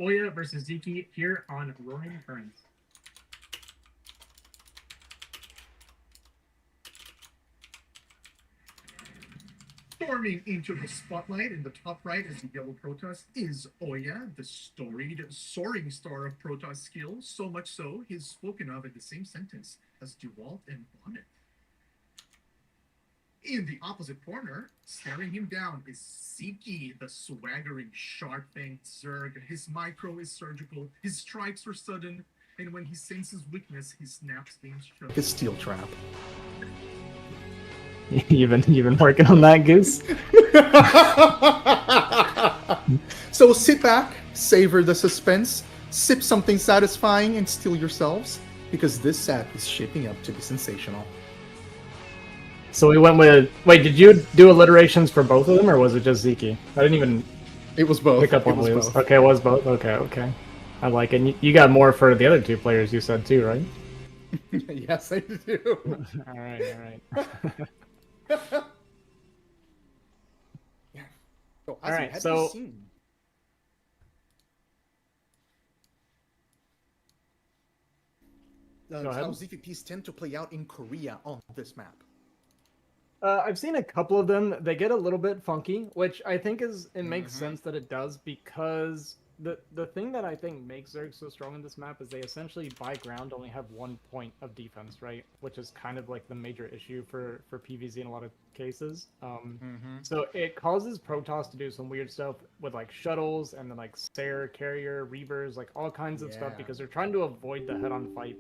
Oya versus Sziky here on Roaring Currents. Storming into the spotlight in the top right as the yellow Protoss is Oya, the storied, soaring star of Protoss skills, so much so he's spoken of in the same sentence as Dewalt and Bonnet. In the opposite corner, staring him down, is Sziky, the swaggering, sharp-fanged Zerg. His micro is surgical, his strikes are sudden, and when he senses weakness, he snaps things shut. His steel trap. You've been working on that, Goose? So sit back, savor the suspense, sip something satisfying, and steel yourselves, because this set is shaping up to be sensational. So we went with... Wait, did you do alliterations for both of them, or was it just Sziky? I didn't even It was both. pick up on those. Okay, it was both? Okay. I like it. And you got more for the other two players you said too, right? Yes, I do. Alright. Yeah. So, Alright, have so- you seen? Go ahead. How ZVPs tend to play out in Korea on this map. I've seen a couple of them. They get a little bit funky, which I think makes sense that it does, because the thing that I think makes Zerg so strong in this map is they essentially, by ground, only have 1 point of defense, right? Which is kind of like the major issue for PvZ in a lot of cases. So it causes Protoss to do some weird stuff with like shuttles and then like Sair, Carrier, Reavers, like all kinds of stuff, Yeah. because they're trying to avoid the head-on fight.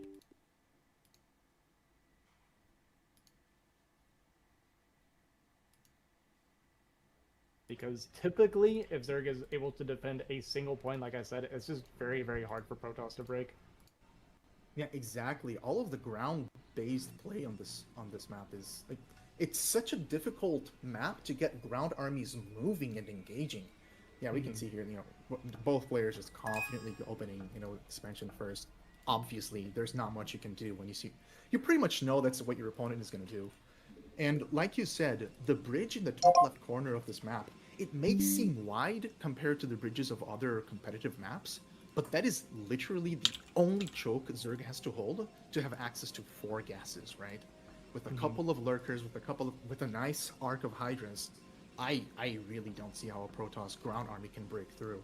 Because typically, if Zerg is able to defend a single point, like I said, it's just very, very hard for Protoss to break. Yeah, exactly. All of the ground-based play on this map is like, it's such a difficult map to get ground armies moving and engaging. Yeah, we can see here, both players just confidently opening, expansion first. Obviously, there's not much you can do when you pretty much know that's what your opponent is going to do. And like you said, the bridge in the top left corner of this map, it may seem wide compared to the bridges of other competitive maps, but that is literally the only choke Zerg has to hold to have access to 4 gases, right? With a couple of lurkers, with a nice arc of hydras, I really don't see how a Protoss ground army can break through.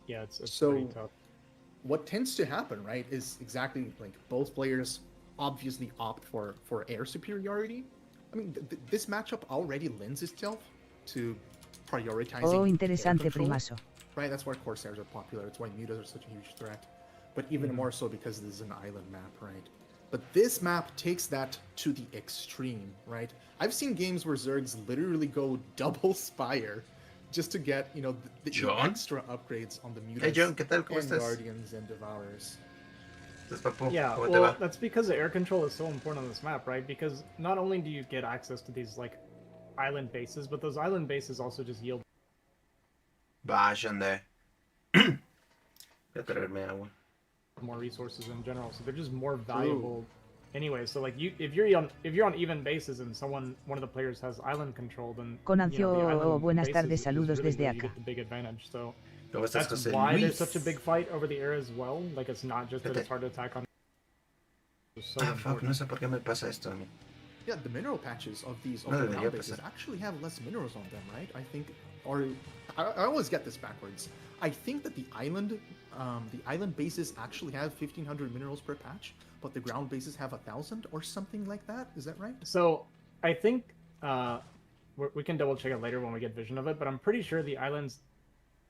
Yeah, it's So- pretty tough. What tends to happen, right, is exactly like both players obviously opt for air superiority. I mean, this matchup already lends itself to prioritizing Oh, air interesante, control, primazo. right? That's why Corsairs are popular. It's why mutas are such a huge threat. But even more so because this is an island map, right? But this map takes that to the extreme, right? I've seen games where Zergs literally go double Spire just to get, the John? extra upgrades on the mutas Hey John, ¿qué tal? ¿Cómo and estás? Guardians and Devourers. ¿Estás, papu? Yeah, ¿Cómo te well, va? that's because the air control is so important on this map, right? Because not only do you get access to these, like, island bases, but those island bases also just yield Vayan de. Voy a traerme agua. more resources in general, so they're just more valuable anyway. So, like, if you're on even bases and one of the players has island control, then Conancio, the island buenas bases tardes, is saludos really desde where you acá. get the big advantage. So ¿Cómo estás, that's José why Luis? there's such a big fight over the air as well. Like, it's not just that it's hard to attack on. It's so Fuck, no important. sé por qué me pasa esto a mí. Yeah, the mineral patches of these No the debería ground bases pasar. actually have less minerals on them, right? I think, or I always get this backwards. I think that the island bases actually have 1,500 minerals per patch, but the ground bases have 1,000 or something like that. Is that right? So I think we can double check it later when we get vision of it, but I'm pretty sure the islands,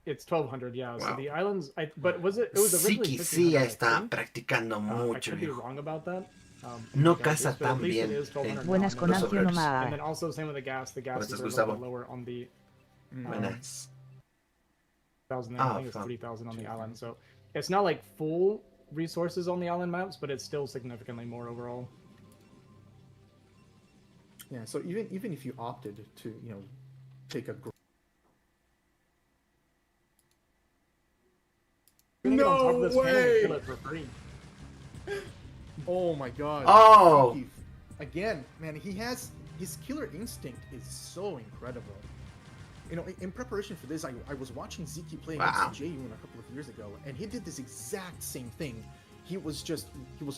it's 1,200. Yeah. So Wow. the islands, but it was originally Sziky sí 1,500, I está think. practicando I mucho, could be viejo. wrong about that. No But at caza tan least it bien. is 1,200 now, Buenas and con then- Los Ancio Obrers. And nomás. then also same with the gas. The gases estás, are a little Gustavo? bit lower on the Buenas. 1,000. Ah, I think it's fuck. 3,000 on the island. So it's not like full resources on the island maps, but it's still significantly more overall. Yeah. So even if you opted to, take a You're gonna get on top of No this cannon and way! kill it for free. Oh my god. Oh! Again, man, his killer instinct is so incredible. You know, in preparation for this, I was watching Sziky play Wow. against Jeyun a couple of years ago, and he did this exact same thing. He was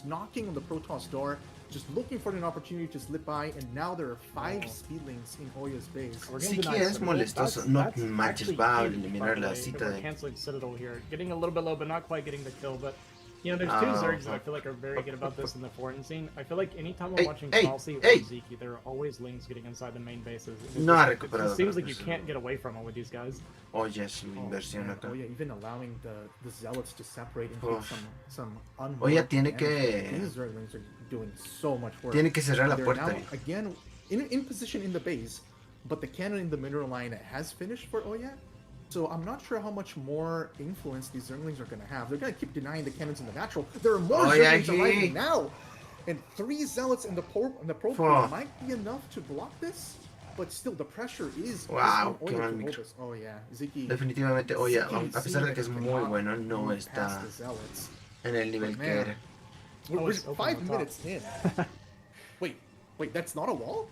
knocking on the Protoss door, just looking for an opportunity to slip by, and now there are 5 speedlings in Oya's base. We're getting Sziky denied es Citadel. molestoso, That's- no that's manches, actually va a huge, eliminar by la the way, cita that we're de... canceling Citadel here. Getting a little bit low, but not quite getting the kill. But you know, there's two Oh, Zergs that I fuck. feel like are very good about this in the Fortin scene. I feel like anytime I'm Hey, watching hey, Falsey or hey. Sziky, there are always lings getting inside the main bases. No ha It recuperado. seems like pero you pues, can't get away from them with these guys. Oye, su Oh, inversión man, acá. Oya even allowing the zealots to separate and Oh. take some unmarked Oya tiene damage. que- These Zerglings are doing so much work. Tiene que cerrar la They're puerta. now again in position in the base, but the cannon in the middle line has finished for Oya. So I'm not sure how much more influence these Zerglings are going to have. They're going to keep denying the cannons in the natural. There are more Oya, Zerglings arriving now, and 3 zealots in the pro Fuck. might be enough to block this. But still, the pressure is Wow, on qué Oya mal to hold micro. this. Oh yeah, Sziky. Definitivamente, oye, Sziky a pesar de que es seeing muy cannot bueno, no move está past the zealots. en el nivel que Man. era. We're it's open 5 on top. minutes in. wait, that's not a wall?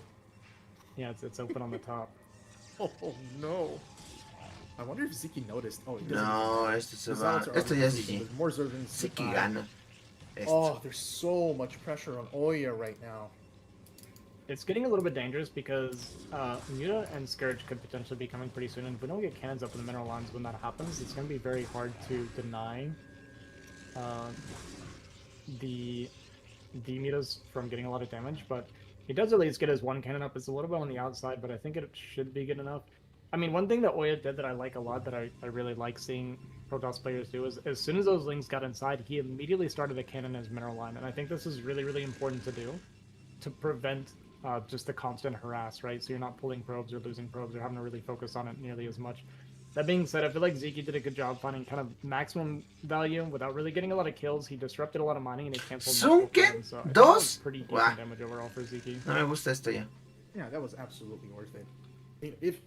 Yeah, it's open on the top. Oh, no. I wonder if Sziky noticed. Oh, he doesn't. No, esto se The va. zealots are Esto ya es obviously- GG. there's more Zerglings Sziky nearby. gana. Oh, Esto. there's so much pressure on Oya right now. It's getting a little bit dangerous because Muta and Scourge could potentially be coming pretty soon, and if we don't get cannons up in the mineral lines when that happens, it's going to be very hard to deny the Mutas from getting a lot of damage, but he does at least get his one cannon up. It's a little bit on the outside, but I think it should be good enough. I mean, one thing that Oya did that I like a lot, that I really like seeing Protoss players do, is as soon as those lings got inside, he immediately started a cannon in his mineral line, and I think this is really, really important to do to prevent just the constant harass, right? So you're not pulling probes or losing probes or having to really focus on it nearly as much. That being said, I feel like Sziky did a good job finding kind of maximum value without really getting a lot of kills. He disrupted a lot of mining and he canceled multiple Sunken cannons, so I think that was dos? pretty decent Wow. damage overall for Sziky. No me gusta esto ya. Yeah, that was absolutely worth it.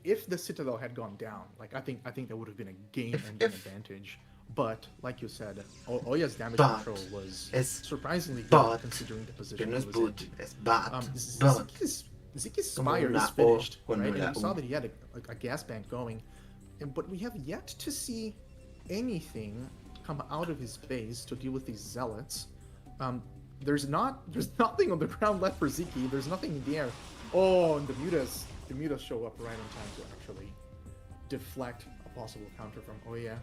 If the Citadel had gone down, like I think that would have been a game-ending If- advantage. But like you said, Oya's damage But control was es surprisingly good but, considering the Que position no he es was boot, in. es bat. But. Zyky's Como Spire una is O finished, con right? una And we saw U. that he had a gas bank going, but we have yet to see anything come out of his base to deal with these zealots. There's nothing on the ground left for Sziky. There's nothing in the air. Oh, and the mutas show up right on time to actually deflect a possible counter from Oya.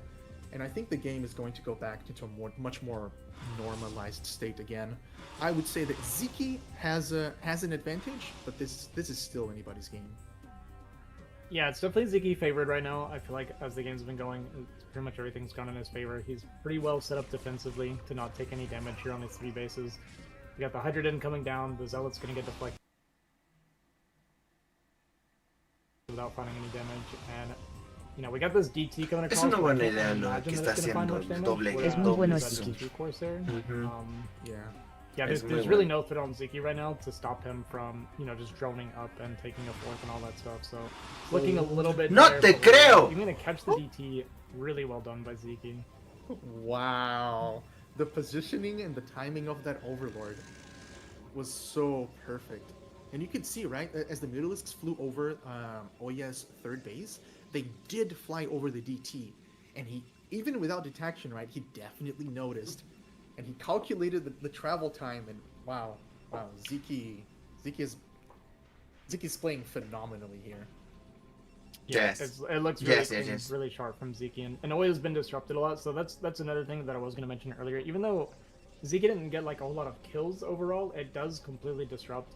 And I think the game is going to go back into a much more normalized state again. I would say that Sziky has an advantage, but this is still anybody's game. Yeah, it's definitely Sziky favored right now. I feel like as the game's been going, pretty much everything's gone in his favor. He's pretty well set up defensively to not take any damage here on his 3 bases. You got the Hydroden coming down, the Zealot's gonna get deflected without finding any damage, and you know, we got this DT coming across. Es una but I buena can't idea lo imagine que that está it's gonna find haciendo much el damage, doble. whereas Es muy bueno that Sziky. DT Corsair. Ujú. Yeah. Yeah, Es there's muy really bueno. no threat on Sziky right now to stop him from, you know, just droning up and taking a fourth and all that stuff. So looking a little bit. ¡No dire, te but creo! You're gonna catch the DT. Really well done by Sziky. Wow. The positioning and the timing of that Overlord was so perfect. And you could see, right, as the Mutalisks flew over Oya's 3rd base, they did fly over the DT. And he, even without detection, right, he definitely noticed. And he calculated the travel time, and wow, Szyky's playing phenomenally here. Yes. It looks really Yes, clean, yes, yes. really sharp from Szyky, and Oya's been disrupted a lot. So that's another thing that I was going to mention earlier. Even though Szyky didn't get like a whole lot of kills overall, it does completely disrupt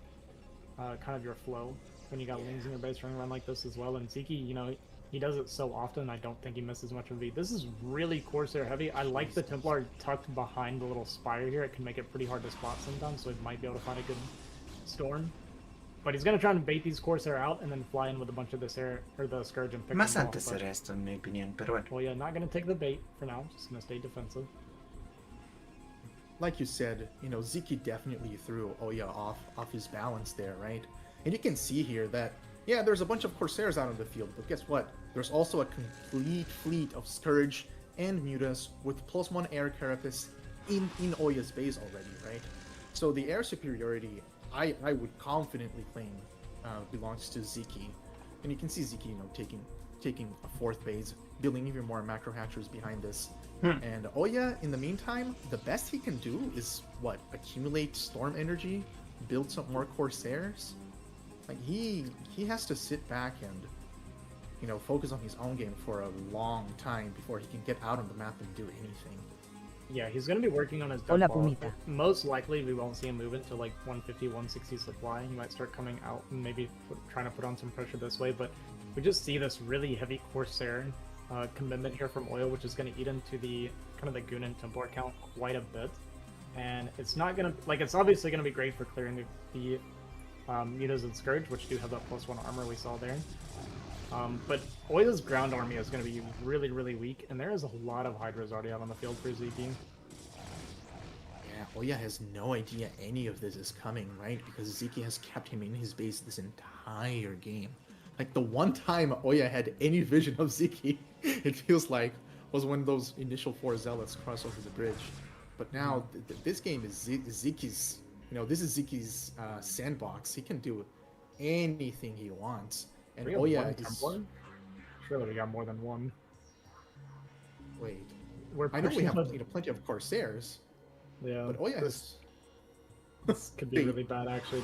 kind of your flow when you got lings in your base running around like this as well. And Szyky, you know, he does it so often, I don't think he misses much of a beat. This is really Corsair heavy. I like the Templar tucked behind the little spire here. It can make it pretty hard to spot sometimes, so he might be able to find a good storm. But he's going to try and bait these Corsair out and then fly in with a bunch of this air, or the Scourge, and pick Más them off. antes But, era esto, en mi opinión, pero bueno. well, yeah, not going to take the bait for now. Just going to stay defensive. Like you said, you know, Szyky definitely threw Oya off his balance there, right? And you can see here that, yeah, there's a bunch of Corsairs out on the field, but guess what? There's also a complete fleet of Scourge and Mutas with +1 air carapace in Oya's base already, right? So the air superiority, I would confidently claim belongs to Szyky. And you can see Szyky, you know, taking taking a fourth base, building even more macro hatcheries behind this. Hmm. And Oya, in the meantime, the best he can do is what? Accumulate storm energy, build some more Corsairs. Like he has to sit back and, you know, focus on his own game for a long time before he can get out on the map and do anything. Yeah, he's going to be working on his Hola, death ball. Pumita. Most likely, we won't see him move into like 150, 160 supply. He might start coming out and maybe trying to put on some pressure this way. But we just see this really heavy Corsair commitment here from Oil, which is going to eat into the kind of the Goon and Templar count quite a bit. And it's not going to, like, it's obviously going to be great for clearing the Mutas and Scourge, which do have that +1 armor we saw there. But Oya's ground army is going to be really, really weak, and there is a lot of Hydras already out on the field for Sziky. Yeah, Oya has no idea any of this is coming, right? Because Sziky has kept him in his base this entire game. Like, the one time Oya had any vision of Sziky, it feels like, was when those initial 4 Zealots crossed over the bridge. But now, this game is Zyky's, you know, this is Zyky's sandbox. He can do anything he wants. And We have Oya one is... Templar? Surely we got more than one. Wait. We're I know we pushing have, the- you know, plenty of Corsairs, Yeah, but Oya this, has... this could be Bait. really bad, actually.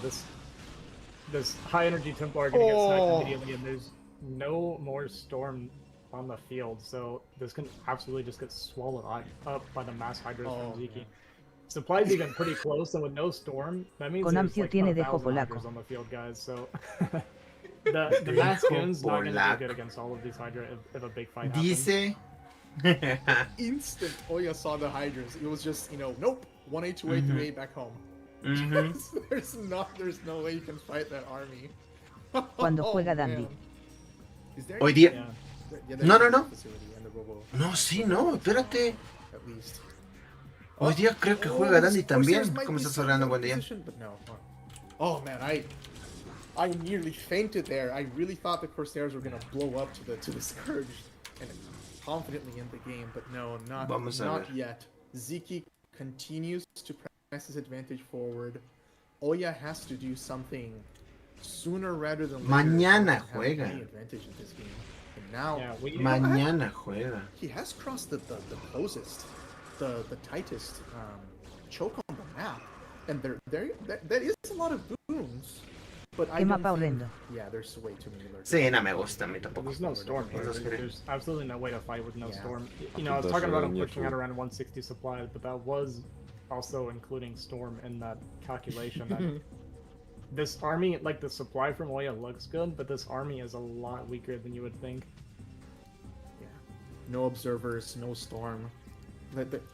This high energy Templar are going to get sacked Oh. immediately, and there's no more Storm on the field, so this can absolutely just get swallowed up by the mass Hydras Oh, from Sziky. man. Supply's even pretty close, and with no Storm, that means there's Conamcio like tiene 1,000 dejo polaco. Hydras on the field, guys, so... the mass goon's not going to Polaco. be good against all of these Hydra if a big fight happens. Dice. Instant Oya saw the Hydras. It was just, you know, nope, 1A, 2A, 3A back home. Mhm. There's no way you can fight that army. Cuando Oh, juega man. Dandy. Is there Hoy día. Yeah. Yeah, No, no, there's a no. facility and the Robo, No, sí, no, espérate. at least. Hoy día creo que Oh, juega Dandy these Corsairs también. might ¿Cómo be estás so hablando? good Buen día. position, but no. Oh man, I nearly fainted there. I really thought the Corsairs were gonna blow up to the Scourge and confidently in the game, but no, Vamos a not ver. yet. Sziky continues to press his advantage forward. Oya has to do something sooner rather than later. Mañana to have juega. any advantage in this game. And now Yeah, we, Mañana juega. he has crossed the closest, the tightest choke on the map, and there is a lot of booms, but I Qué don't mapa think, horrendo. yeah, there's way too many lurkers. Sí, no me gusta, a mí tampoco. There's no Storm here. Those three. There's absolutely no way to fight with no Yeah. Storm. You know, I was talking about him pushing out around 160 supply, but that was also including Storm in that calculation. That this army, like the supply from Oya looks good, but this army is a lot weaker than you would think. Yeah, no observers, no storm.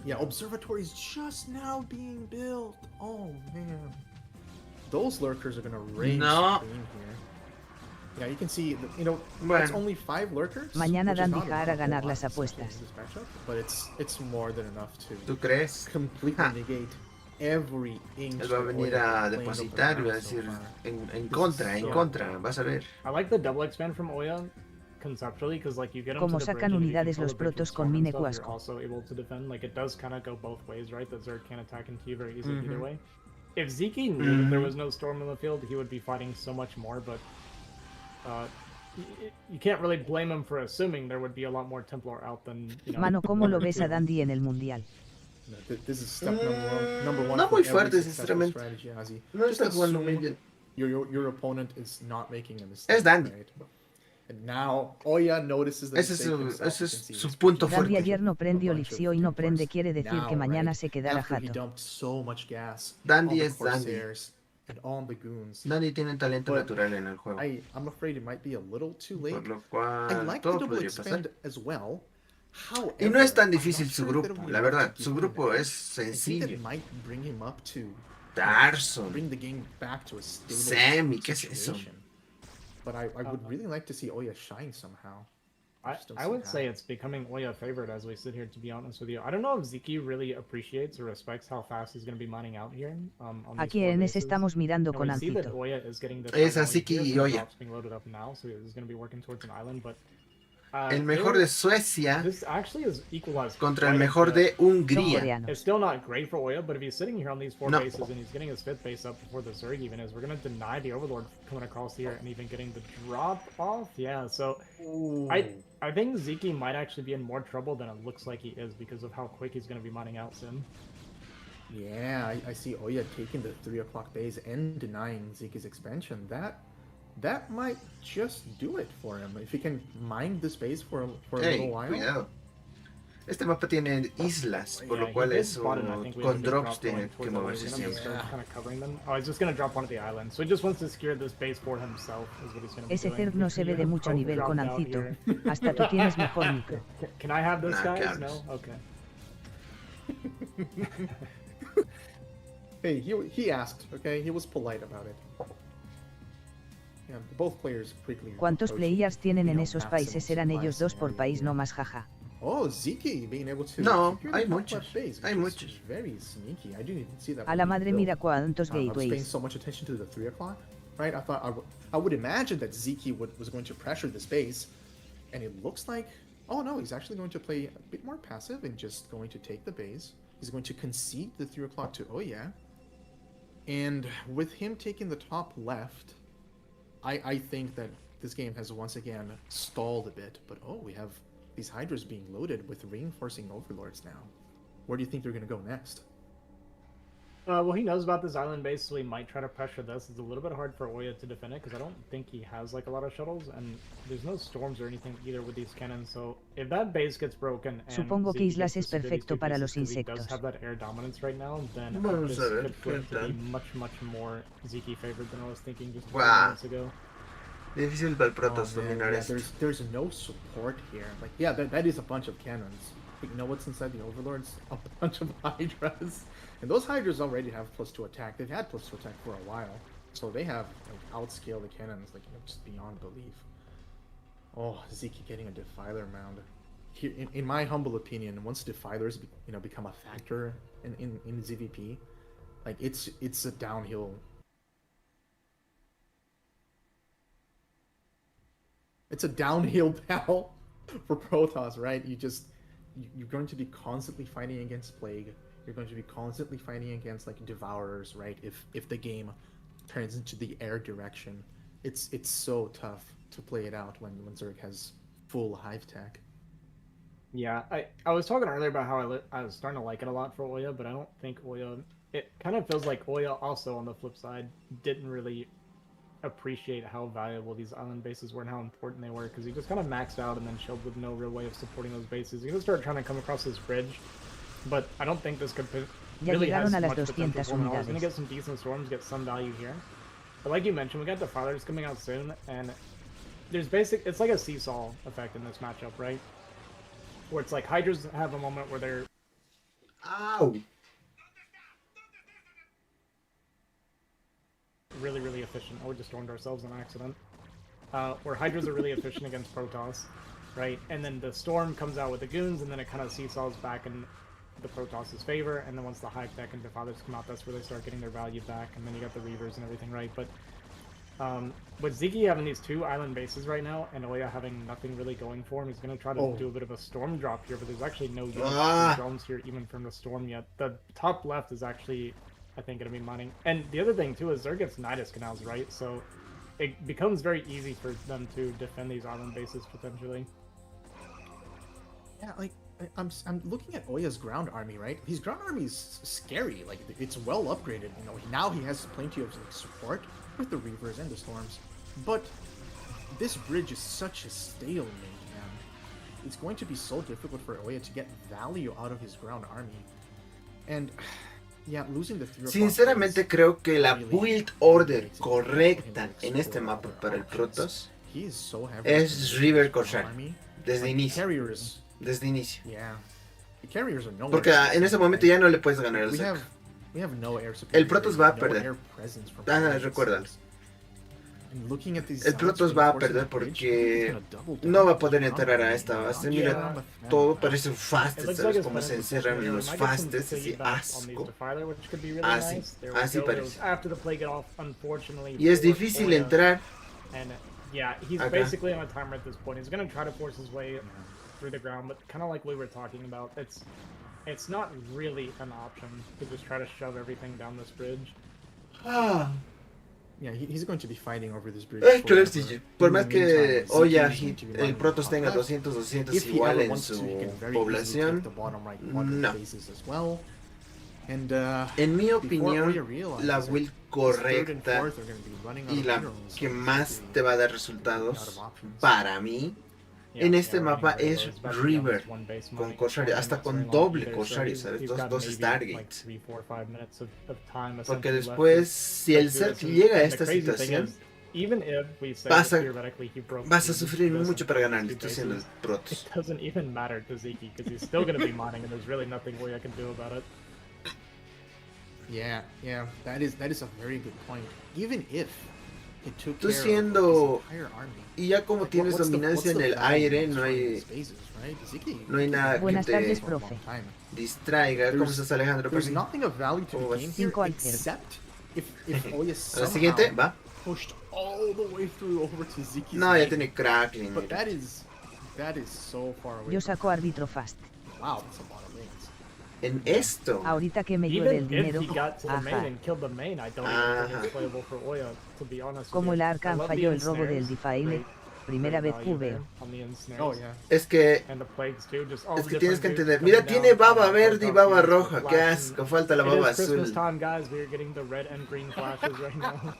Yeah, observatories just now being built. Oh man, those lurkers are gonna reign No. supreme here. Yeah, you can see, you know, Bueno. it's only 5 lurkers. Mañana which is Dandy not hará enough ganar to las win apuestas. this matchup, but it's more than enough to ¿Tú crees? completely Ja. negate every inch. Él va a that venir Oya a has played up the depositar y va a map so decir far. en contra, en so- contra, vas a ver. I like the double expand from Oya conceptually because like you get them Como to the sacan bridge, and if you unidades control los the bridge with protos con Storm and Mine stuff, Cuasco. You're also able to defend. Like it does kind of go both ways, right? That Zerg can attack into you very easily either Mhm. way. If Sziky knew that there Mhm. was no Storm on the field, he would be fighting so much more. But you can't really blame him for assuming there would be a lot more Templar out than you know. Mano, ¿cómo one lo or ves a two. Dandy en el Mundial? No, this is step number one No for muy every fuerte, successful sinceramente. strategy, Ozzy. No Just está jugando assume muy bien. your opponent is not making a mistake. Es Dandy. Right? And now Oya notices the Ese es mistake su, himself. ese You es can see su he's punto picking Dandy fuerte. ayer no prendió a bunch of Lipsio y no prende Templars. quiere decir Now, que mañana right, se quedará after he jato. dumped so much gas Dandy on the es Dandy. Corsairs and on the goons. Nadie tiene talento But natural en el juego. I'm afraid it might be a little too late. Por lo I cual like the todo double podría pasar. expand as well. However, Y no es tan I'm difícil not su sure that grupo, it la would verdad. keep Su him grupo there. es I think that sencillo. might bring him up to Darson, bring the game back to a stable Sammy, ¿qué es eso? situation. But I would really like to see Oya shine somehow. just don't I see would how. say it's becoming Oya favorite as we sit here, to be honest with you. I don't know if Sziky really appreciates or respects how fast he's going to be mining out here. On these Aquí four en ese bases. estamos mirando And con we see that Ancito. Oya is getting this Es a island Sziky here, y so Oya. drops being loaded up now, so he's going to be working towards an island, but El mejor de Suecia This actually is equalized contra el quite a mejor bit. de Son Hungría. coreanos. It's still not great for Oya, but if he's sitting here on these 4 No. bases and he's getting his 5th base up before the Zerg even is, we're going to deny the Overlord coming across here and even getting the drop off. Yeah, so I think Sziky might actually be in more trouble than it looks like he is because of how quick he's going to be mining out soon. Yeah, I see Oya taking the 3 o'clock base and denying Zyky's expansion. That might just do it for him. If he can mine this base for a Hey, little while. cuidado. Este mapa tiene islas, por Yeah, lo cual he did eso spot it, I think we con have a good drops drop going tiene que towards that way. moverse We're gonna siempre. start kind of covering them. Oh, he's just going to drop onto the island. So he just wants to secure this base for himself, is what he's going to be Ese doing. Zerg no se ve de mucho Oh, nivel dropped con out Alcito. here. Hasta tú tienes mejor micro. Can I have this, Nah, guys? cabros. No? Okay. Hey, he asked, okay? He was polite about it. Yeah, both players quickly. ¿Cuántos approaching, players tienen you en know, esos maximum países? Eran supply ellos dos por scenario país, here. no más, jaja. Oh, Sziky being able to. No, secure the hay top muchos, left base, hay which is muchos. Very sneaky. I didn't even see that. A la being madre built. mira cuántos I was paying gateways. so much attention to the 3 o'clock, right? I thought I would imagine that Sziky was going to pressure this base, and it looks like, oh no, he's actually going to play a bit more passive and just going to take the base. He's going to concede the 3 o'clock to Oya, and with him taking the top left, I think that this game has once again stalled a bit. But oh, we have these Hydras being loaded with reinforcing Overlords now. Where do you think they're going to go next? Well, he knows about this island base, so he might try to pressure this. It's a little bit hard for Oya to defend it, because I don't think he has like a lot of shuttles, and there's no storms or anything either with these cannons, so if that base gets broken and Supongo que Sziky Islas gets es to secure these perfecto two para pieces, los 'cause he does insectos. have that air dominance right now, then Vamos this a ver could flip qué to be tal. much more Sziky favored than I was thinking just a few Wow. minutes ago. Difícil para el Protoss Oh, man, dominar yeah, esto. there's no support here. Like, yeah, that is a bunch of cannons. But you know what's inside the Overlords? A bunch of Hydras. And those Hydras already have +2 attack. They've had +2 attack for a while. So they have, like, outscale the cannons, like, you know, just beyond belief. Oh, Sziky getting a Defiler mound. Here, in my humble opinion, once Defilers, you know, become a factor in ZVP, like, it's a downhill. It's a downhill battle for Protoss, right? You're going to be constantly fighting against Plague. You're going to be constantly fighting against like Devourers, right? If the game turns into the air direction, it's so tough to play it out when Zerg has full hive tech. Yeah, I was talking earlier about how I was starting to like it a lot for Oya, but I don't think Oya... It kind of feels like Oya also, on the flip side, didn't really appreciate how valuable these island bases were and how important they were, because he just kind of maxed out and then chilled with no real way of supporting those bases. He's going to start trying to come across this bridge, but I don't think this could Ya really has llegaron a las much potential 200 for him. He's going to unidades. get some decent storms, get some value here. But like you mentioned, we got the Defilers coming out soon, and there's it's like a seesaw effect in this matchup, right? Where it's like Hydras have a moment where they're Ow! really efficient. Oh, we just stormed ourselves on accident. Where Hydras are really efficient against Protoss, right? And then the storm comes out with the goons, and then it kind of seesaws back in the Protoss' favor. And then once the hive tech and Defilers come out, that's where they start getting their value back. And then you got the Reavers and everything, right? But with Sziky having these 2 island bases right now, and Oya having nothing really going for him, he's going to try to do a bit of a storm drop here, but there's actually no drones here even from the storm yet. The top left is actually, I think, going to be mining. And the other thing, too, is Zerg gets Nidus canals, right? So it becomes very easy for them to defend these island bases, potentially. Yeah, like I'm looking at Oya's ground army, right? His ground army is scary. Like it's well upgraded. You know, now he has plenty of like, support with the Reavers and the Storms. But this bridge is such a stalemate, man. It's going to be so difficult for Oya to get value out of his ground army. And yeah, losing the 3 Sinceramente creo que la build order correcta en este mapa para el Protoss es River Corsair desde inicio. Desde inicio. Porque en ese momento ya no le puedes ganar al Zerg. El Protoss va a perder. Recuérdalo. El Protoss va a perder porque no va a poder entrar a esta base. Mira, todo parece un fastes, ¿sabes? Como se encerran en los fastes, así asco. Así parece. Y es difícil entrar Yeah, he's Acá. basically on a timer at this point. He's gonna try to force his way through the ground, but kind of like we were talking about, it's not really an option to just try to shove everything down this bridge. Ah, Yeah, he's going to be fighting over this bridge. es claro, forever. Sziky. Por In más the que meantime, Sziky Oya is going to be el running Protoss top tenga left. 200 If he igual ever en wants to, su he can very easily población, take the bottom right quadrant no. bases as well. And, En mi before opinión, Oya realizes la it, build his third and correcta fourth are gonna be running out y of la minerals, que so más Sziky te va a dar out resultados of options. para mí en este mapa es River con Corsario, hasta con doble Corsario, ¿sabes? Dos Stargates. Porque después, si el Zerg llega a esta situación, vas a sufrir mucho para ganar. Estoy haciendo el Protoss. It doesn't even matter to Sziky because he's still going to be mining, and there's really nothing Oya can do about it. Yeah, that is a very good point. Even if it took Tú care of siendo- his entire army, Y ya como tienes dominancia en el aire, no hay nada que Buenas te tardes, profe. distraiga. ¿Cómo estás, Alejandro? There's nothing of value to ¿Cómo be vas? gained here 5 al except if Oya A la siguiente, somehow va. pushed all the way through over to Zyky's No, ya lane. tiene crackling. But that is so far away. Yo saco árbitro fast. Wow, that's a lot of lanes. En esto, Ahorita que me llueve el Even if dinero, he got to the main ajá. and killed the main, I don't even Ajá. think it's playable for Oya, to be honest. with Como you. el I Arcan love the falló el robo del ensnares, Difaile, great- primera great vez value que veo. there on the ensnares. Oh yeah. es que And the plagues too, just all Es the que tienes que different entender. dudes Mira, coming tiene down, baba coming verde y down, baba coming roja. down, Qué flashing. asco. Falta la It baba is Christmas azul. time, guys. We are getting the red and green flashes right now.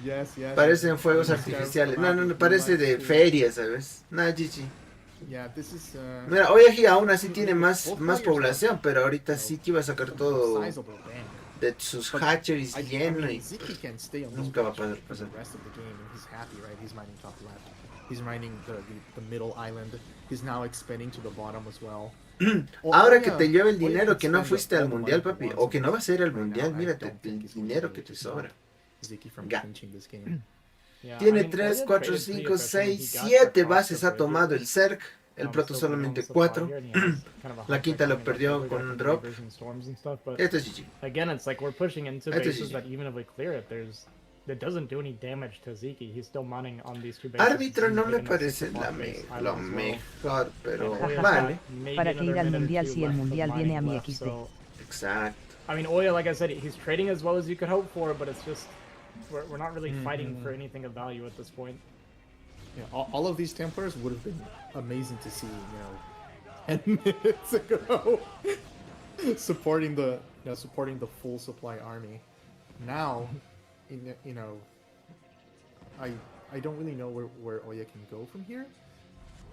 Yes. Parecen fuegos artificiales. No, parece de feria, ¿sabes? Nada, Gigi. Yeah, this is Mira, hoy aquí aún así tiene más población, pero ahorita sí que iba a sacar todo sizable bang. de sus hatcheries I lleno mean, y Zyky can stay on this nunca va a bridge poder for the pasar. rest of the game, and he's happy, right? He's mining top left. He's mining the middle island. He's now expanding to the bottom as well. Ahora que te lleva el dinero, que no fuiste al mundial, papi, o que no vas a ir al mundial, mírate el dinero que te sobra. Zyky from Ya. clinching this game. Yeah, Tiene I mean, 3, Oya 4, traded 5, pretty 6, efficiently. He got 7 across bases the ha tomado el bridges. Zerg. El Proto Still solamente putting on 4. supply here, and he has kind of a La high quinta lo tech coming up perdió with con un the drop. Reavers and Storms and stuff, but Esto es GG. again, it's like we're pushing into Esto es bases GG. that even if we clear it, it doesn't do any damage to Zyky. He's still mining on these two bases. Árbitro no He's me taking a parece 6 o'clock base lo island as well. mejor, pero And Oya's vale. got maybe Para que ir another al minute or mundial two si el left of mundial mining viene a mi left, XD. so- Exacto. I mean, Oya, like I said, he's trading as well as you could hope for, but it's just we're not really fighting for anything of value at this point. Yeah, all of these Templars would have been amazing to see, 10 minutes ago, supporting the full supply army. Now, I don't really know where Oya can go from here.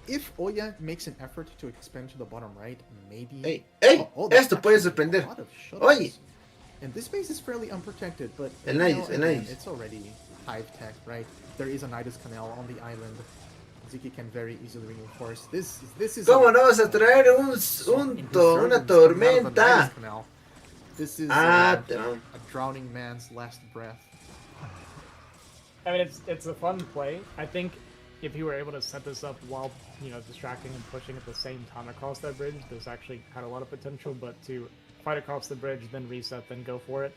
If Oya makes an effort to expand to the bottom right, maybe. Ey, that's esto puede actually sorprender. a lot of shuttles. Oye. And this base is fairly unprotected, but El Nidus, el again, Nidus. it's already hive tech, right? There is a Nidus Canal on the island. Zyky can very easily reinforce. This is. ¿Cómo no vas a traer una Insurgents tormenta? coming out of the Nidus Canal. This is Ah, a drowning man's last breath. I mean, it's a fun play. I think if you were able to set this up while distracting and pushing at the same time across that bridge, there's actually had a lot of potential. But to fight across the bridge, then reset, then go for it,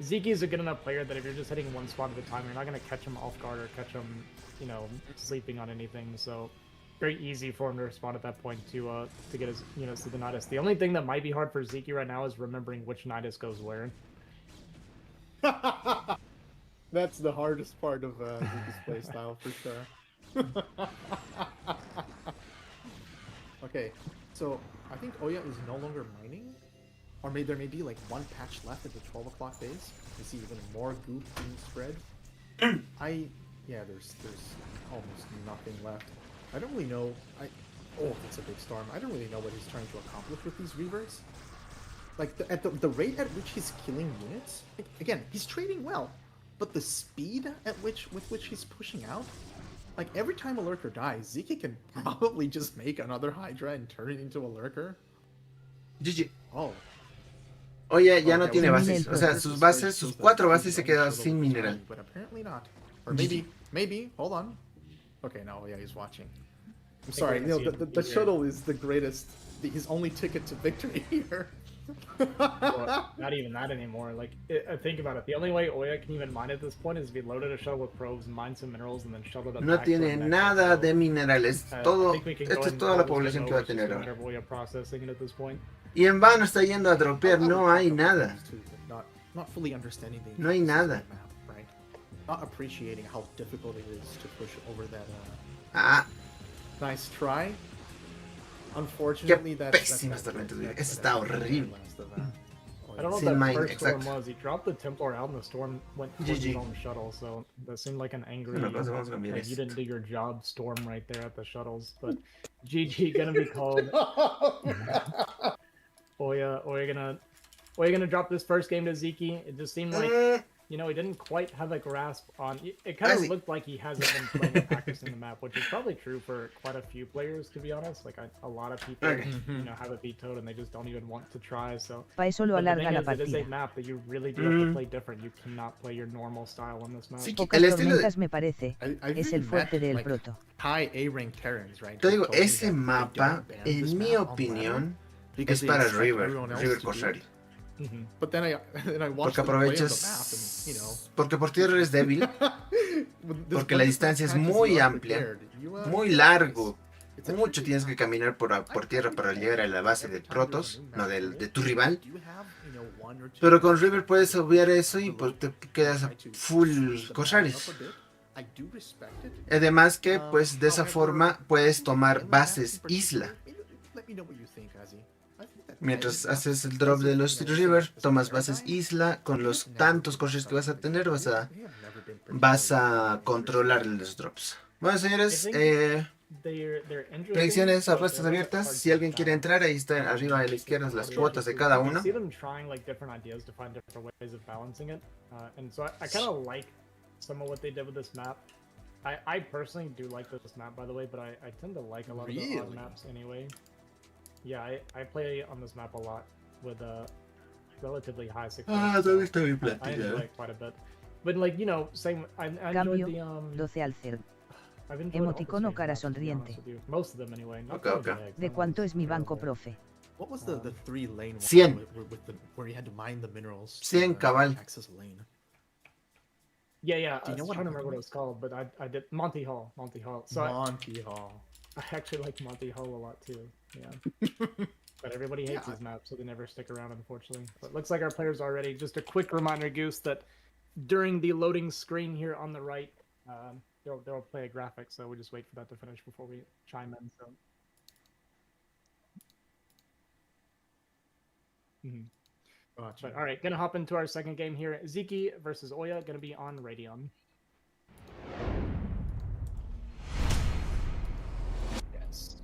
Zyky is a good enough player that if you're just hitting one spot at a time, you're not going to catch him off guard or catch him, sleeping on anything. So very easy for him to respond at that point to get his to the Nidus. The only thing that might be hard for Zyky right now is remembering which Nidus goes where. That's the hardest part of Zyky's playstyle for sure. Okay, so I think Oya is no longer mining, or maybe there may be like one patch left at the 12 o'clock base. You see even more goop being spread. There's almost nothing left. I don't really know. It's a big storm. I don't really know what he's trying to accomplish with these reavers. Like at the rate at which he's killing units. Again, he's trading well, but the speed with which he's pushing out. Like, every time a lurker dies, Zyky can probably just make another Hydra and turn it into a lurker. GG. Oh. Oye, ya no Okay, tiene well, bases. O sea, sus bases, sus 4 bases se quedan sin mineral. But apparently not. Or maybe, hold on. Okay, no, yeah, he's watching. I'm sorry, we can see the it shuttle is the greatest, his only ticket to victory here. Well, not even that anymore. Like, think about it. The only way Oya can even mine at this point is if he loaded a shuttle with probes, mine some minerals, and then shuttled it No back to tiene the next nada one. de minerales. I Todo, think we can go esta ahead es and toda la call this población game que va a over. It's just tener a ahora. matter of Oya processing it at this point. Y en vano está yendo a dropear, no hay nada. Not fully understanding the No hay nada. of the map, right? Not appreciating how difficult it is to push over that. Ah, Nice try. Unfortunately, qué that's pésimas tormentas, güey. that's Eso está that's horrible. last of, I don't know Sin what that mine, first storm exacto. was. He dropped the Templar out and the storm went towards GG. his own shuttle, so that seemed like an angry, Una cosa, vamos a cambiar like, you esto. didn't do your job storm right there at the shuttles. But GG gonna be called. Oya gonna drop this first game to Sziky. It just seemed like, you know, he didn't quite have a grasp on. It kind of Casi. looked like he hasn't been playing and practicing the map, which is probably true for quite a few players, to be honest. Like a lot of people, Okay. you know, have it vetoed and they just don't even want to try. So. Pa' eso lo But the alarga thing la is, it is a partida. map that you really do have to play different. You cannot play your normal style on this map. Sí, Pocas el estilo de... tormentas me parece. Es el fuerte del proto. High A rank Terrans, right? Te digo, who told me ese that they mapa, don't ban this en mi map on opinión, ladder because es they para expect River, everyone else River to do it. Corsario. But then I watched Porque them play on the aprovechas... map and, you know, Porque por tierra es débil, this porque la bunch of distancia es practice muy you are amplia, prepared. You, muy largo. it's a Mucho tricky tienes que map. caminar por tierra para llegar a la base de Protoss, no de tu rival. Do you have, you know, one or two Pero con River puedes obviar eso y pues te quedas a full Corsarios. I do respect it. Además que pues de esa forma puedes tomar bases isla. Let me know what you think, Azzy. I think that Mientras haces el drop de los River, tomas bases isla, con los tantos Corsarios que vas a tener vas a controlar los drops. Bueno señores, predicciones, apuestas abiertas. Si alguien quiere entrar, ahí están arriba a la izquierda las cuotas de cada uno. See them trying like different ideas to find different ways of balancing it, and so I kind of like some of what they did with this map. I personally do like this map, by the way, but I tend to like a lot of the odd maps anyway. Yeah, I play on this map a lot with relatively high success. Ah, también está bien I enjoy platicado. it quite a bit. But like, you know, same. I enjoyed Cambio, the 12 al 0. I've enjoyed all the Emoticono stream cara maps, to be honest sonriente. with you. Most of them anyway. Not Okay, all the okay. eggs, ¿De no, cuánto it's es mi terrible. banco, profe? What was the 3-lane one 100. where you had to mine the minerals? 100 cabal. Access lane. Yeah. Do you know I was what trying to I'm remember what it was called, but I did Monty Hall. So Monty Hall. I actually like Monty Hall a lot too. Yeah. But everybody hates Yeah, these maps, so they never stick around, unfortunately. But it looks like our players are ready. Just a quick reminder, Goose, that during the loading screen here on the right, they'll play a graphic, so we just wait for that to finish before we chime in. So. Gotcha. But, all right, gonna hop into our second game here. Sziky versus Oya, gonna be on Radeon. Yes.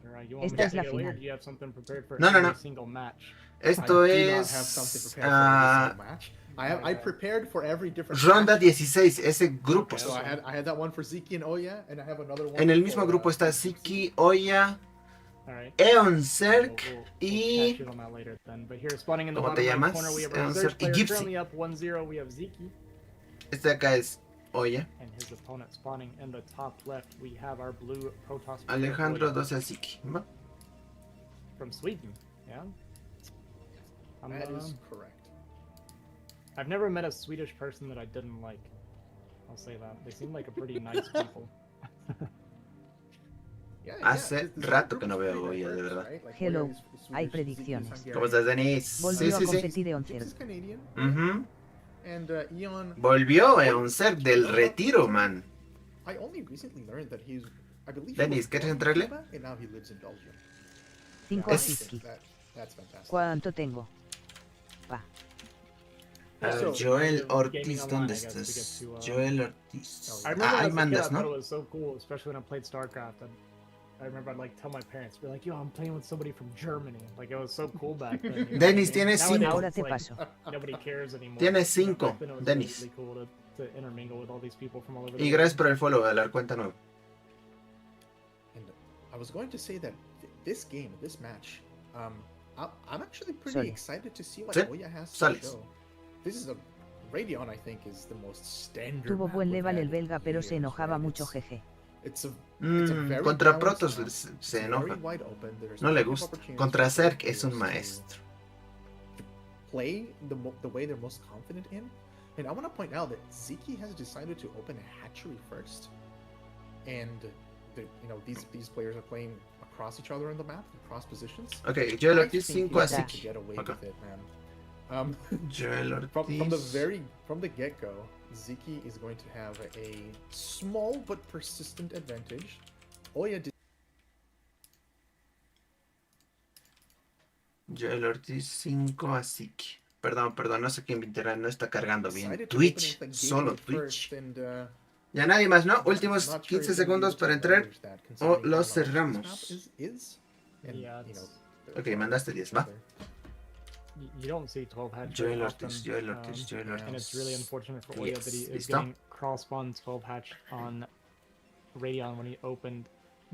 All right, you want me Esta to es la take it away, or final. do you have something prepared for No, no, every no. single match? Esto I do not have es something prepared for every single match. I Okay. prepared for every different ronda match. 16, ese grupo. So I had that one for Sziky and Oya, and I have another one. En el mismo for, grupo está Sziky, Oya, All right. Eonzerg We'll y... catch you on that later then. But here, spawning in the ¿Cómo te bottom right llamas? corner, we have our Eonzerg third y player Gypsy. currently up 1-0. We have Sziky, Este de acá es Oya. and his opponent spawning in the top left. We have our blue Protoss player, Alejandro Oya, 12 a Sziky. ¿Va? from Sweden. Yeah. That is correct. I've never met a Swedish person that I didn't like. I'll say that. They seem like a pretty nice people. Yeah, Hace this rato group que no is veo pretty Oya, de diverse, verdad. right? Like, Hello. Oya is Swedish, Hay Sziky is predicciones. Hungarian. ¿Cómo estás, Denis? Sí, Volvió sí, a sí. competir Gypsy Eonzerg. is Canadian. Ujú. And Eon, Volvió Eonzerg del retiro, man. I only recently learned that he's, I believe, Denis, ¿quieres entrarle? and now he lives in Belgium. 5 Es- Sziky. That's fantastic. ¿Cuánto tengo? Pa. A ver, So, Joel gaming Ortiz, online, ¿dónde I guess, to estás? get to, Joel Ortiz. I remember Ah, as ahí a kid, I mandas, thought it ¿no? was so cool, especially when I played StarCraft. And I remember I'd like tell my parents, be like, "Yo, I'm playing with somebody from Germany." Like it was so cool back then. you know? Denis, And tienes nowadays, 5. Ahora it's te like, paso. Nobody cares anymore. Tienes You know, 5, back then it was Denis. really cool to intermingle with all these people from all over the Y world. gracias por el follow de la cuenta nueva. And I was going to say that this game, this match, I'm actually pretty Sale. excited to see what Sí, Oya has to sales. show. This is a Radeon, I think, is the most standard. Tuvo map buen we've level had el belga, pero se in years, enojaba right? mucho, It's- jeje. It's a very Contra balanced Protoss map. se It's very enoja. wide open. There's No le plenty of gusta. opportunities Contra for Zerg es un players maestro. to play the way they're most confident in. And I want to point out that Sziky has decided to open a hatchery first, and these players are playing across each other on the map, across positions. Ok, Joel I Ortiz think 5 a he's going to 5. get away Okay. with it, man. Joel Ortiz. From the get-go, Sziky is going to have a small but persistent advantage. Oya Joel Ortiz 5 a Sziky. Perdón, no sé quién invitará, no está cargando bien. decided to Twitch, open the solo gateway Twitch. first, and, Ya nadie más, ¿no? not- Últimos not sure 15 he's gonna be segundos able para to entrar leverage that, o considering how los large this map cerramos. is, and, Yeah, you know, it's- Ok, mandaste 10, va. You don't see 12 hatch Joel very Ortiz, often, Joel Ortiz, Joel yeah. Ortiz. and it's really unfortunate for Oya that he Yes, is listo. getting cross-spawn 12 hatch on Radeon when he opened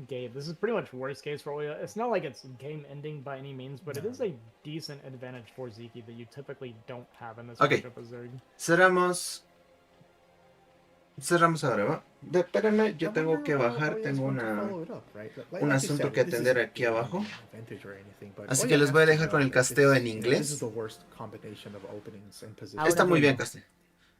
gate. This is pretty much worst case for Oya. It's not like it's game ending by any means, but it is a decent advantage for Sziky that you typically don't have in this Okay. matchup with Zerg. Cerramos ahora, ¿va? Espérenme, yo I tengo wonder que how bajar, Oya's tengo going to una... follow it up, right? Like un you asunto said, que this atender isn't aquí a abajo. advantage or anything, but Así Oya que les has voy a to dejar know con el that casteo en this is inglés. the worst combination of openings and positions. Ahora Está muy sí. bien casteado.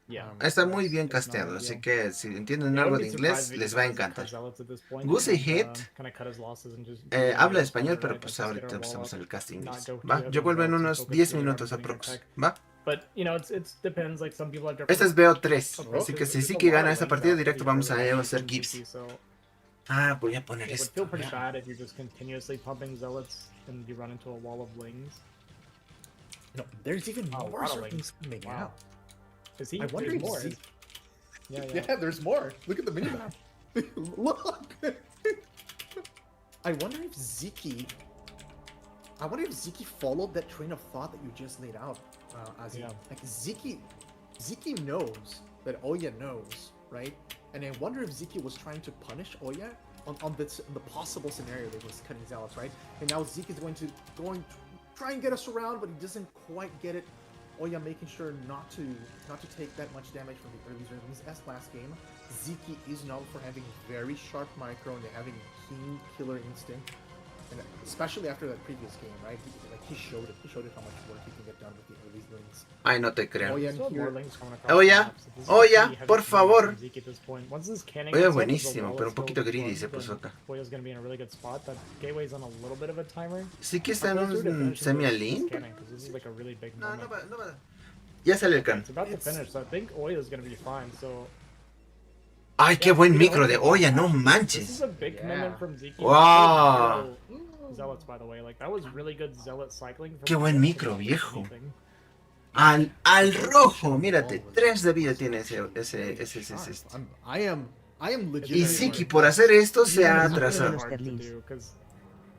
Yeah, Está muy it's- bien it's not casteado, así ideal. que si entienden Yeah, I algo wouldn't de be inglés, surprised if les he va a doesn't cut encantar. Zealots at this point Goose and, Hit, kinda cut his losses and just do habla what español, comes pero right, pues like just get ahorita our empezamos wall en el up, cast inglés. not go Va, too heavy yo vuelvo en Zealots and unos focus 10 really hard minutos on getting aprox. attack. Va, But it's depends. Like some people have esta es different. BO3, approaches. así que si There's sí a que lot gana of esta lanes partida out directo pretty vamos a early on Eonzerg from Gypsy. Gypsy, so Voy a poner it would esto. feel pretty bad if you're just continuously pumping Zealots and you run into a wall of Lings. No, there's even Oh, more lot of Zerglings Lings. coming Wow. out. Is he? I wonder There's if more. Zeke- Yeah. there's more. Look at the minimap. Look. I wonder if Sziky followed that train of thought that you just laid out, Azzy. Yeah. Like Sziky knows that Oya knows, right? And I wonder if Sziky was trying to punish Oya on the possible scenario that was cutting Zealots, right? And now Sziky is going to try and get us around, but he doesn't quite get it. Oya making sure not to take that much damage from the early Zerglings as last game. Sziky is known for having very sharp micro and having keen killer instinct, and especially after that previous game, right? He showed it. He showed it how much work he can get done with the early Lings. Ay, no te creo. Oya Still have more here. Lings coming across Oya, the map, so this is Oya, pretty heavy por commitment favor. from Sziky at this point. Once this cannon Oya, gets up, buenísimo, the wall pero un is still poquito greedy plugged, se puso then acá. Oya's gonna be in a really good spot. That gateway's on a little bit of a timer. Sí que está en Closer to un finishing this semi-alim. cannon, 'cause this is like a really big No, moment. no va. Ya sale el can. It's about to finish, so I think Oya's gonna be fine. So Ay, qué buen micro de Oya, no this is manches. a big Yeah. commitment from Sziky. Wow. Zealots, by the way, like that was really good zealot cycling. from Qué buen Sziky. micro, viejo. Anything. Al rojo, mírate, 3 de vida tiene ese. I am Y legitimately Sziky por hacer esto se ha It's really atrasado. hard to do, 'cause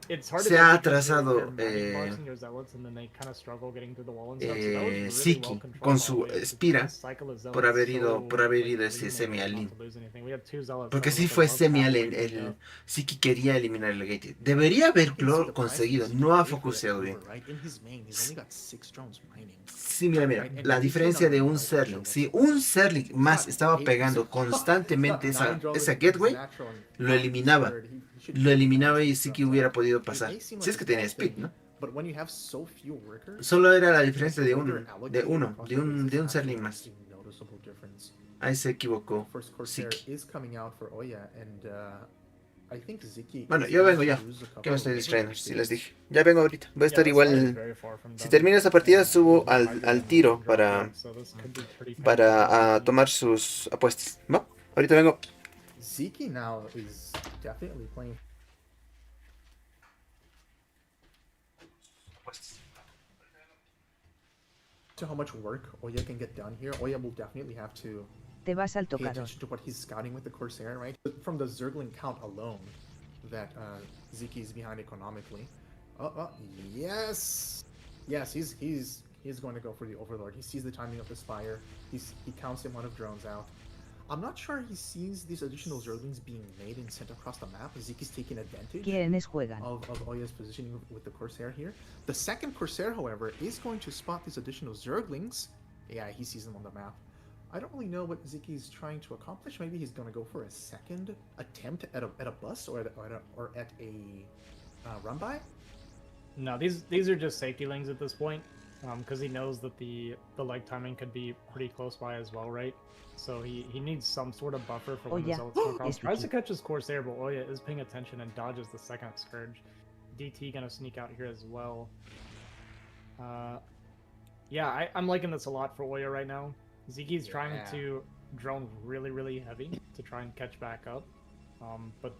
it's hard to Se do ha because you're atrasado, mining bars in your zealots and then they kinda struggle getting through the wall and stuff, so that was really Sziky, well controlled con by su Oya, 'cause Spira, this cycle of zealots por haber is ido so, ese reasonable semi-alin. not to lose anything. We have two zealots Porque that sí were fue above semi-alin, halfway, el Sziky quería eliminar el gate. Debería haberlo conseguido, no ha focuseado bien. Sí, mira, la diferencia de un Zerling. Si un Zerling más estaba pegando constantemente esa gateway, lo eliminaba. Lo eliminaba y Sziky hubiera podido pasar. Si es que tenía speed, ¿no? Solo era la diferencia de un Zerling más. Ahí se equivocó Sziky. Bueno, yo vengo ya, que me estoy distrayendo, si les dije. Ya vengo ahorita. Voy a estar igual. Si termina esta partida, subo al tiro para tomar sus apuestas. ¿Va? Ahorita vengo. Sziky now is definitely playing. To how much work Oya can get done here, Oya will definitely have to Te vas al pay tocador. attention to what he's scouting with the Corsair, right? But from the Zergling count alone, that Sziky is behind economically. Yes, he's going to go for the Overlord. He sees the timing of the Spire. He counts the amount of drones out. I'm not sure he sees these additional Zerglings being made and sent across the map. Sziky's taking advantage ¿Quiénes juegan? of Oya's positioning with the Corsair here. The second Corsair, however, is going to spot these additional Zerglings. Yeah, he sees them on the map. I don't really know what Zyky's trying to accomplish. Maybe he's gonna go for a second attempt at a bus or at a run by. No, these are just safety lanes at this point, because he knows that the leg timing could be pretty close by as well, right? So he needs some sort of buffer for when the Zealots go across. Tries to catch his Corsair, but Oya is paying attention and dodges the second Scourge. DT gonna sneak out here as well. Yeah, I'm liking this a lot for Oya right now. Zyky's trying to drone really heavy to try and catch back up, but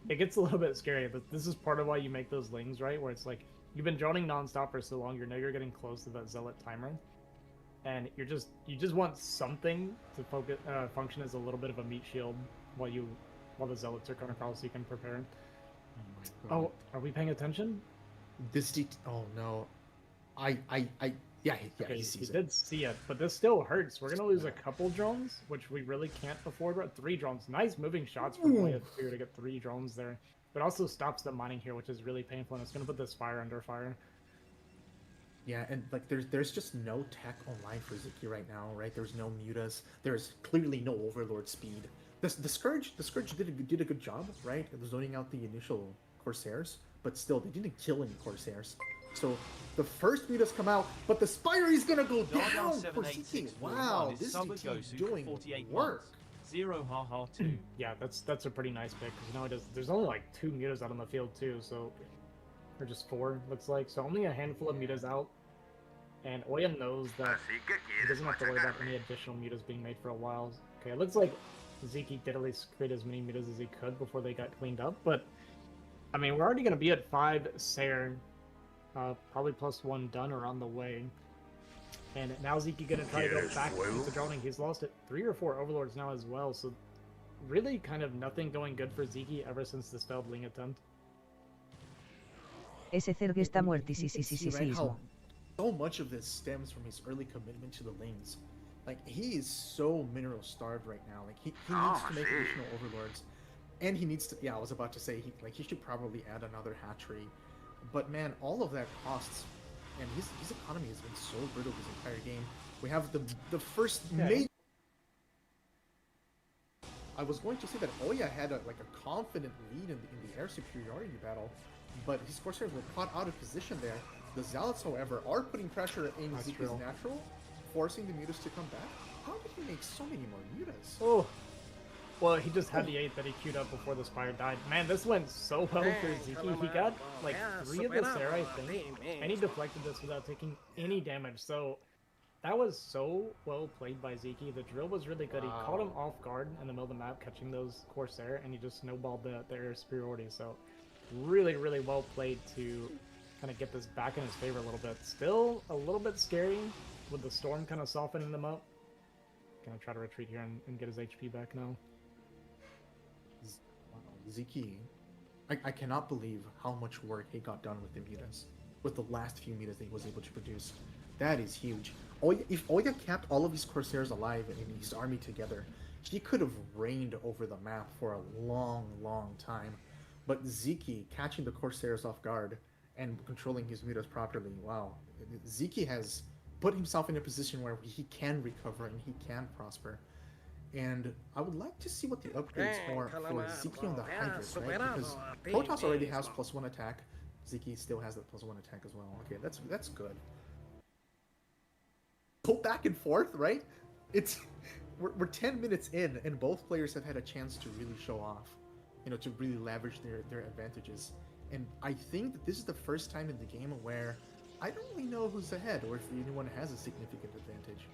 it gets a little bit scary. But this is part of why you make those lings, right? Where it's like you've been droning nonstop for so long, you're getting close to that Zealot timer, and you just want something to function as a little bit of a meat shield while the Zealots are coming across, so you can prepare. Oh, are we paying attention? Oh no, yeah, okay, he sees he did see it, but this still hurts. We're gonna lose a couple drones, which we really can't afford. But 3 drones, nice moving shots from Oya to get 3 drones there, but also stops the mining here, which is really painful, and it's gonna put this fire under fire. Yeah, and like there's just no tech online for Zyky right now, right? There's no mutas. There's clearly no Overlord speed. The Scourge did a good job, right? It was zoning out the initial Corsairs, but still they didn't kill any Corsairs. So the first mutas come out, but the Spire is gonna go down for Zyky. Wow, this is doing work. 0 ha 2. Yeah, that's a pretty nice pick, because now there's only like 2 mutas out on the field too, so or just 4 looks like, so only a handful of mutas out, and Oya knows that he doesn't have to worry about any additional mutas being made for a while. Okay, it looks like Zyky did at least create as many mutas as he could before they got cleaned up, but I mean, we're already gonna be at 5 Sair, probably +1 done or on the way. And now Zyky gonna try to go back into droning. He's lost 3 or 4 Overlords now as well, so really kind of nothing going good for Zyky ever since this failed Ling attempt. Eonzerg está muertísimo. So much of this stems from his early commitment to the lanes. Like, he is so mineral starved right now. Like, he needs to make additional Overlords. And he needs to, yeah, I was about to say, he should probably add another hatchery. But man, all of that costs, and his economy has been so brittle this entire game. We have the first major. I was going to say that Oya had a confident lead in the air superiority battle, but his Corsairs were caught out of position there. The Zealots, however, are putting pressure in Zyky's natural, forcing the mutas to come back. How did he make so many more mutas? Oh. Well, he just had the 8 that he queued up before the Spire died. Man, this went so well for Zyky. He got like 3 of the Sair, I think, and he deflected this without taking any damage. So that was so well played by Zyky. The drill was really good. He caught him off guard in the middle of the map, catching those Corsair, and he just snowballed the air superiority. So really well played to kind of get this back in his favor a little bit. Still a little bit scary with the storm kind of softening them up. Gonna try to retreat here and get his HP back now. Zyky, I cannot believe how much work he got done with the mutas, with the last few mutas that he was able to produce. That is huge. If Oya kept all of his Corsairs alive and his army together, he could have reigned over the map for a long time. But Zyky catching the Corsairs off guard and controlling his mutas properly, wow. Zyky has put himself in a position where he can recover and he can prosper. And I would like to see what the upgrades are for Zyky on the Hydras, right? Because Protoss already has +1 attack. Zyky still has that +1 attack as well. Okay, that's good. Go back and forth, right? We're 10 minutes in, and both players have had a chance to really show off, to really leverage their advantages. And I think that this is the first time in the game where I don't really know who's ahead or if anyone has a significant advantage.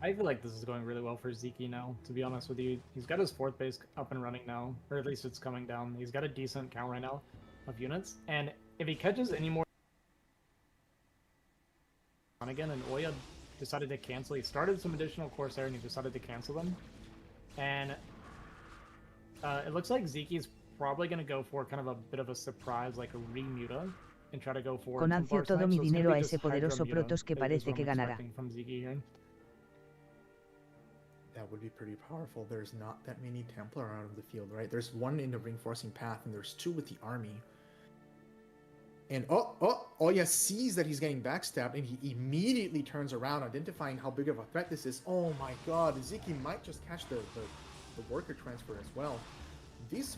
I feel like this is going really well for Zyky now, to be honest with you. He's got his 4th base up and running now, or at least it's coming down. He's got a decent count right now of units, and if he catches any more on again, and Oya decided to cancel, he started some additional Corsair and he decided to cancel them, and it looks like Zyky's probably going to go for kind of a bit of a surprise, like a remuta, and try to go for Conancio todo mi dinero a ese poderoso Protoss que parece que ganará. From Zyky here. That would be pretty powerful. There's not that many Templar out of the field, right? There's 1 in the reinforcing path, and there's 2 with the army. And Oya sees that he's getting backstabbed, and he immediately turns around, identifying how big of a threat this is. Oh my god, Sziky might just catch the worker transfer as well. These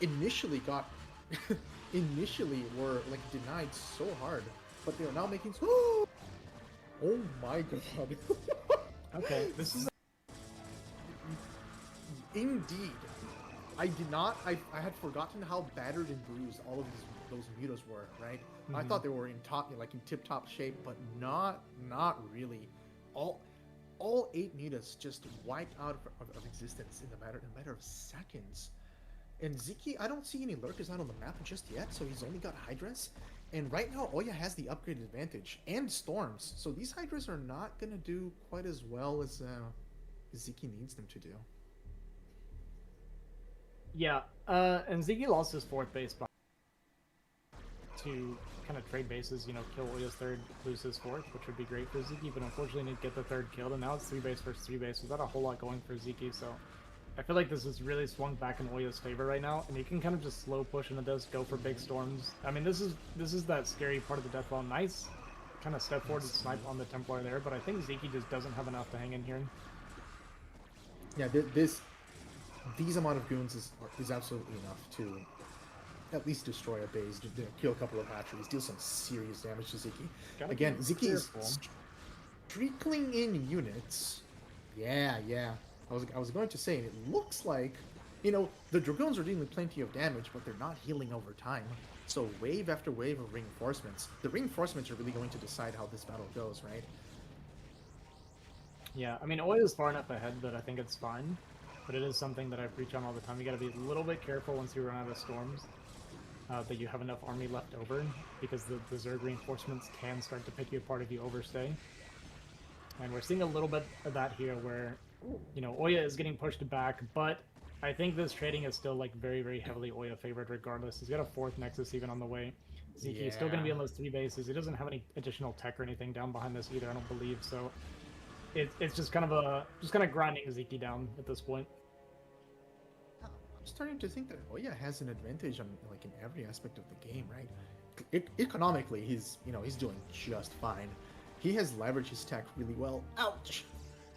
initially were like denied so hard, but they are now making. Oh my god. Okay, this is indeed. I had forgotten how battered and bruised all of those mutas were, right? Mm-hmm. I thought they were in tip-top shape, but not really. All 8 mutas just wiped out of existence in a matter of seconds. And Sziky, I don't see any lurkers out on the map just yet, so he's only got Hydras. And right now, Oya has the upgrade advantage and Storms, so these Hydras are not gonna do quite as well as Sziky needs them to do. Yeah, and Sziky lost his 4th base to kind of trade bases, you know, kill Oya's 3rd, lose his 4th, which would be great for Sziky, but unfortunately didn't get the 3rd killed, and now it's 3 base versus 3 base. There's not a whole lot going for Sziky, so I feel like this is really swung back in Oya's favor right now, and he can kind of just slow push into this, go for big storms. I mean, this is that scary part of the death wall. Nice kind of step forward and snipe on the Templar there, but I think Sziky just doesn't have enough to hang in here. Yeah, these amount of goons is absolutely enough to at least destroy a base, kill a couple of hatcheries, deal some serious damage to Sziky. Again, Sziky is trickling in units. Yeah. I was going to say, it looks like, you know, the Dragoons are dealing plenty of damage, but they're not healing over time. So wave after wave of reinforcements. The reinforcements are really going to decide how this battle goes, right? Yeah, I mean, Oya is far enough ahead that I think it's fine. But it is something that I preach on all the time. You gotta be a little bit careful once you run out of storms, that you have enough army left over, because the Zerg reinforcements can start to pick you apart if you overstay. And we're seeing a little bit of that here where, you know, Oya is getting pushed back, but I think this trading is still like very, very heavily Oya favored regardless. He's got a 4th Nexus even on the way. Sziky is still going to be on those 3 bases. He doesn't have any additional tech or anything down behind this either, I don't believe, so it's just kind of grinding Sziky down at this point. I'm starting to think that Oya has an advantage on like in every aspect of the game, right? Economically, he's doing just fine. He has leveraged his tech really well. Ouch!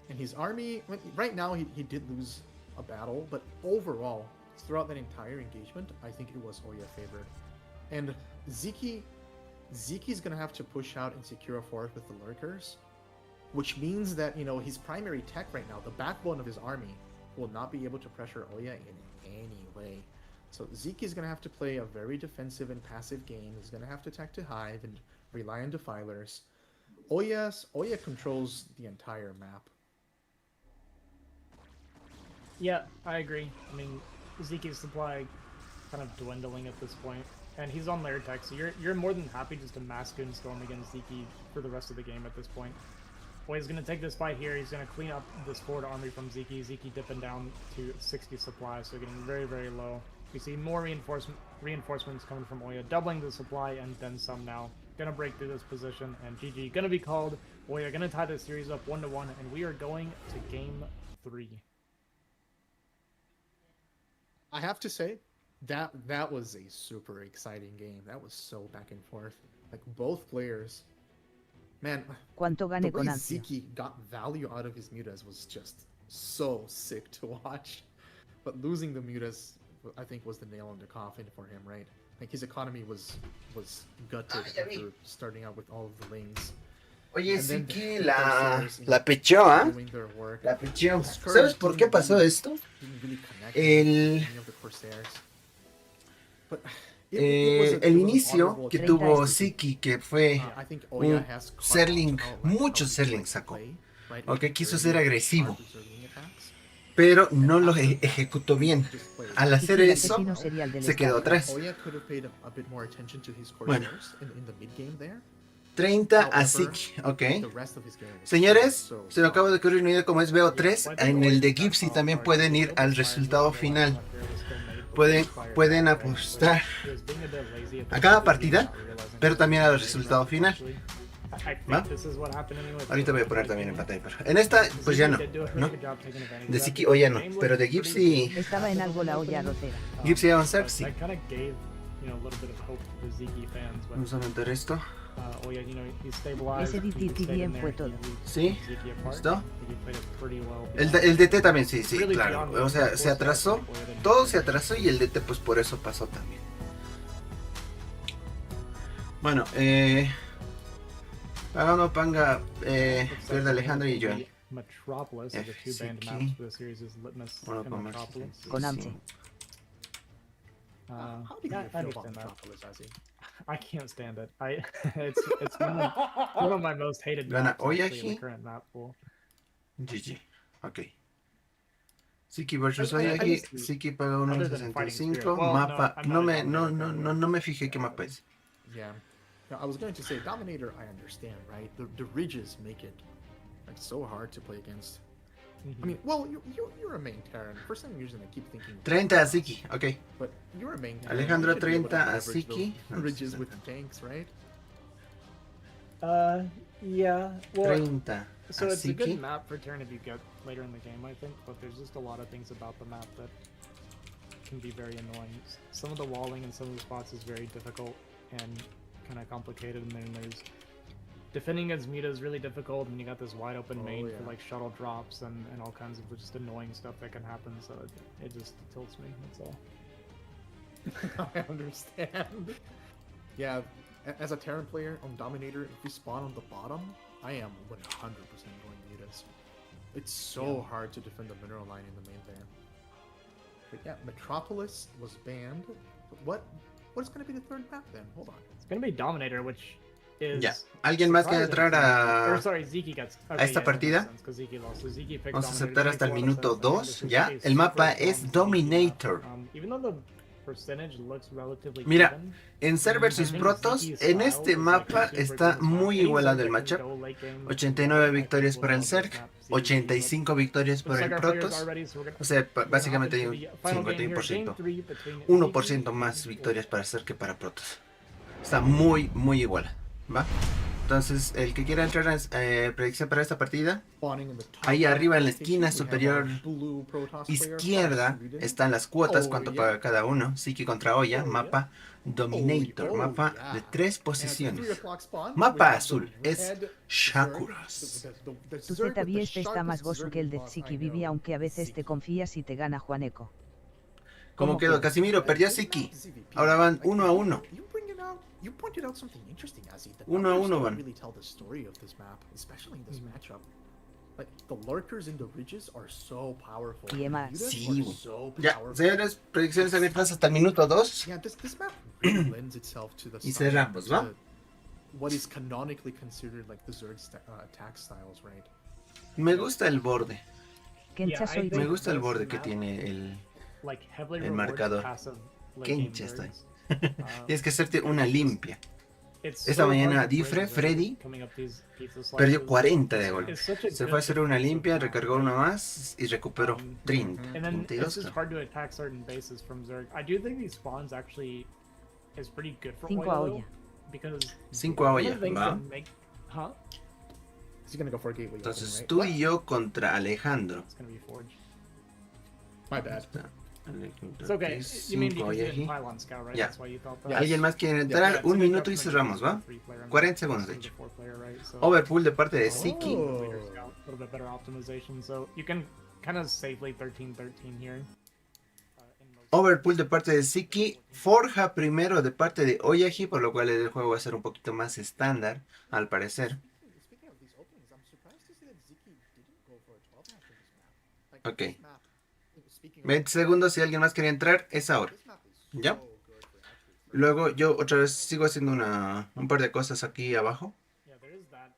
And his army, right now he did lose a battle, but overall, throughout that entire engagement, I think it was Oya favored. And Sziky's gonna have to push out and secure a 4th with the lurkers, which means that, you know, his primary tech right now, the backbone of his army, will not be able to pressure Oya in any way. So Sziky's going to have to play a very defensive and passive game. He's going to have to tech to Hive and rely on defilers. Oya controls the entire map. Yeah, I agree. I mean, Sziky's supply kind of dwindling at this point, and he's on layer tech, so you're more than happy just to mass goon storm against Sziky for the rest of the game at this point. Oya's going to take this fight here. He's going to clean up this forward army from Sziky. Sziky dipping down to 60 supply, so getting very, very low. We see more reinforcements coming from Oya, doubling the supply and then some now. Going to break through this position, and GG going to be called. Oya going to tie this series up 1-1, and we are going to game 3. I have to say, that was a super exciting game. That was so back and forth. Like, both players... Man, ¿Cuánto the gane way con ansia? Sziky got value out of his mutas was just so sick to watch. But losing the mutas, I think, was the nail in the coffin for him, right? Like, his economy was gutted after starting out with all of the lanes. Oye, Sziky la pecheó, ¿ah? La pecheó. ¿Sabes por qué pasó esto? El inicio que tuvo Sziky, que fue un Zerling, muchos Zerling sacó, ok, quiso ser agresivo, pero no lo ejecutó bien. Al hacer eso, se quedó atrás. Bueno, 30 a Sziky, ok. Señores, se me acaba de ocurrir una idea. Como es BO3, en el de Gypsy también pueden ir al resultado final. Pueden apostar a cada partida, pero también al resultado final. ¿Va? Ahorita voy a poner también en pantalla. En esta, pues ya no, ¿no? De Sziky o ya no, pero de Gypsy... Estaba en algo la olla arrocera. Gypsy Eonzerg, sí. Vamos a meter esto. Ese DT bien fue todo. Sí, ¿listo? El DT también, sí, sí, claro. O sea, se atrasó, todo se atrasó y el DT pues por eso pasó también. Bueno, Pagano, Panga, pierde Alejandro y Joel. Sziky. Bueno, con más. Con Amche. How do you feel about Metropolis, Azzy? I can't stand it. It's one of my most hated Gana maps actually, in Oyaji. the current map pool. GG, ok. Sziky versus I Oyaji, just- Sziky paga other than fighting 1.65, spirit. Well, mapa, no, I'm not no a dominator. me fijé qué mapa es. Yeah. Now, I was going to say, Dominator, I understand, right? The ridges make it like so hard to play against. I mean, well, you're a main Terran. For some reason, I keep thinking. 30 a Sziky, ok. But you're a main Terran. Alejandro You should be able to 30 a leverage Sziky. those ridges with tanks, right? Yeah. Well, 30 so a it's a good Sziky. map for turn if you get later in the game, I think. But there's just a lot of things about the map that can be very annoying. Some of the walling in some of the spots is very difficult and kind of complicated, and then there's defending against Muta is really difficult, and you got this wide open main yeah. for like shuttle drops and all kinds of just annoying stuff that can happen. So it just tilts me. That's all. I understand. Yeah, as a Terran player on Dominator, if you spawn on the bottom, I am 100% going Mutas. It's so hard to defend the mineral line in the main there. But yeah, Metropolis was banned. But what is going to be the third map then? Hold on. It's gonna be Dominator, which is. Ya. ¿Alguien más quiere entrar Or, a sorry, Zeke gets, esta partida? Vamos a aceptar hasta el minuto 2, ¿ya? El mapa es Dominator. Mira, en Ser vs Protoss, en este mapa está muy igualado el matchup. 89 victorias para el Zerg, 85 victorias para el Protoss. O sea, básicamente hay un 51%. 1% más victorias para Zerg que para Protoss. Está muy, muy igual, ¿va? Entonces, el que quiera entrar en predicción para esta partida, ahí arriba en la esquina superior izquierda están las cuotas, cuánto paga cada uno. Sziky contra Oya, mapa Dominator, mapa de 3 posiciones. Mapa azul es Shakuras. Tu ZBS está más gozo que el de Sziky Vivi, aunque a veces te confías y te gana Juaneco. ¿Cómo quedó? Casimiro perdió a Sziky. Ahora van 1 a 1. You pointed out something interesting, Azzy. The Uno a numbers uno don't van. really tell the story of this map, especially in this matchup. Like the lurkers in the ridges are so powerful. Y más. Mutas Sí, are güey. so Ya, powerful. señores, predicciones abiertas hasta el minuto 2. Yeah, this map really lends itself to the Y style, cerramos, ¿va? to what is canonically considered like the Zerg attack styles, right? Me gusta el borde. Kencha soy Me gusta el borde que tiene el marcador. Kencha estoy. Tienes que hacerte una limpia. Esta mañana Difre, Freddy, perdió 40 de golpe. Se fue a hacer una limpia, recargó una más y recuperó 30. And then it's 32. just hard to attack certain bases from Zerg. I do think these spawns actually is pretty good for 5 a Oya, olla. because 5 a one of olla, the things va. that make, huh? He's gonna go for a gateway. Entonces opening, tú right? y yo contra Alejandro. It's gonna be Forge. My bad. It's okay. You mean 5 because you aquí. didn't pile on Scout, right? Ya. That's why you thought that. Yeah. ¿Alguien más quiere entrar? Un minuto y cerramos, ¿va? 40 segundos, de hecho. Overpool de parte de Sziky. Oh. A little bit better optimization, so you can kind of safely 13-13 here. Overpool de parte de Sziky. Forja primero de parte de Oyaji, por lo cual el juego va a ser un poquito más estándar, al parecer. Speaking of these openings, I'm surprised to see that Sziky didn't go for a 12 after this map. Like, Ok. this map, speaking of- 20 segundos, si alguien más quiere entrar, es ahora. this map is ¿Ya? so good for actually- Luego yo otra vez sigo haciendo un par de cosas aquí abajo, Yeah, there is that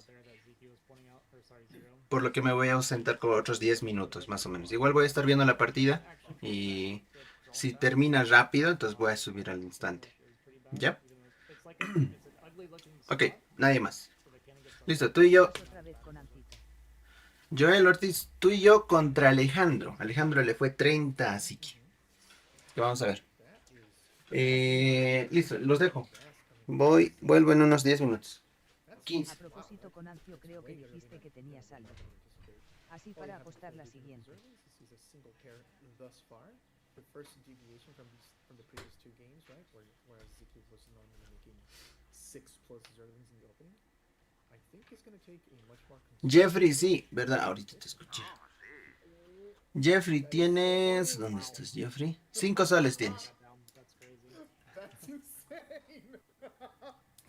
there that Sziky was pointing out, or sorry, Zero. por lo que me voy a ausentar por otros 10 minutos más o menos. Igual voy a estar viendo la partida y si termina rápido, entonces voy a subir al instante. ¿Ya? Ok, nadie más. Listo, tú y yo, Otra vez con Ancito. Joel Ortiz, tú y yo contra Alejandro. Alejandro le fue 30 a Sziky. Que vamos a ver. Listo, los dejo. Vuelvo en unos 10 minutos. 15. A propósito, con Ancio creo que dijiste que tenía saldo. Así para apostar la siguiente. He's a single care thus far. The first deviation from the previous two games, right? Whereas Sziky was normally making 6 plus Zerglings in the opening. I think he's gonna take a much more. Jeffrey, sí, ¿verdad? Ahorita te escuché. Jeffrey, tienes. ¿Dónde estás, Jeffrey? 5 soles tienes. That's insane.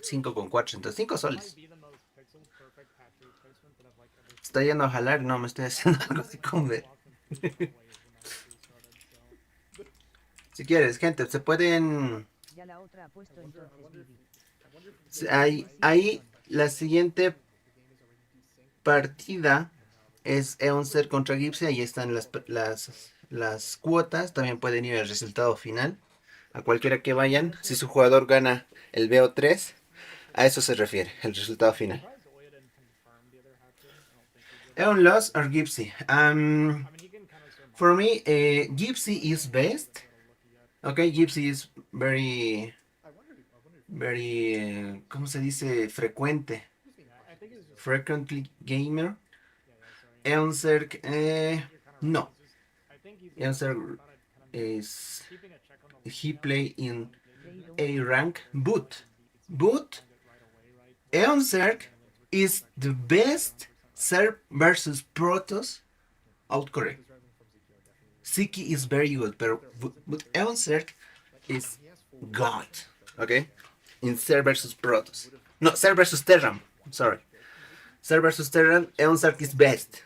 5 con 4, entonces 5 soles. Está yendo a jalar, no, me estoy haciendo algo así como ver. Si quieres, gente, se pueden. Ya la otra ha puesto entonces Vivi. Ahí la siguiente partida es Eonzerg contra Gypsy. Ahí están las cuotas. También pueden ir al resultado final. A cualquiera que vayan. Si su jugador gana el BO3, a eso se refiere, el resultado final. Eon lost or Gypsy? For me, Gypsy is best. Okay, Gypsy is very, ¿cómo se dice? Frecuente. Frequently gamer. Eonzerg, no. Eonzerg is, he play in A rank, but Eonzerg is the best Serb versus Protoss outcorrect. Sziky is very good, but Eonzerg is God, okay? In Serb versus Protoss. No, Serb versus Terran, sorry. Serb versus Terran, Eonzerg is best.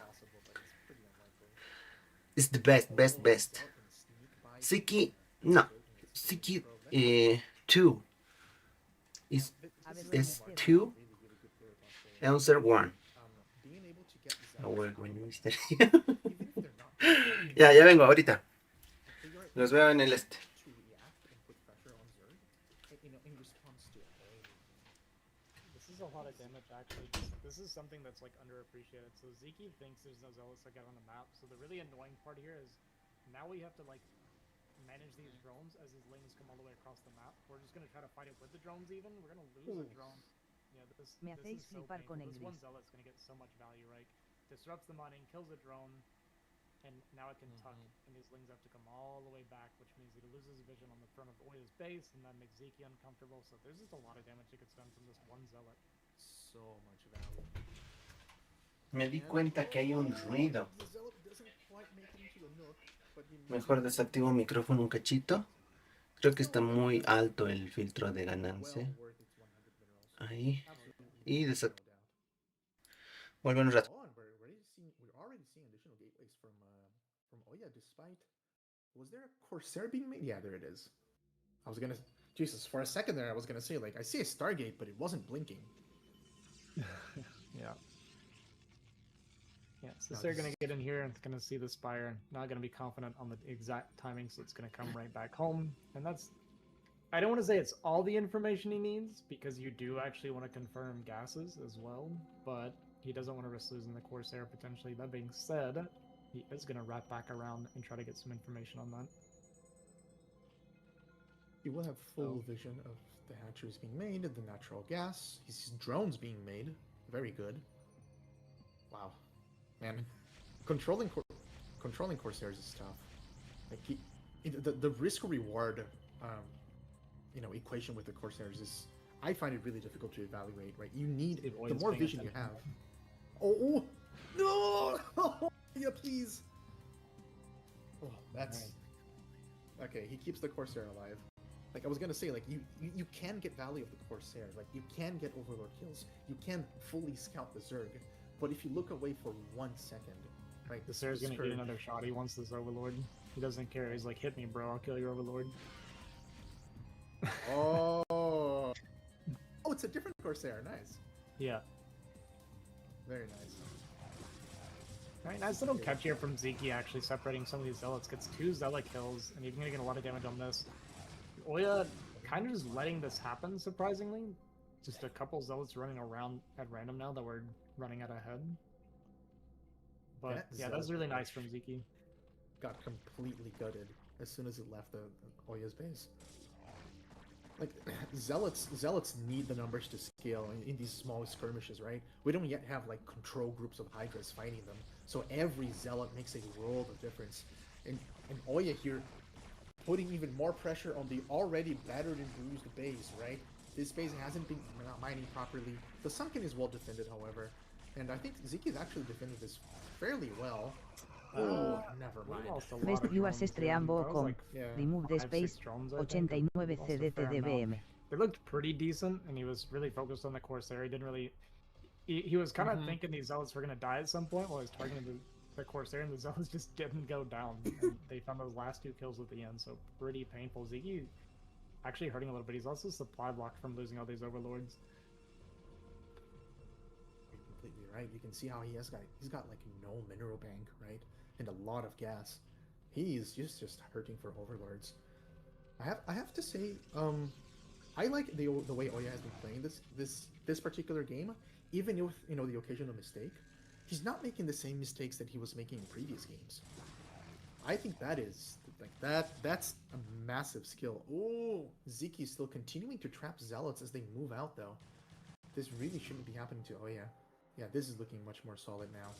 It's the best. Sziky, no. Sziky 2 is 2. Eonzerg 1. Ya vengo ahorita. Los veo en el este. This is a lot of damage actually. This is something that's like underappreciated. So Sziky thinks there's no Zealots like out on the map. So the really annoying part here is now we have to like manage these drones as his lanes come all the way across the map. We're just gonna try to fight it with the drones even. We're gonna lose the drones. Yeah, this is so painful. This one Zealot's gonna get so much value, right? Disrupts the mining, kills the drone, and now it can tuck, and these lings have to come all the way back, which means he loses vision on the front of Oya's base, and that makes Sziky uncomfortable, so there's just a lot of damage that gets done from this one Zealot. So much value. Me di cuenta que hay un ruido. Mejor desactivo micrófono un cachito. Creo que está muy alto el filtro de ganancia. Ahí. Y desactivo. Vuelve un rato. We're already seeing additional gateways from Oya, despite. Was there a Corsair being made? Yeah, there it is. I was gonna. Jesus, for a second there, I was gonna say, like, I see a Stargate, but it wasn't blinking. Yeah. Yeah, so they're gonna get in here and it's gonna see the Spire, not gonna be confident on the exact timing, so it's gonna come right back home. And that's, I don't want to say it's all the information he needs, because you do actually want to confirm gases as well, but he doesn't want to risk losing the Corsair potentially. That being said, he is gonna wrap back around and try to get some information on that. He will have full vision of the hatcheries being made, the natural gas, his drones being made. Very good. Wow. Man, controlling Corsairs is tough. Like the risk reward, equation with the Corsairs is, I find it really difficult to evaluate. Right, you need the more vision you have. Oh no! Yeah, please. Oh, that's okay. He keeps the Corsair alive. Like I was gonna say, like you can get value of the Corsair. Like you can get Overlord kills. You can fully scout the Zerg. But if you look away for 1 second, right? The Sarah's gonna get another shot. He wants this Overlord. He doesn't care. He's like, hit me, bro. I'll kill your Overlord. Oh, it's a different Corsair. Nice. Yeah. Very nice. Alright, nice little catch here from Sziky, actually separating some of these Zealots. Gets 2 Zealot kills, and he's gonna get a lot of damage on this. Oya kind of just letting this happen, surprisingly. Just a couple Zealots running around at random now that we're running out ahead. But yeah, that's really nice from Sziky. Got completely gutted as soon as it left the Oya's base. like zealots need the numbers to scale in these small skirmishes, right? We don't yet have like control groups of hydras fighting them, so every zealot makes a world of difference. And Oya here putting even more pressure on the already battered and bruised base, right? This base hasn't been mining properly. The sunken is well defended, however, and I think Sziky has actually defended this fairly well. Oh, never mind. Best viewers streambo com. Remove the space. 89 CDT DBM. They looked pretty decent, and he was really focused on the Corsair. He didn't really. He was kind of thinking these zealots were gonna die at some point while he was targeting the Corsair, and the zealots just didn't go down. And they found those last 2 kills at the end, so pretty painful. Sziky actually hurting a little bit. He's also supply blocked from losing all these overlords. You're completely right. You can see how he's got like no mineral bank, right, and a lot of gas. He's just hurting for overlords. I have to say, I like the way Oya has been playing this particular game, even with the occasional mistake. He's not making the same mistakes that he was making in previous games. I think that is like that's a massive skill. Oh, Sziky's still continuing to trap zealots as they move out though. This really shouldn't be happening to Oya. Yeah, this is looking much more solid now.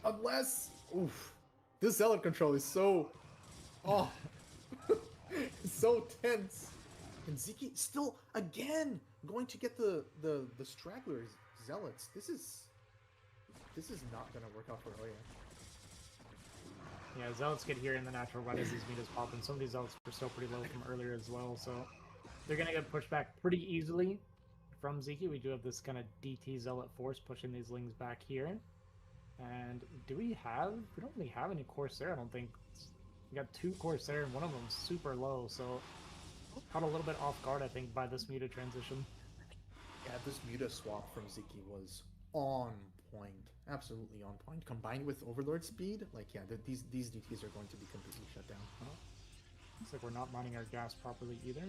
Unless, oof, this zealot control is so, so tense. And Sziky still again going to get the stragglers zealots. This is not gonna work out for Oya. Yeah, zealots get here in the natural right as these meters pop, and some of these zealots were still pretty low from earlier as well, so they're gonna get pushed back pretty easily from Sziky. We do have this kind of DT zealot force pushing these lings back here. And we don't really have any Corsair, I don't think. We got 2 Corsair and one of them's super low, so caught a little bit off guard, I think, by this Muta transition. Yeah, this Muta swap from Sziky was on point, absolutely on point. Combined with Overlord speed, like yeah, these DTs are going to be completely shut down. Looks like we're not mining our gas properly either,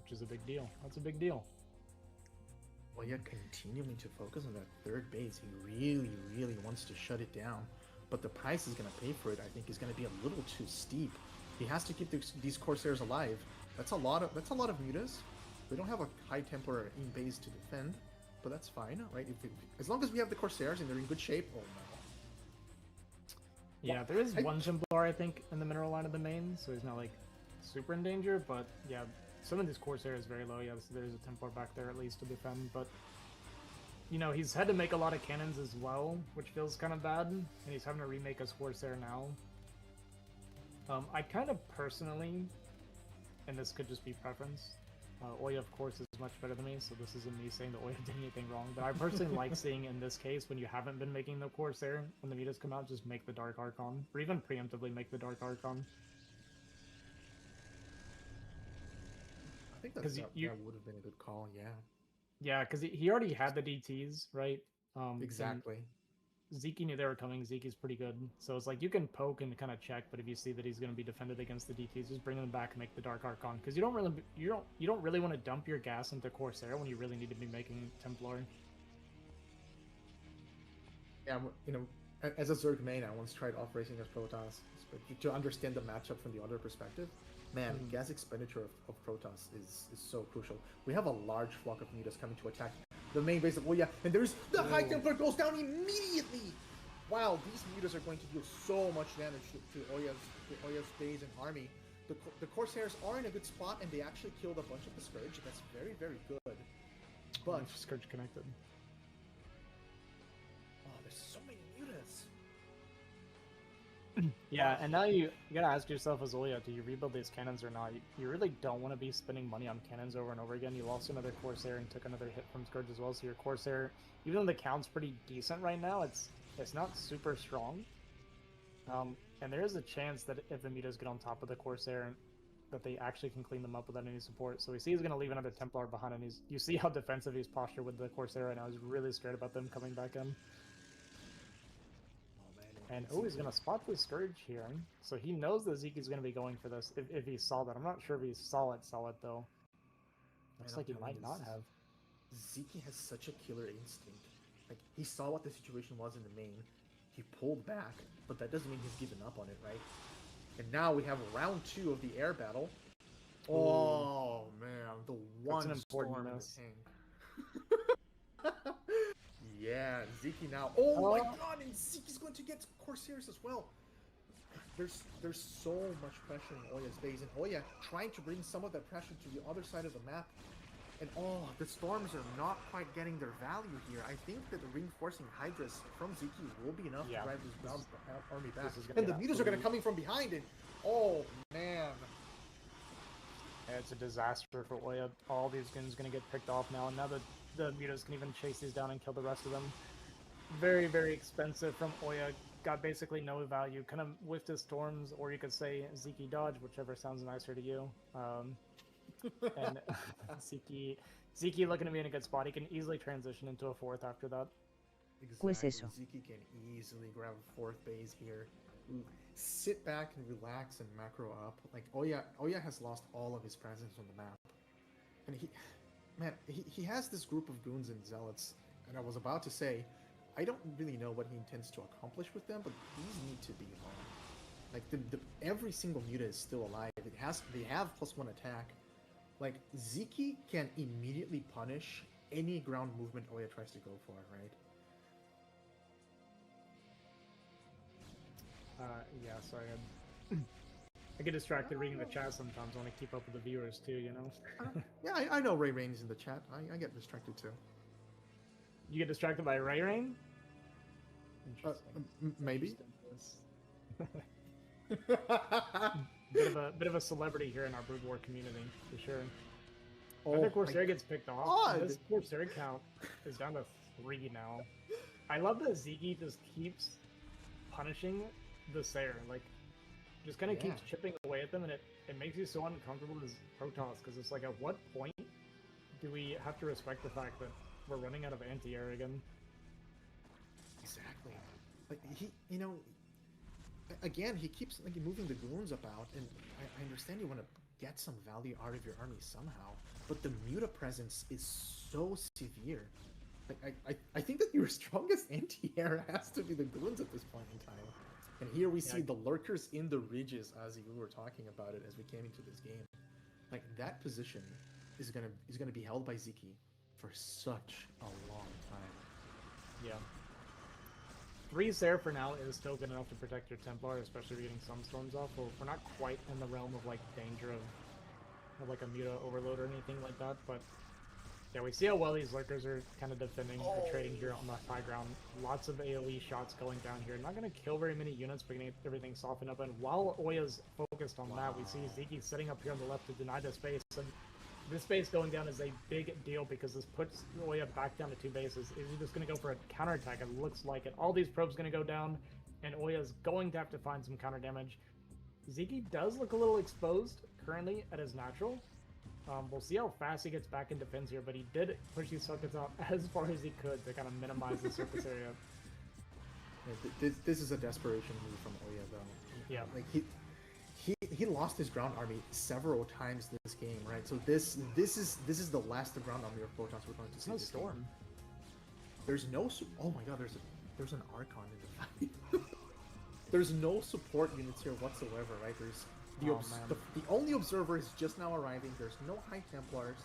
which is a big deal. That's a big deal. Well, yeah, continuing to focus on that third base, he really wants to shut it down, but the price he's going to pay for it, I think, is going to be a little too steep. He has to keep these Corsairs alive. That's a lot of mutas. We don't have a High Templar in base to defend, but that's fine, right? As long as we have the Corsairs and they're in good shape. Oh no. Yeah, there is one Templar, I think, in the mineral line of the main, so he's not like super in danger. But yeah, some of this Corsair is very low. Yeah, so there's a Templar back there at least to defend, but he's had to make a lot of cannons as well, which feels kind of bad, and he's having to remake his Corsair now. I kind of personally, and this could just be preference, Oya, of course, is much better than me, so this isn't me saying that Oya did anything wrong, but I personally like seeing in this case, when you haven't been making the Corsair, when the mutas come out, just make the Dark Archon, or even preemptively make the Dark Archon. I think that would have been a good call, yeah. Yeah, because he already had the DTs, right? Exactly. Sziky knew they were coming. Sziky's pretty good, so it's like you can poke and kind of check, but if you see that he's going to be defended against the DTs, just bring them back and make the Dark Archon, because you don't really want to dump your gas into Corsair when you really need to be making Templar. Yeah, as a Zerg main, I once tried off-racing as Protoss, but to understand the matchup from the other perspective, man, gas expenditure of Protoss is so crucial. We have a large flock of mutas coming to attack the main base of Oya, and there's the High Templar goes down immediately! Wow, these mutas are going to deal so much damage to Oya's base and army. The Corsairs are in a good spot, and they actually killed a bunch of the Scourge. That's very, very good. But Scourge connected. Oh, there's so many mutas. Yeah, and now you gotta ask yourself as Oya, do you rebuild these cannons or not? You really don't want to be spending money on cannons over and over again. You lost another Corsair and took another hit from Scourge as well, so your Corsair, even though the count's pretty decent right now, it's not super strong. And there is a chance that if the mutas get on top of the Corsair, that they actually can clean them up without any support. So we see he's going to leave another Templar behind, and you see how defensive he's postured with the Corsair right now. He's really scared about them coming back in. And he's going to spot the Scourge here. So he knows that Sziky's going to be going for this, if he saw that. I'm not sure if he saw it though. Looks like he might not have. Sziky has such a killer instinct. Like, he saw what the situation was in the main. He pulled back, but that doesn't mean he's given up on it, right? And now we have round 2 of the air battle. Oh man, the one storm in the tank. Yeah, Sziky now. Oh my god, and Zyky's going to get Corsairs as well. There's so much pressure in Oya's base, and Oya trying to bring some of that pressure to the other side of the map. And the storms are not quite getting their value here. I think that the reinforcing Hydras from Sziky will be enough to drive this ground army back. And the mutas are going to come in from behind it. Oh man. Yeah, it's a disaster for Oya. All these guns going to get picked off now, and now the mutas can even chase these down and kill the rest of them. Very, very expensive from Oya. Got basically no value. Kind of whiffed his storms, or you could say Sziky dodge, whichever sounds nicer to you. And Sziky looking to be in a good spot. He can easily transition into a 4th after that. Exactly. Sziky can easily grab a 4th base here. Sit back and relax and macro up. Like Oya has lost all of his presence on the map, and he has this group of goons and zealots. And I was about to say, I don't really know what he intends to accomplish with them, but these need to be on. Like every single muta is still alive. They have +1 attack. Like Sziky can immediately punish any ground movement Oya tries to go for, right? Yeah, sorry. I get distracted reading the chat sometimes. I want to keep up with the viewers too, you know? Yeah, I know Ray Rain is in the chat. I get distracted too. You get distracted by Ray Rain? Maybe. bit of a celebrity here in our Brood War community, for sure. After Corsair gets picked off, this Corsair count is down to 3 now. I love that Sziky just keeps punishing the Sayer, like, just kind of keeps chipping away at them, and it makes you so uncomfortable as Protoss, because it's like, at what point do we have to respect the fact that we're running out of anti-air again? Exactly. Like, again, he keeps like moving the goons about, and I understand you want to get some value out of your army somehow, but the muta presence is so severe. Like, I think that your strongest anti-air has to be the goons at this point in time. And here we see the lurkers in the ridges, as we were talking about it as we came into this game. Like, that position is gonna be held by Sziky for such a long time. Yeah. 3 Sayer for now is still good enough to protect your Templar, especially if you're getting some storms off. We're not quite in the realm of like danger of like a muta overload or anything like that, but yeah, we see how well these lurkers are kind of defending or trading here on the high ground. Lots of AoE shots going down here. Not going to kill very many units, but going to get everything softened up. And while Oya's focused on that, we see Sziky sitting up here on the left to deny this base. And this base going down is a big deal because this puts Oya back down to 2 bases. Is he just going to go for a counterattack? It looks like it. All these probes going to go down, and Oya's going to have to find some counter damage. Sziky does look a little exposed currently at his natural. We'll see how fast he gets back in defense here, but he did push these sockets out as far as he could to kind of minimize the surface area. Yeah, this is a desperation move from Oya, though. Yeah. Like, he lost his ground army several times this game, right? So this is the last ground army of Protoss we're going to see. No this storm. Game. There's no oh my god, there's an Archon in the fight. There's no support units here whatsoever, right? There's the only observer is just now arriving. There's no High Templars.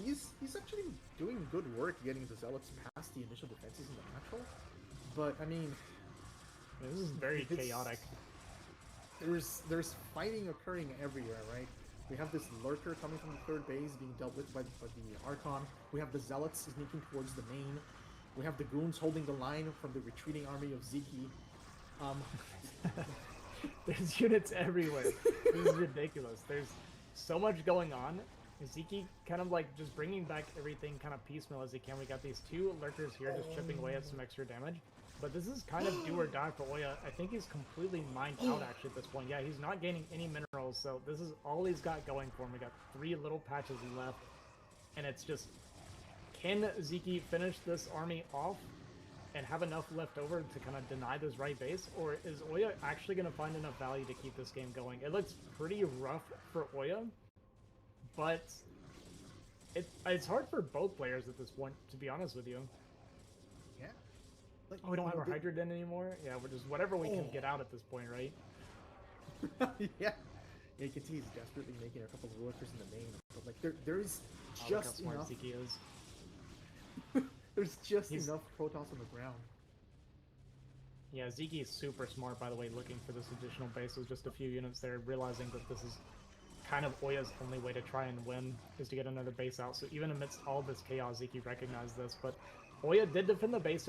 He's actually doing good work getting the Zealots past the initial defenses in the natural. But I mean, this is very chaotic. There's fighting occurring everywhere, right? We have this lurker coming from the 3rd base being dealt with by the Archon. We have the Zealots sneaking towards the main. We have the goons holding the line from the retreating army of Sziky. There's units everywhere. This is ridiculous. There's so much going on. Sziky kind of like just bringing back everything kind of piecemeal as he can. We got these 2 lurkers here just chipping away at some extra damage. But this is kind of do or die for Oya. I think he's completely mined out actually at this point. Yeah, he's not gaining any minerals, so this is all he's got going for him. We got 3 little patches left, and it's just, can Sziky finish this army off and have enough left over to kind of deny this right base, or is Oya actually going to find enough value to keep this game going? It looks pretty rough for Oya, but it's hard for both players at this point, to be honest with you. Yeah. Like, we don't have our Hydra Den anymore? Yeah, we're just whatever we can get out at this point, right? Yeah. Yeah, you can see he's desperately making a couple of workers in the main, but like there is Oh, look how just smart enough. Sziky is. There's just He's- enough Protoss on the ground. Yeah, Sziky is super smart, by the way, looking for this additional base with just a few units there, realizing that this is kind of Oya's only way to try and win, is to get another base out. So even amidst all this chaos, Sziky recognized this, but Oya did defend the base.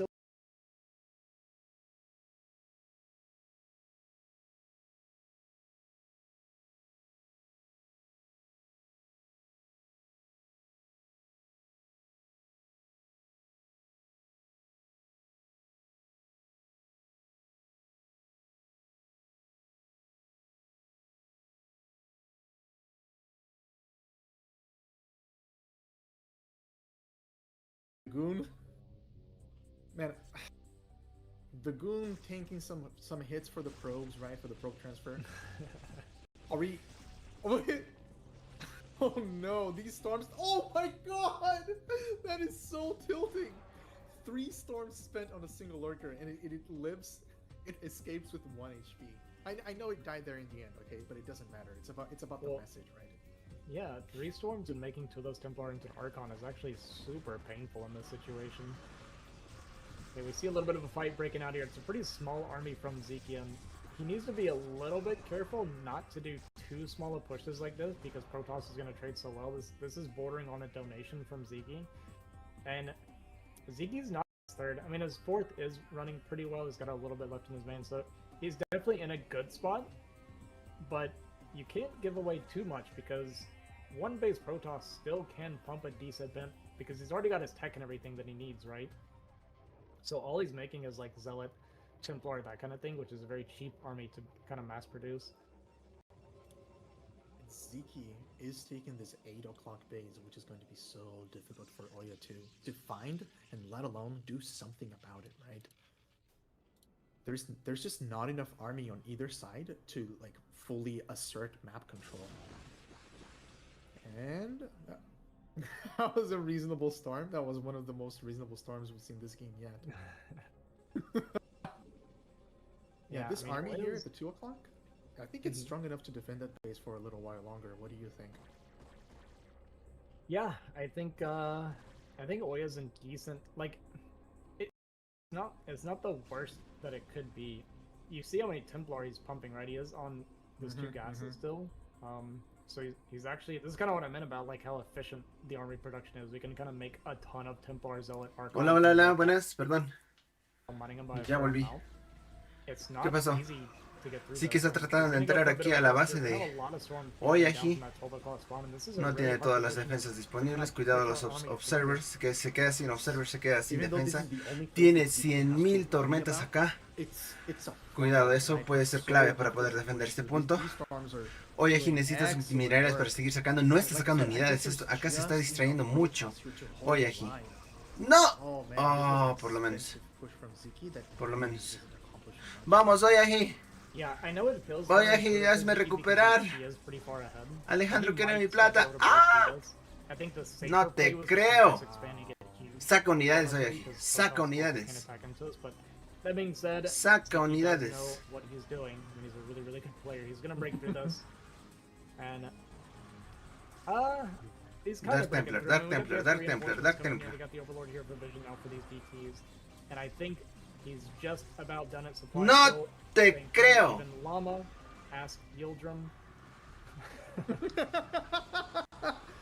Goon, man, the Goon tanking some hits for the probes, right? For the probe transfer. Are we? Oh no, these storms! Oh my god, that is so tilting. 3 storms spent on a single lurker, and it lives, it escapes with 1 HP. I know it died there in the end, okay, but it doesn't matter. It's about the message, right? Yeah, 3 storms and making 2 of those Templar into an Archon is actually super painful in this situation. Okay, we see a little bit of a fight breaking out here. It's a pretty small army from Sziky, and he needs to be a little bit careful not to do too small of pushes like this, because Protoss is going to trade so well. This is bordering on a donation from Sziky, and Ziki's not his third. I mean, his fourth is running pretty well. He's got a little bit left in his main, so he's definitely in a good spot, but you can't give away too much, because one base Protoss still can pump a decent bit, because he's already got his tech and everything that he needs, right? So all he's making is like Zealot, Templar, that kind of thing, which is a very cheap army to kind of mass produce. Sziky is taking this 8 o'clock base, which is going to be so difficult for Oya to find, and let alone do something about it, right? There's just not enough army on either side to like fully assert map control. And that was a reasonable storm. That was one of the most reasonable storms we've seen this game yet. Yeah, this I mean, army Oya's... here at the 2 o'clock, I think it's strong enough to defend that base for a little while longer. What do you think? Yeah, I think Oya's in decent, like, it's not the worst that it could be. You see how many Templar he's pumping, right? He is on those 2 gases still. So he's actually, this is kind of what I meant about like how efficient the army production is. We can kind of make a ton of Templar, Zealot, Archon. Hola, hola, hola, buenas, perdón. Ya volví. ¿Qué pasó? Sí que está tratando de entrar aquí a la base de Oyaji. No tiene todas las defensas disponibles. Cuidado a los observers, que se queda sin observers, se queda sin defensa. Tiene 100.000 tormentas acá. Cuidado, eso puede ser clave para poder defender este punto. Oyaji necesita sus minerales para seguir sacando. No está sacando unidades, acá se está distrayendo mucho. Oyaji. ¡No! Oh, por lo menos. Por lo menos. Vamos, Oyaji. Oyaji, hazme recuperar. Alejandro quiere mi plata. ¡Ah! No te creo. Saca unidades, Oyaji. Saca unidades. Saca unidades. Dark Templar, Dark Templar, Dark Templar, Dark Templar. No te creo.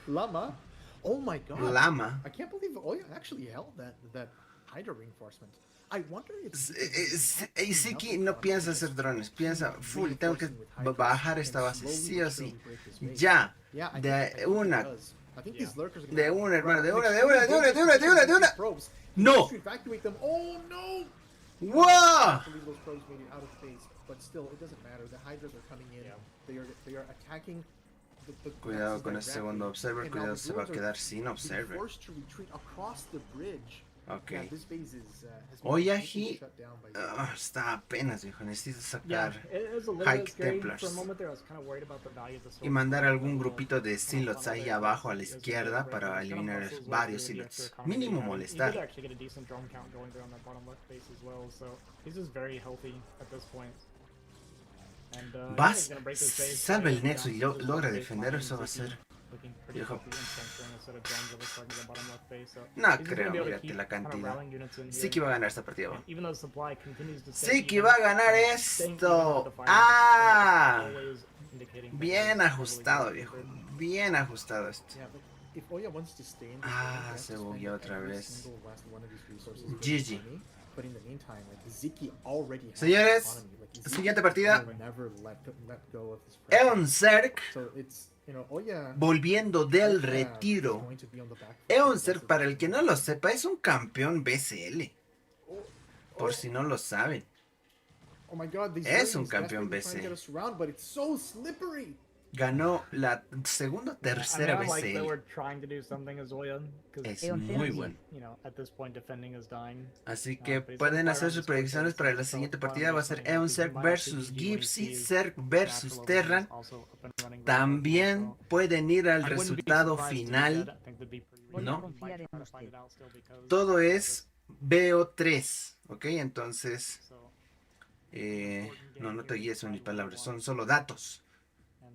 Llama? Oh my god. Llama. I can't believe Oya actually held that Hydra reinforcement. I wonder if... Sziky no piensa hacer drones, piensa full, tengo que bajar esta base, sí o sí. Ya. De una, hermano, de una. No. Oh no. Wow. But still, it doesn't matter. The Hydras are coming in. They are attacking. Cuidado con ese segundo observer, cuidado, se va a quedar sin observer. Ok. Oyaji está apenas, viejo. Necesita sacar High Templars y mandar algún grupito de Silots ahí abajo a la izquierda para eliminar varios Silots. Mínimo molestar. Vas, salva el nexo y logra defender, eso va a ser... Viejo. No creo, mírate la cantidad. Sziky va a ganar esta partida. Sziky va a ganar esto. ¡Ah! Bien ajustado, viejo. Bien ajustado esto. Ah, se bugueó otra vez. GG. Señores, siguiente partida. Eonzerg volviendo del retiro. Eonzerg, para el que no lo sepa, es un campeón BSL. Por si no lo saben. Es un campeón BSL. Ganó la segunda o tercera BSL. Es muy bueno. Así que pueden hacer sus predicciones para la siguiente partida. Va a ser Eonzerg versus Gypsy, Zerg versus Terran. También pueden ir al resultado final. ¿No? Todo es BO3. ¿Ok? Entonces... no te guíes en mis palabras. Son solo datos.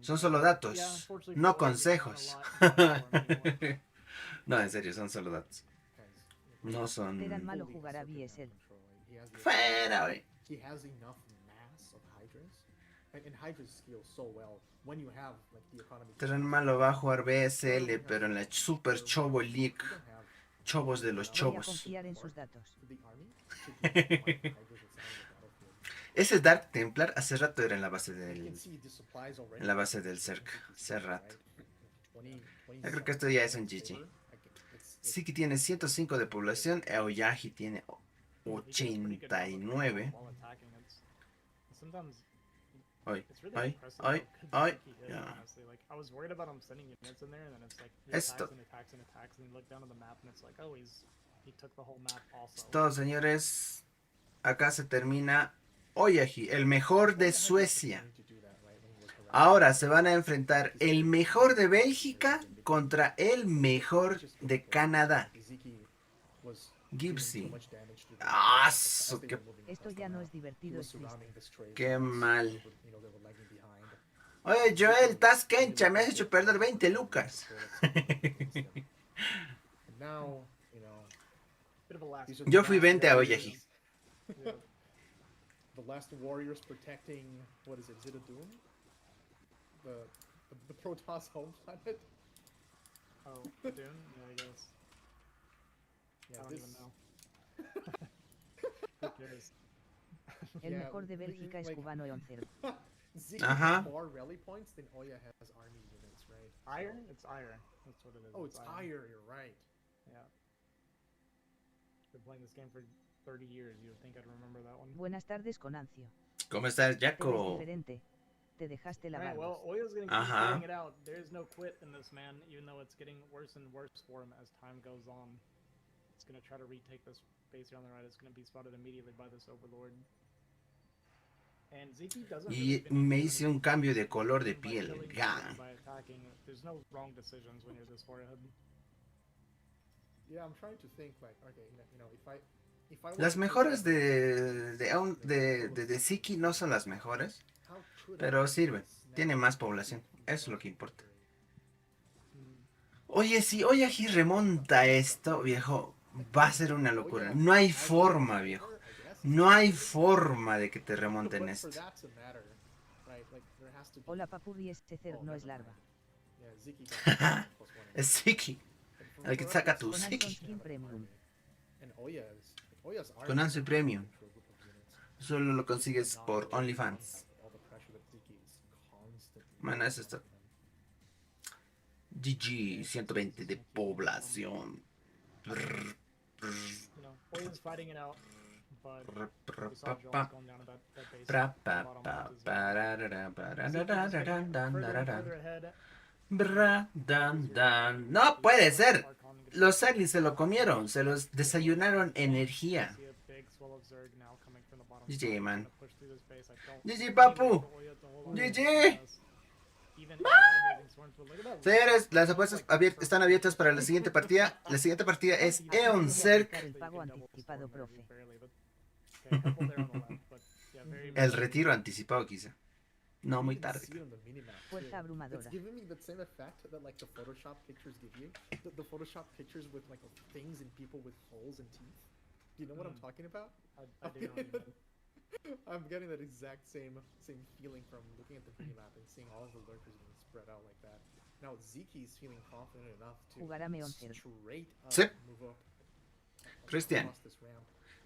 Son solo datos, no consejos. No, en serio, son solo datos. No son... Terran malo jugará BSL. Fuera, wey. Terran malo va a jugar BSL, pero en la Super Chobo League. Chobos de los Voy a chobos. confiar en sus datos. Ese Dark Templar hace rato era en la base del Zerg. Hace rato. Yo creo que esto ya es un GG. Sziky tiene 105 de población. Aoyaji tiene 89. Ay, ay, ay, ay. Ya. Esto. Es todo, señores. Acá se termina Aoyaji, el mejor de Suecia. Ahora se van a enfrentar el mejor de Bélgica contra el mejor de Canadá. Gypsy. ¡Ah! Esto ya no es divertido, es triste. ¡Qué mal! Oye, Joel, estás kencha, me has hecho perder 20 lucas. Yo fui 20 a Aoyaji. The last warriors protecting, what is it, Zidadun? The Protoss home planet? Oh, Dune? Yeah, I guess. Yeah, I don't even know. Who cares? El mejor de Bélgica es cubano Eonzerg. Sziky Uh-huh. has more rally points than Oya has army units, right? Iron? It's iron. That's what it is. Oh, it's iron, you're right. Yeah. Been playing this game for 30 years. You would think I'd remember that one. Buenas tardes, Conancio. ¿Cómo estás, Te ves Jaco? diferente. Te dejaste la Alright, barba. well, Oya's gonna keep fighting it out. There's no quit in this man, even though it's getting worse and worse for him as time goes on. It's gonna try to retake this base here on the right. It's gonna be spotted immediately by this overlord. And Sziky doesn't Y me hice un cambio de color de piel. Gan. by attacking. There's no wrong decisions when you're this far ahead. Yeah, I'm trying to think like, okay, if I Las mejores de Sziky no son las mejores, pero sirven. Tiene más población. Eso es lo que importa. Oye, si Aoyaji remonta esto, viejo, va a ser una locura. No hay forma, viejo. No hay forma de que te remonten esto. Hola Papurri, este Zerg no es larva. Es Sziky. El que saca tu Con Sziky. Skin Premium. Con Ansu Premium. Solo lo consigues por OnlyFans. Bueno, eso está. GG, 120 de población. Brr, brr. You know, Oya's fighting it out, but Brr, brr, we saw pa, Joel's pa. going down to that base. Pra, pa, Bottom pa, left is pararara, Sziky pararara, just getting dan, further and darara. further ahead. Bra, dan, dan. No puede ser. Los aliens se lo comieron. Se los desayunaron energía. GG, man. GG, papu. GG. Señores, las apuestas están abiertas para la siguiente partida. La siguiente partida es Eonzerg. El pago anticipado, profe. El retiro anticipado, quizá. No, You muy can tarde. see it on the minimap, Fuerza too. abrumadora. It's giving me the same effect that like the Photoshop pictures give you. The Photoshop pictures with like things and people with holes and teeth. Do you know what I'm talking about? I do know what you mean. I'm getting that exact same feeling from looking at the minimap and seeing all of the lurkers being spread out like that. Now Sziky is feeling confident enough to Jugará Eonzerg. straight up Sí. move up Cristian. across this ramp.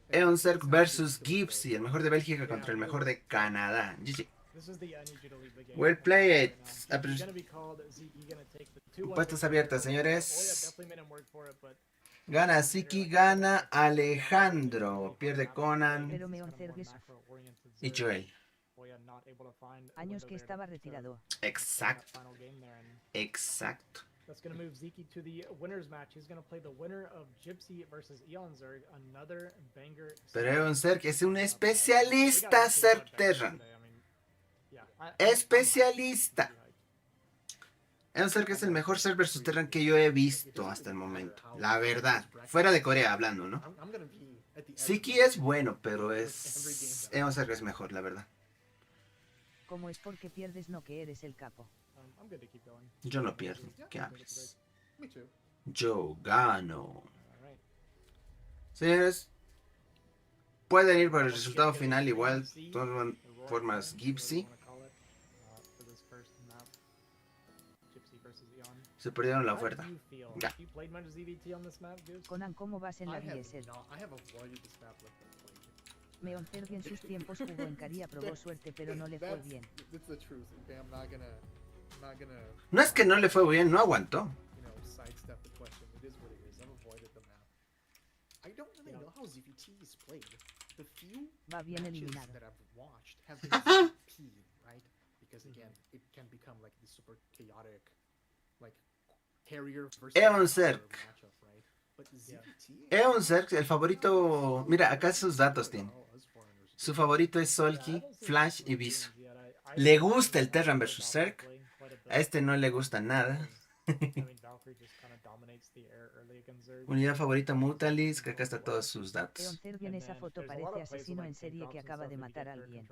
Eonzerg versus Gypsy, el mejor de Bélgica contra el mejor de Canadá. GG. This is the I need you to leave the game. Well played. He's gonna be called Sziky, gonna take the 2-1 Puestas victory. abiertas, Oya señores. definitely made him work for it, but Gana Sziky, gana Alejandro. Pierde Conan Pero Eonzerg es y Joel. años que estaba retirado. Exacto. Exacto. That's going to move Sziky to the winners match. He's going to play the winner of Gypsy versus Eonzerg, another banger. Pero Eonzerg es un especialista ser Terran. Especialista. Eonzerg es el mejor ser versus Terran que yo he visto hasta el momento. La verdad. Fuera de Corea hablando, ¿no? Sziky es bueno, pero Eonzerg es mejor, la verdad. Como es porque pierdes no que eres el capo. Yo no pierdo. ¿Qué hables? Yo gano. Señores, pueden ir por el resultado final igual. De todas formas, Gypsy. Se perdieron la oferta. Ya. Conan, ¿cómo vas en la BSL? Eonzerg en sus tiempos jugó en Caría, probó suerte, pero no le fue bien. No es que no le fue bien, no aguantó. Va bien eliminado. Eonzerg. Eonzerg, el favorito. Mira, acá sus datos tiene. Su favorito es Sziky, Flash y Viso. Le gusta el Terran vs Zerg. A este no le gusta nada. Unidad favorita Mutalis, que acá está todos sus datos. Eonzerg en esa foto parece asesino en serie que acaba de matar a alguien.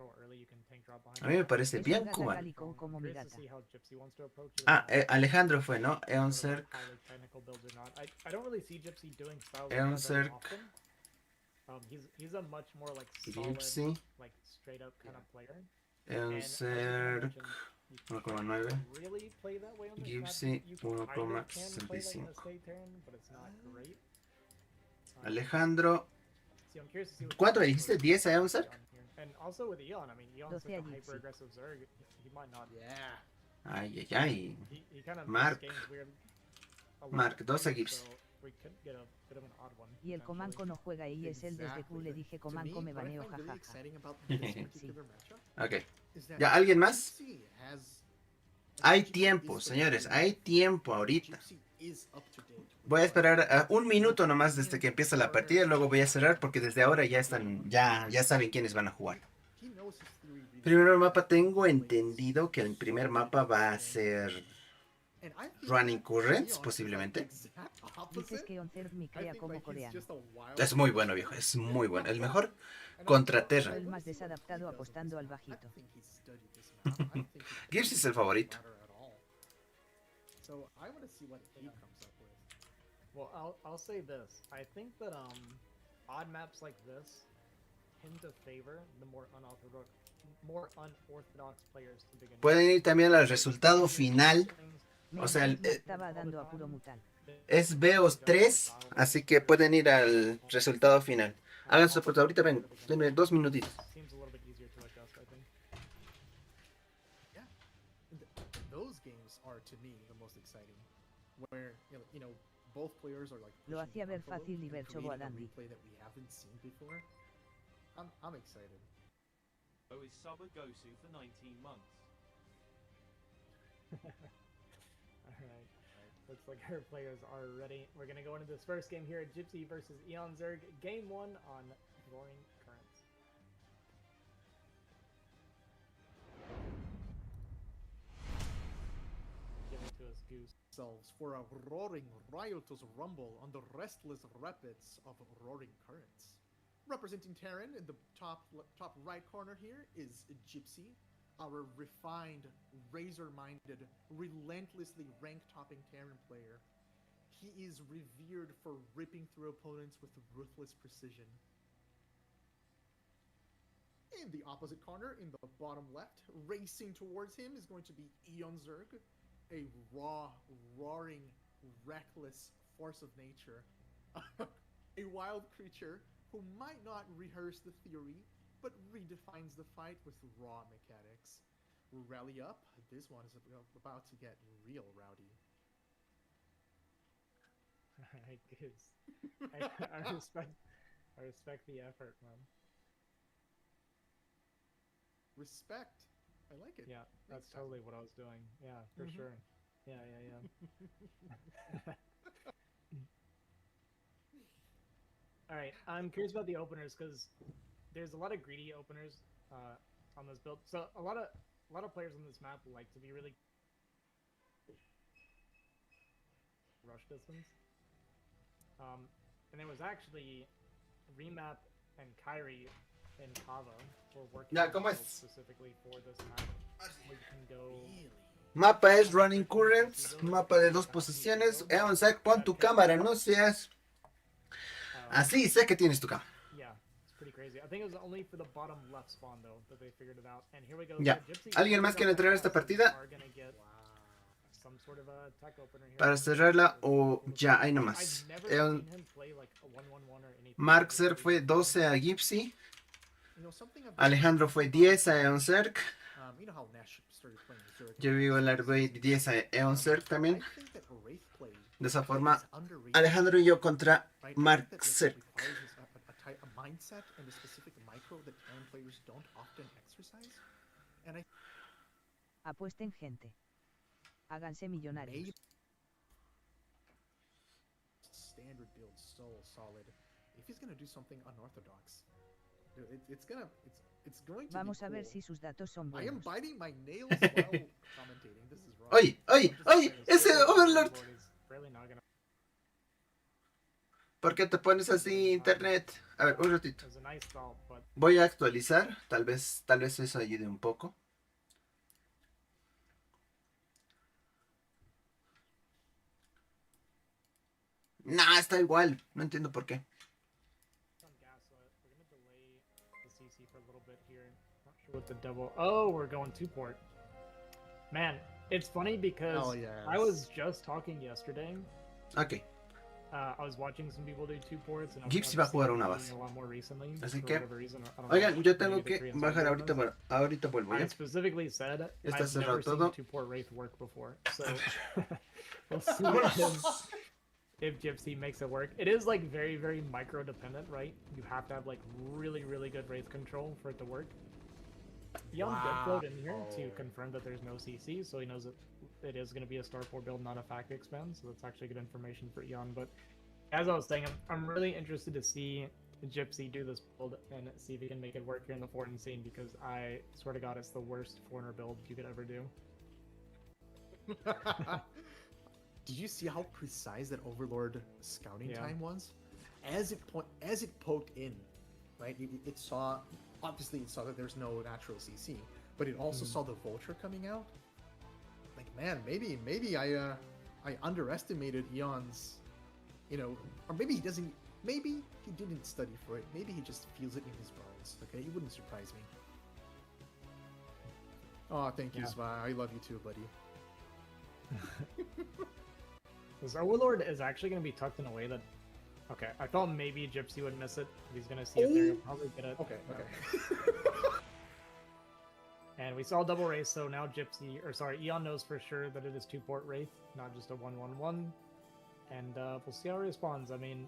A mí me parece Es bien un gata cubano. cálico como mi gata. Ah, Alejandro fue, ¿no? Eonzerg. Eonzerg. Gypsy. Eonzerg 1,9. Gypsy 1,65. Alejandro. ¿Cuánto me dijiste? ¿10 a Eonzerg? 12 a Gypsy. Ay, ay, ay. Mark, 12 a Gypsy. Y el Comanco no juega y es él desde Q le dije Comanco me baneo jajaja. Sí. Ok. ¿Ya alguien más? Hay tiempo, señores. Hay tiempo ahorita. Voy a esperar un minuto nomás desde que empieza la partida. Luego voy a cerrar porque desde ahora ya están. Ya saben quiénes van a jugar. Primer mapa, tengo entendido que el primer mapa va a ser Running Currents, posiblemente. Dices que Eonzerg me crea como coreano. Es muy bueno, viejo. Es muy bueno. El mejor contra Terra. El más desadaptado apostando al bajito. Gypsy es el favorito. Well, I'll say this. I think that odd maps like this tend to favor the more unorthodox players to begin. Pueden ir también al resultado final. O sea, estaba dando a puro mutal. Es BOS 3, así que pueden ir al resultado final. Hagan su apuesta. Ahorita ven, denme 2 minutitos. Lo hacía ver fácil y ver chobo a Dandy. I'm excited. Is sub a Gosu for 19 months. Alright. Looks like our players are ready. We're gonna go into this first game here at Gypsy versus Eonzerg. Game 1 on Roaring Currents. Give it to us, Goose. For a roaring, riotous rumble on the restless rapids of Roaring Currents. Representing Terran in the top right corner here is Gypsy, our refined, razor-minded, relentlessly rank-topping Terran player. He is revered for ripping through opponents with ruthless precision. In the opposite corner, in the bottom left, racing towards him is going to be Eonzerg, a raw, roaring, reckless force of nature. A wild creature who might not rehearse the theory, but redefines the fight with raw mechanics. Rally up, this one is about to get real rowdy. Alright, dudes. I respect the effort, man. Respect. I like it. Yeah, that's totally what I was doing. Yeah, for sure. Yeah. Alright, I'm curious about the openers because there's a lot of greedy openers on this build. So a lot of players on this map like to be really rush distance. And there was actually Remap and Kyrie in Kava were working specifically for this map. Where you can go. Mapa es Running Currents, mapa de 2 posiciones. Eonzerg, pon tu cámara, no seas así, sé que tienes tu cámara. Yeah, it's pretty crazy. I think it was only for the bottom left spawn though that they figured it out. And here we go. Ya. ¿Alguien más quiere entrar a esta partida? Para cerrarla o ya, ahí nomás. Markser fue 12 a Gypsy. Alejandro fue 10 a Eonzerg. Yo vivo el Arbey 10 a Eonzerg también. De esa forma, Alejandro y yo contra Markser. Apuesten, gente. Háganse millonarios. Standard build so solid. If he's gonna do something unorthodox, it's going to Vamos be a ver cool. si sus datos son I am buenos. biting my nails while commentating. This is wrong. ¡Oye, oye, oye! ¡Ese Overlord! ¿Por qué te pones así, internet? A ver, un ratito. Voy a actualizar. Tal vez eso ayude un poco. Nah, está igual. No entiendo por qué. Oh, we're going 2-port. Man, it's funny because I was just talking yesterday. Ok. I was watching some people do 2-ports. Gypsy va a jugar una base. Así que, oigan, yo tengo que bajar ahorita. Bueno, ahorita vuelvo. I specifically said Está I've cerrado never seen todo. 2-port Wraith work before, so we'll see if Gypsy makes it work. It is like very, very micro dependent, right? You have to have like really, really good Wraith control for it to work. Young did float in here to confirm that there's no CC, so he knows that it is going to be a Star 4 build, not a FAC expand, so that's actually good information for Eon. But as I was saying, I'm really interested to see Gypsy do this build and see if he can make it work here in the Fortin scene, because I swear to God, it's the worst foreigner build you could ever do. Did you see how precise that Overlord scouting time was? As it poked in, right? It saw, obviously it saw that there's no natural CC, but it also saw the Vulture coming out. Like, man, maybe I underestimated Eon's, or maybe he doesn't. Maybe he didn't study for it. Maybe he just feels it in his bones. Okay, it wouldn't surprise me. Oh, thank you, Sva. I love you too, buddy. This Overlord is actually going to be tucked in a way that... Okay, I thought maybe Gypsy would miss it. He's going to see it there. He'll probably get it. Okay. And we saw double Wraith, so now Eon knows for sure that it is 2-port Wraith, not just a 1-1-1. And we'll see how it responds. I mean,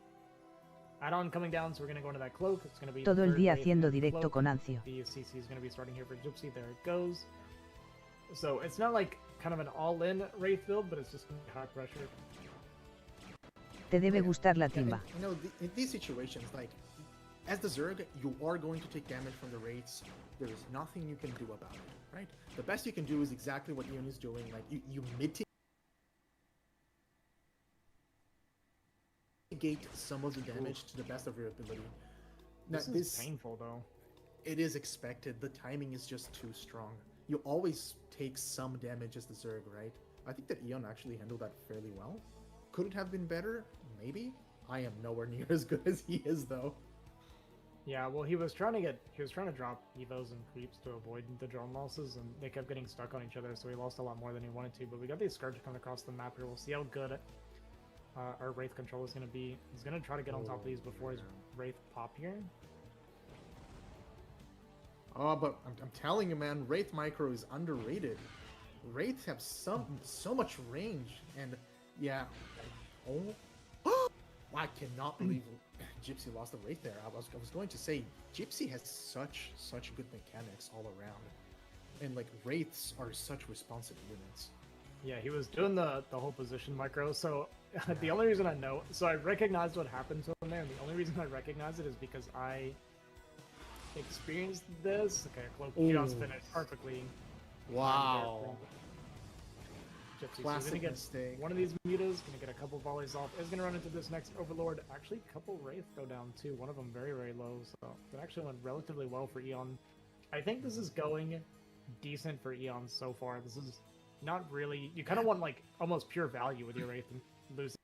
add-on coming down, so we're going to go into that cloak. It's going to be todo el día haciendo directo con Ancio. The CC is going to be starting here for Gypsy. There it goes. So it's not like kind of an all-in Wraith build, but it's just going to be high pressure. Te debe gustar la timba. In these situations, like, as the Zerg, you are going to take damage from the Wraiths. There is nothing you can do about it, right? The best you can do is exactly what Eon is doing. Like, you mitigate some of the damage to the best of your ability. This is painful, though. It is expected. The timing is just too strong. you always take some damage as the Zerg, right? I think that Eon actually handled that fairly well. Could it have been better? Maybe. I am nowhere near as good as he is, though. Yeah, well, he was trying to drop evos and creeps to avoid the drone losses, and they kept getting stuck on each other, so he lost a lot more than he wanted to. But we got these Scourge coming across the map here. We'll see how good our Wraith control is going to be. He's going to try to get on top of these before his Wraith pop here. Oh, but I'm telling you, man, Wraith Micro is underrated. Wraiths have so much range, and yeah. Oh, I cannot believe Gypsy lost the Wraith there. I was going to say Gypsy has such good mechanics all around, and like Wraiths are such responsive units. Yeah, he was doing the whole position micro. So the only reason I know, so I recognized what happened to him there, and the only reason I recognize it is because I experienced this. Okay, Cloak just finished perfectly. Wow. Gypsy. Classic So gonna get mistake. one of these mutas, gonna get a couple volleys off. Is gonna run into this next Overlord. Actually, a couple Wraith go down too. One of them very low. So that actually went relatively well for Eon. I think this is going decent for Eon so far. This is not really. You kind of want like almost pure value with your Wraith and losing.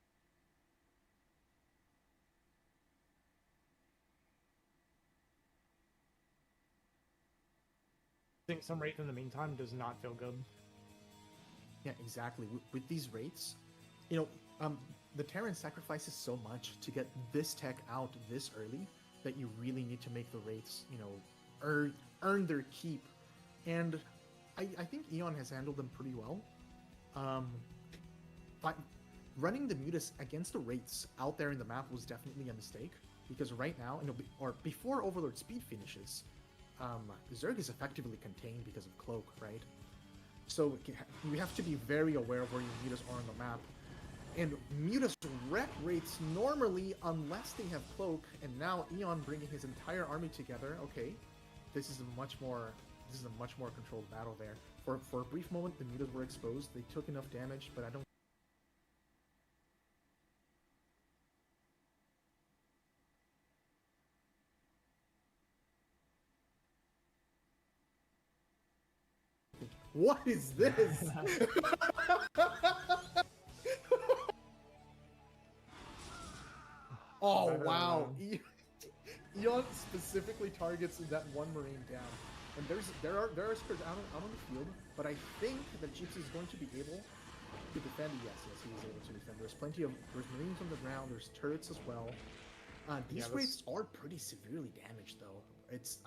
Some Wraith in the meantime does not feel good. Yeah, exactly. With these Wraiths, you know, the Terran sacrifices so much to get this tech out this early that you really need to make the Wraiths, you know, earn their keep. And I think Eon has handled them pretty well. But running the Mutas against the Wraiths out there in the map was definitely a mistake, because right now, you know, or before Overlord speed finishes, Zerg is effectively contained because of Cloak, right? So you have to be very aware of where your Mutas are on the map. And Mutas wreck Wraiths normally unless they have Cloak, and now Eon bringing his entire army together. Okay, this is a much more controlled battle there. For a brief moment, the Mutas were exposed. They took enough damage, but I don't. What is this? Oh wow! Eon specifically targets that one Marine down, and there are squares out on the field, but I think that Gypsy is going to be able to defend. Yes, he is able to defend. There's Marines on the ground. There's turrets as well. These Wraiths are pretty severely damaged though.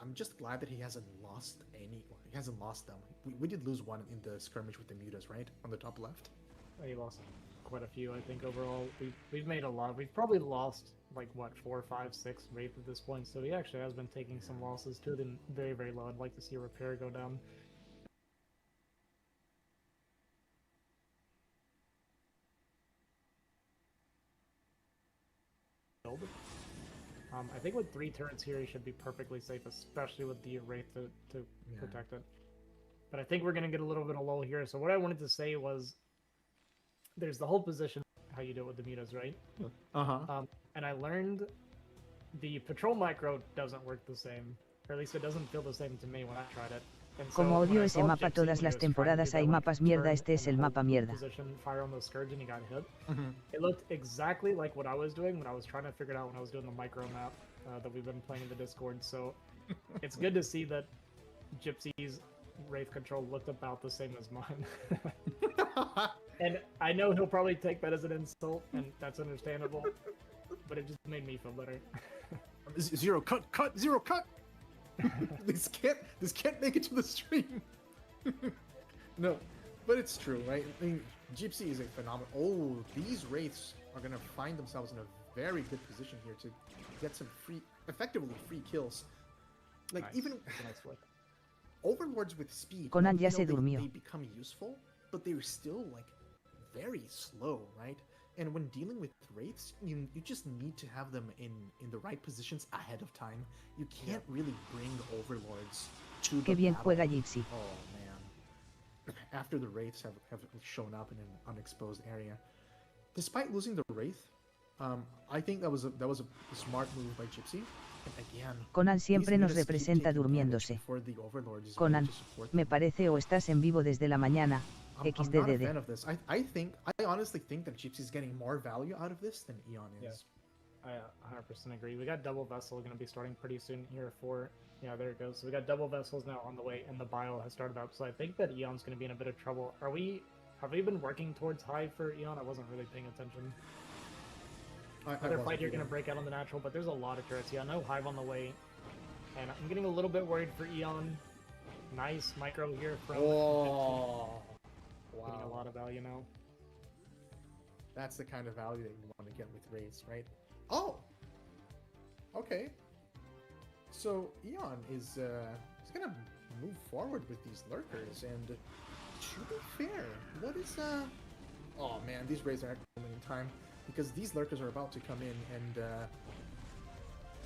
I'm just glad that he hasn't lost any. He hasn't lost them. We did lose one in the skirmish with the Mutas, right? On the top left. He lost quite a few, I think, overall. We've made a lot. We've probably lost, like, what, 4, 5, 6 Wraith at this point, so he actually has been taking some losses to them very low. I'd like to see a repair go down. I think with 3 turrets here, he should be perfectly safe, especially with the Wraith to protect it. But I think we're going to get a little bit of lull here. So what I wanted to say was, there's the whole position, how you do it with the Mutas, right? And I learned the patrol micro doesn't work the same, or at least it doesn't feel the same to me when I tried it. Como odio ese mapa todas las temporadas hay mapas mierda, este es el mapa mierda. Fire on the Scourge and he got hit. It looked exactly like what I was doing when I was trying to figure it out when I was doing the micro map that we've been playing in the Discord. So it's good to see that Gypsy's Wraith control looked about the same as mine. And I know he'll probably take that as an insult, and that's understandable, but it just made me feel better. Zero cut! Zero cut! This can't make it to the stream. No, but it's true, right? I mean, Gypsy is a phenomenal. Oh, these Wraiths are gonna find themselves in a very good position here to get some effectively free kills. Like even Overlords with speed, Conan ya se durmió. They become useful, but they're still like very slow, right? And when dealing with Wraiths, you just need to have them in the right positions ahead of time. You can't really bring Overlords to the Qué bien battle. juega Gypsy. Oh man. After the Wraiths have shown up in an unexposed area. Despite losing the Wraith, I think that was a smart move by Gypsy. Conan siempre nos representa durmiéndose. Conan, me parece o estás en vivo desde la mañana, I'm not a XDDD. fan of this. I honestly think that Gypsy's getting more value out of this than Eon is. I 100% agree. We got double vessel going to be starting pretty soon here for, yeah, there it goes. So we got double vessels now on the way, and the bio has started up. So I think that Eon's going to be in a bit of trouble. Have we been working towards high for Eon? I wasn't really paying attention. Another fight here going to break out on the natural, but there's a lot of turrets. Yeah, no hive on the way, and I'm getting a little bit worried for Eon. Nice micro here from. Oh, wow. Getting a lot of value now. That's the kind of value that you want to get with raids, right? Oh! Okay. So, Eon is gonna move forward with these lurkers, and to be fair, what is, oh man, these raids aren't coming in time, because these lurkers are about to come in, and,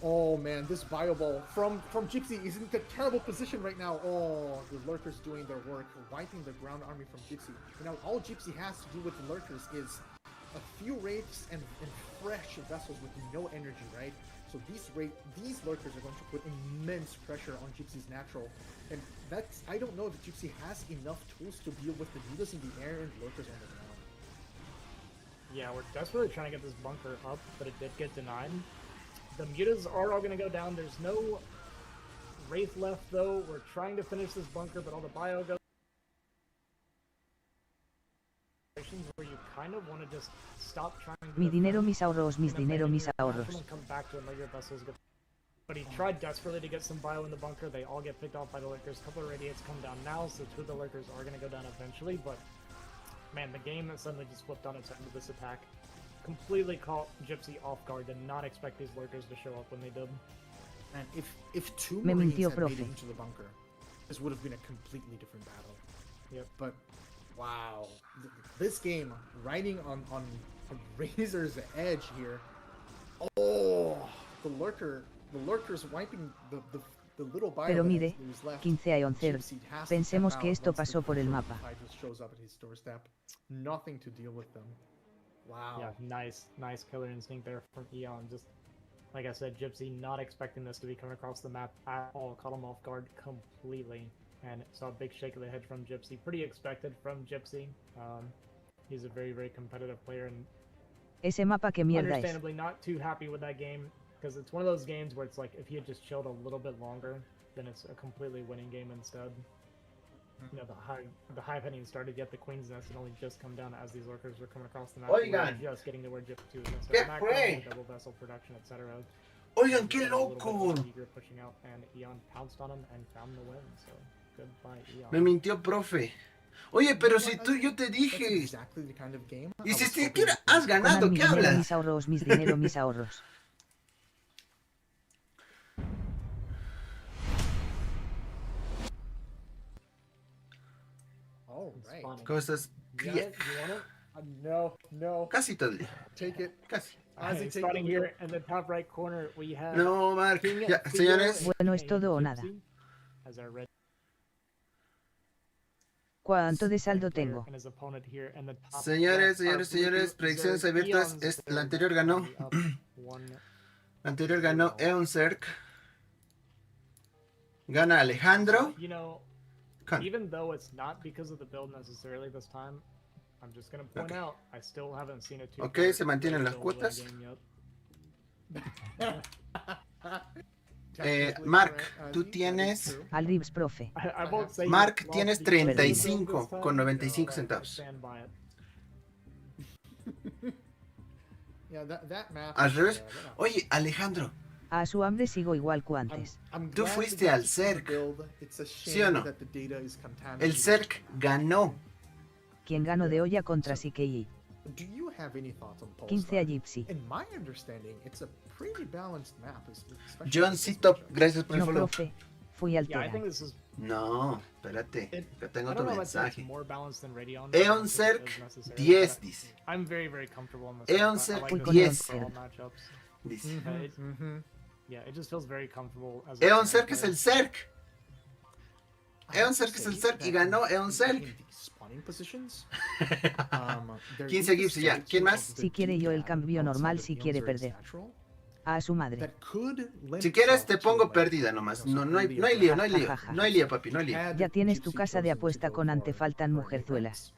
oh man, this bio ball from Gypsy is in a terrible position right now. Oh, the lurkers doing their work, wiping the ground army from Gypsy. You know, all Gypsy has to do with the lurkers is a few raids and fresh vessels with no energy, right? So these lurkers are going to put immense pressure on Gypsy's natural, and that's, I don't know if Gypsy has enough tools to deal with the mutas in the air and lurkers on the ground. Yeah, we're desperately trying to get this bunker up, but it did get denied. The mutas are all going to go down. There's no wraith left though. We're trying to finish this bunker, but all the bio goes. Where you kind of want to just stop trying to Mi dinero, mis ahorros, mis dinero, mis ahorros. Come back to it, let your vessels go. But he tried desperately to get some bio in the bunker. They all get picked off by the lurkers. A couple of radiates come down now, so two of the lurkers are going to go down eventually. But man, the game suddenly just flipped on its head with this attack. Completely caught Gypsy off guard. Did not expect these lurkers to show up when they did. And if two Me Marines mintió, had made profe. it into the bunker, this would have been a completely different battle. Yep. But wow, this game riding on Razor's edge here. Oh, the lurkers wiping the little bio Pero that mire, is left. 15 a Eonzerg. Gypsy has to Pensemos step que out esto once pasó por el the mapa. fight just shows up at his doorstep. Nothing to deal with them. Wow. Yeah, nice killer instinct there from Eon. Just like I said, Gypsy not expecting this to be coming across the map at all. Caught him off guard completely. And saw a big shake of the head from Gypsy. Pretty expected from Gypsy. He's a very, very competitive player, and Ese mapa que mierda es. understandably not too happy with that game, because it's one of those games where it's like, if he had just chilled a little bit longer, then it's a completely winning game instead. You know, the hive hadn't even started yet. The Queen's Nest had only just come down as these lurkers were coming across the map. Oigan. Just getting to where Gypsy was going to ¿Qué start fue? double vessel production, etc. Oigan, qué A little bit loco. of eager pushing out, and Eon pounced on him and found the win. So goodbye, Eon. Me mintió, profe. Oye, pero si yo te That's dije. exactly the kind of game. Y I si was siquiera hoping has ganado, Conan, mi ¿qué dinero, hablas? mis ahorros, mis dinero, mis ahorros. All It's right. funny. ¿Cómo estás? You got it? You want it? No. Casi todo el día. Take it. Casi. Isaac, take Starting the here in the top right corner, we have No, Mark. King Ya, Theo señores. and Bueno, es King todo o nada. Gypsy as our red ¿Cuánto de saldo player tengo? and his opponent here in the top Señores, left, señores, blue predicciones Zerg, abiertas. Eonzerg La anterior ganó. up one. La anterior ganó Eonzerg. Gana Alejandro. You know, Con- even though it's not because of the build necessarily this time, I'm just gonna point Okay. out I still haven't seen a two. Ok, se mantienen las cuotas. Mark, tú tienes. Al Ribs, profe. I won't say Mark, you tienes lost the build 35 this time, con 95 but I centavos. stand by it. Yeah, that map. Al is, revés. that map- Oye, Alejandro. A su hambre sigo igual que antes. I'm Tú glad fuiste that al you Zerg. build. It's a ¿Sí o shame no? that the data is contaminated. El Zerg ganó. Quien ganó de olla contra Sziky. Do you have any thoughts on Polestar? 15 a Gypsy. In my understanding, it's a pretty balanced map. Especially John with this Cito, matchup. gracias por el No, follow. profe. Fui Yeah, I think alterado. this is. No, espérate. Que tengo I otro don't know if it's mensaje. more balanced than Radeon. Eonzerg is necessary, 10, but dice. I'm very, very comfortable in this. Eonzerg I like Fui this con 10. for all Eonzerg. matchups. Dice. Mhm. Yeah, it just feels very comfortable as a Eonzerg fan es el player. Zerg. I have to Eonzerg es el say Zerg y that ganó in Eonzerg. the spawning positions, there 15 is a Gypsy, ya. selection ¿Quién más? of the Si quiere yo el D-pad cambio outside normal of si quiere Eonzerg's perder. natural. A su madre. that could lend Si quieres itself te to, pongo like, pérdida nomás. you know, No, some no hay, really no hay lío, no hay aggressive lío. No hay lío, papi, no hay lío. had Ya tienes tu Gypsy casa de chosen to apuesta go con for antefaltan Tarde mujerzuela. Max.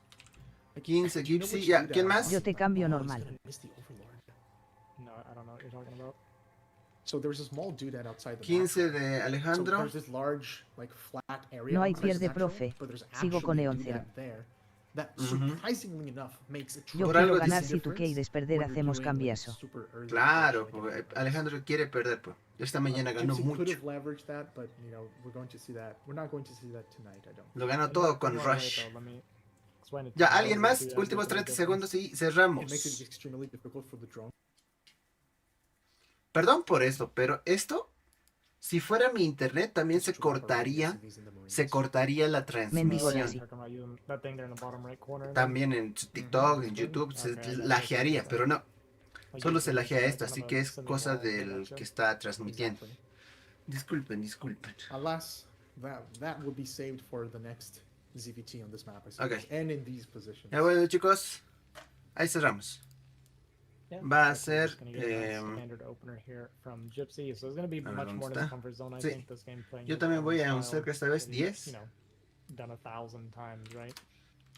Like, 15 do you know Gypsy. which Ya, dude ¿quién outside más? Yo te cambio he's normal. gonna miss the Overlord. No, I don't know what you're talking about. So there's a small dude outside the 15 map. de So Alejandro. there's this large, like, flat area No hay outside the pierde, natural, profe. but there's Sigo con actually a dude Eonzerg. there that Mhm. surprisingly enough makes a Yo Por quiero algo ganar dice- si tú quieres perder, when you're hacemos doing, like, cambiazo. super early Claro, push, like, pues, in the Alejandro quiere perder, pues. Esta mañana ganó Gypsy could mucho. have leveraged that, but you know we're going to see that. We're not going to see that tonight. I don't. Lo ganó And todo what- con and what Rush. rate, though? Let me explain it to Ya, you. How ¿alguien does it más? do that Últimos different 30 difference? segundos y It makes it cerramos. extremely difficult for the drone. Perdón por esto, pero esto, si fuera mi internet, también se to operate cortaría. SCVs in the Marines. Se cortaría la Mendigo transmisión. lazy. Talking about you, that thing there in the bottom right corner, then? También en TikTok, en YouTube, se Okay, that lajearía, makes sense. pero no. Like, Solo you se can lajea make esto, kind así of que a es cosa semi-wall del connection. que está transmitiendo. Exactly. Disculpen, disculpen. Alas, that will be saved for the next ZVT on this map, I Okay. suppose, and in these positions. Ya bueno, chicos, ahí cerramos. Yeah, Va a actually, ser, just gonna get a nice standard opener here from Gypsy, so it's gonna be a ver, much ¿dónde more in his está? comfort zone, I Sí. think, this game playing Yo his también own voy a style Eonzerg esta vez that he's, 10. you know, done 1,000 times, right?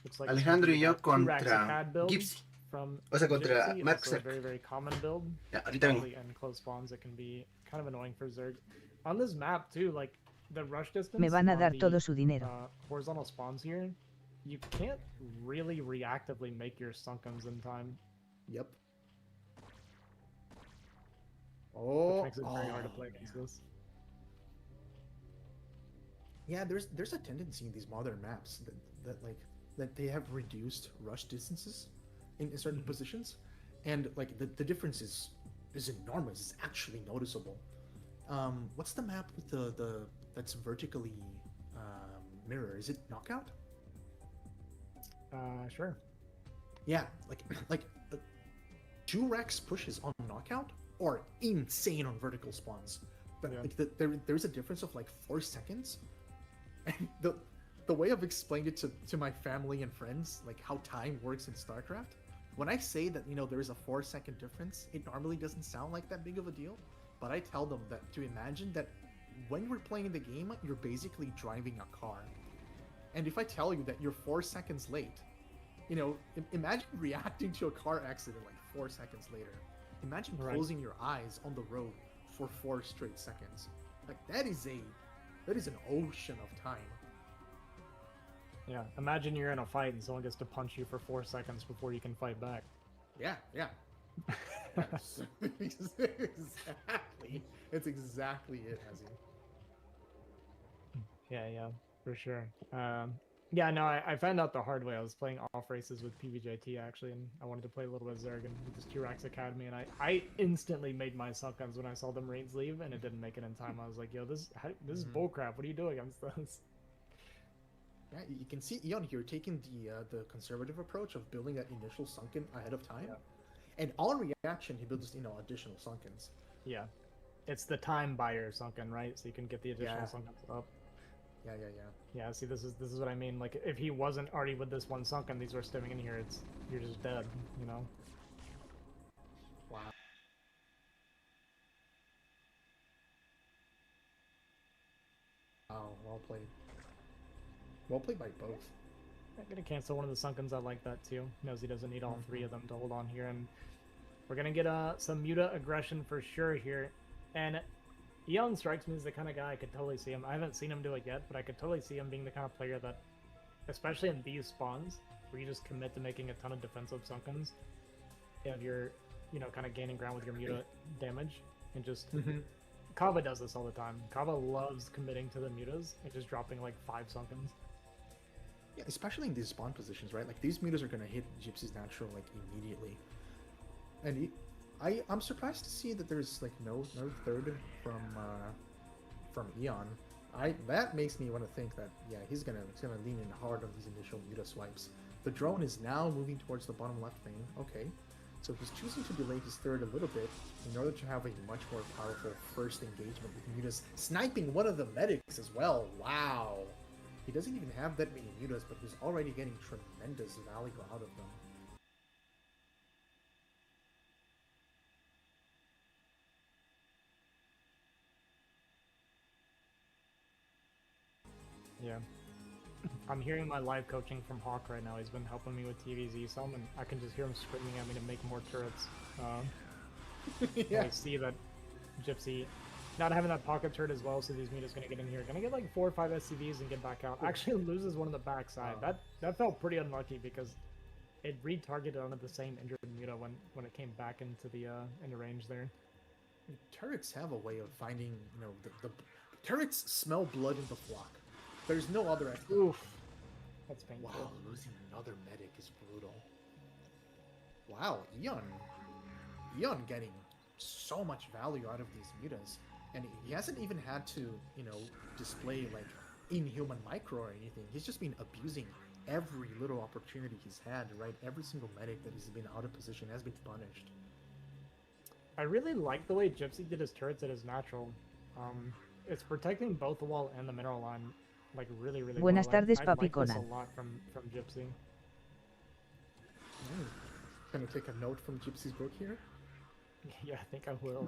Looks like Alejandro y yo it's gonna be that 2 racks of contra pad build Gypsy. from O sea, contra Gypsy, Max also a Zerg. very, very common build. Ya, ahorita vengo. Especially in close spawns, it can be kind of annoying for Zerg. On this map, too, like, the rush distance Me van a on dar the, todo su dinero. horizontal spawns here, you can't really reactively make your sunkens in time, Yep. which Oh, makes it very hard to play against this. Yeah, there's a tendency in these modern maps that they have reduced rush distances in certain positions, and like the difference is enormous. It's actually noticeable. What's the map with the that's vertically mirror? Is it Knockout? Sure. Yeah, like 2 Rex pushes on Knockout are insane on vertical spawns, but Yeah. like there's a difference of like 4 seconds, and the way I've explained it to my family and friends, like how time works in StarCraft, when I say that, you know, there is a 4-second difference, it normally doesn't sound like that big of a deal, but I tell them that to imagine that when you're playing the game, you're basically driving a car. And if I tell you that you're 4 seconds late, you know, imagine reacting to a car accident like 4 seconds later. Imagine Right. closing your eyes on the road for 4 straight seconds. Like that is an ocean of time. Yeah, imagine you're in a fight and someone gets to punch you for 4 seconds before you can fight back. Yeah. Exactly. It's exactly it, Hazzy. Yeah, for sure. Yeah, no, I found out the hard way. I was playing off races with PVJT actually, and I wanted to play a little bit of Zerg and with this T-Rex Academy, and I instantly made my sunkens when I saw the Marines leave, and it didn't make it in time. I was like, yo, this is bullcrap. What are you doing against this? Yeah, you can see Eon here taking the conservative approach of building that initial sunken ahead of time, and on reaction he builds, you know, additional sunkens. Yeah, it's the time buyer sunken, right? So you can get the additional sunkens up. Yeah. Yeah, see, this is what I mean. Like, if he wasn't already with this one sunken, these were stimming in here. You're just dead, you know. Wow. Wow, well played. Well played by both. I'm gonna cancel one of the sunkens. I like that too. Knows he doesn't need all 3 of them to hold on here, and we're gonna get some Muta aggression for sure here. And Eon strikes me as the kind of guy I could totally see him. I haven't seen him do it yet, but I could totally see him being the kind of player that, especially in these spawns, where you just commit to making a ton of defensive sunkens, and you're, you know, kind of gaining ground with your Muta damage, and just Kava does this all the time. Kava loves committing to the Mutas and just dropping like 5 sunkens. Yeah, especially in these spawn positions, right? Like these mutas are gonna hit Gypsy's natural like immediately, and I'm surprised to see that there's like no third from Eon. That makes me want to think that he's gonna lean in hard on these initial muta swipes. The drone is now moving towards the bottom left lane. Okay, so he's choosing to delay his third a little bit in order to have a much more powerful first engagement with mutas, sniping one of the medics as well. Wow. He doesn't even have that many mutas, but he's already getting tremendous value out of them. I'm hearing my live coaching from Hawk right now. He's been helping me with TVZ some, and I can just hear him screaming at me to make more turrets. Yeah. I see that Gypsy not having that pocket turret as well, so these Muta's gonna get in here. Gonna get like 4 or 5 SCVs and get back out. Actually loses one on the backside. That felt pretty unlucky because it retargeted onto the same injured Muta when it came back into the range there. Turrets have a way of finding, you know, the turrets smell blood in the flock. There's no other explanation. Oof. That's painful. Wow, losing another medic is brutal. Wow, Eon getting so much value out of these mutas. And he hasn't even had to, you know, display like inhuman micro or anything. He's just been abusing every little opportunity he's had, right? Every single medic that has been out of position has been punished. I really like the way Gypsy did his turrets at his natural. It's protecting both the wall and the mineral line, like really, really Buenas well. tardes, I Papi like this Conan. a lot from Gypsy. Gonna take a note from Gypsy's book here. Yeah, I think I will.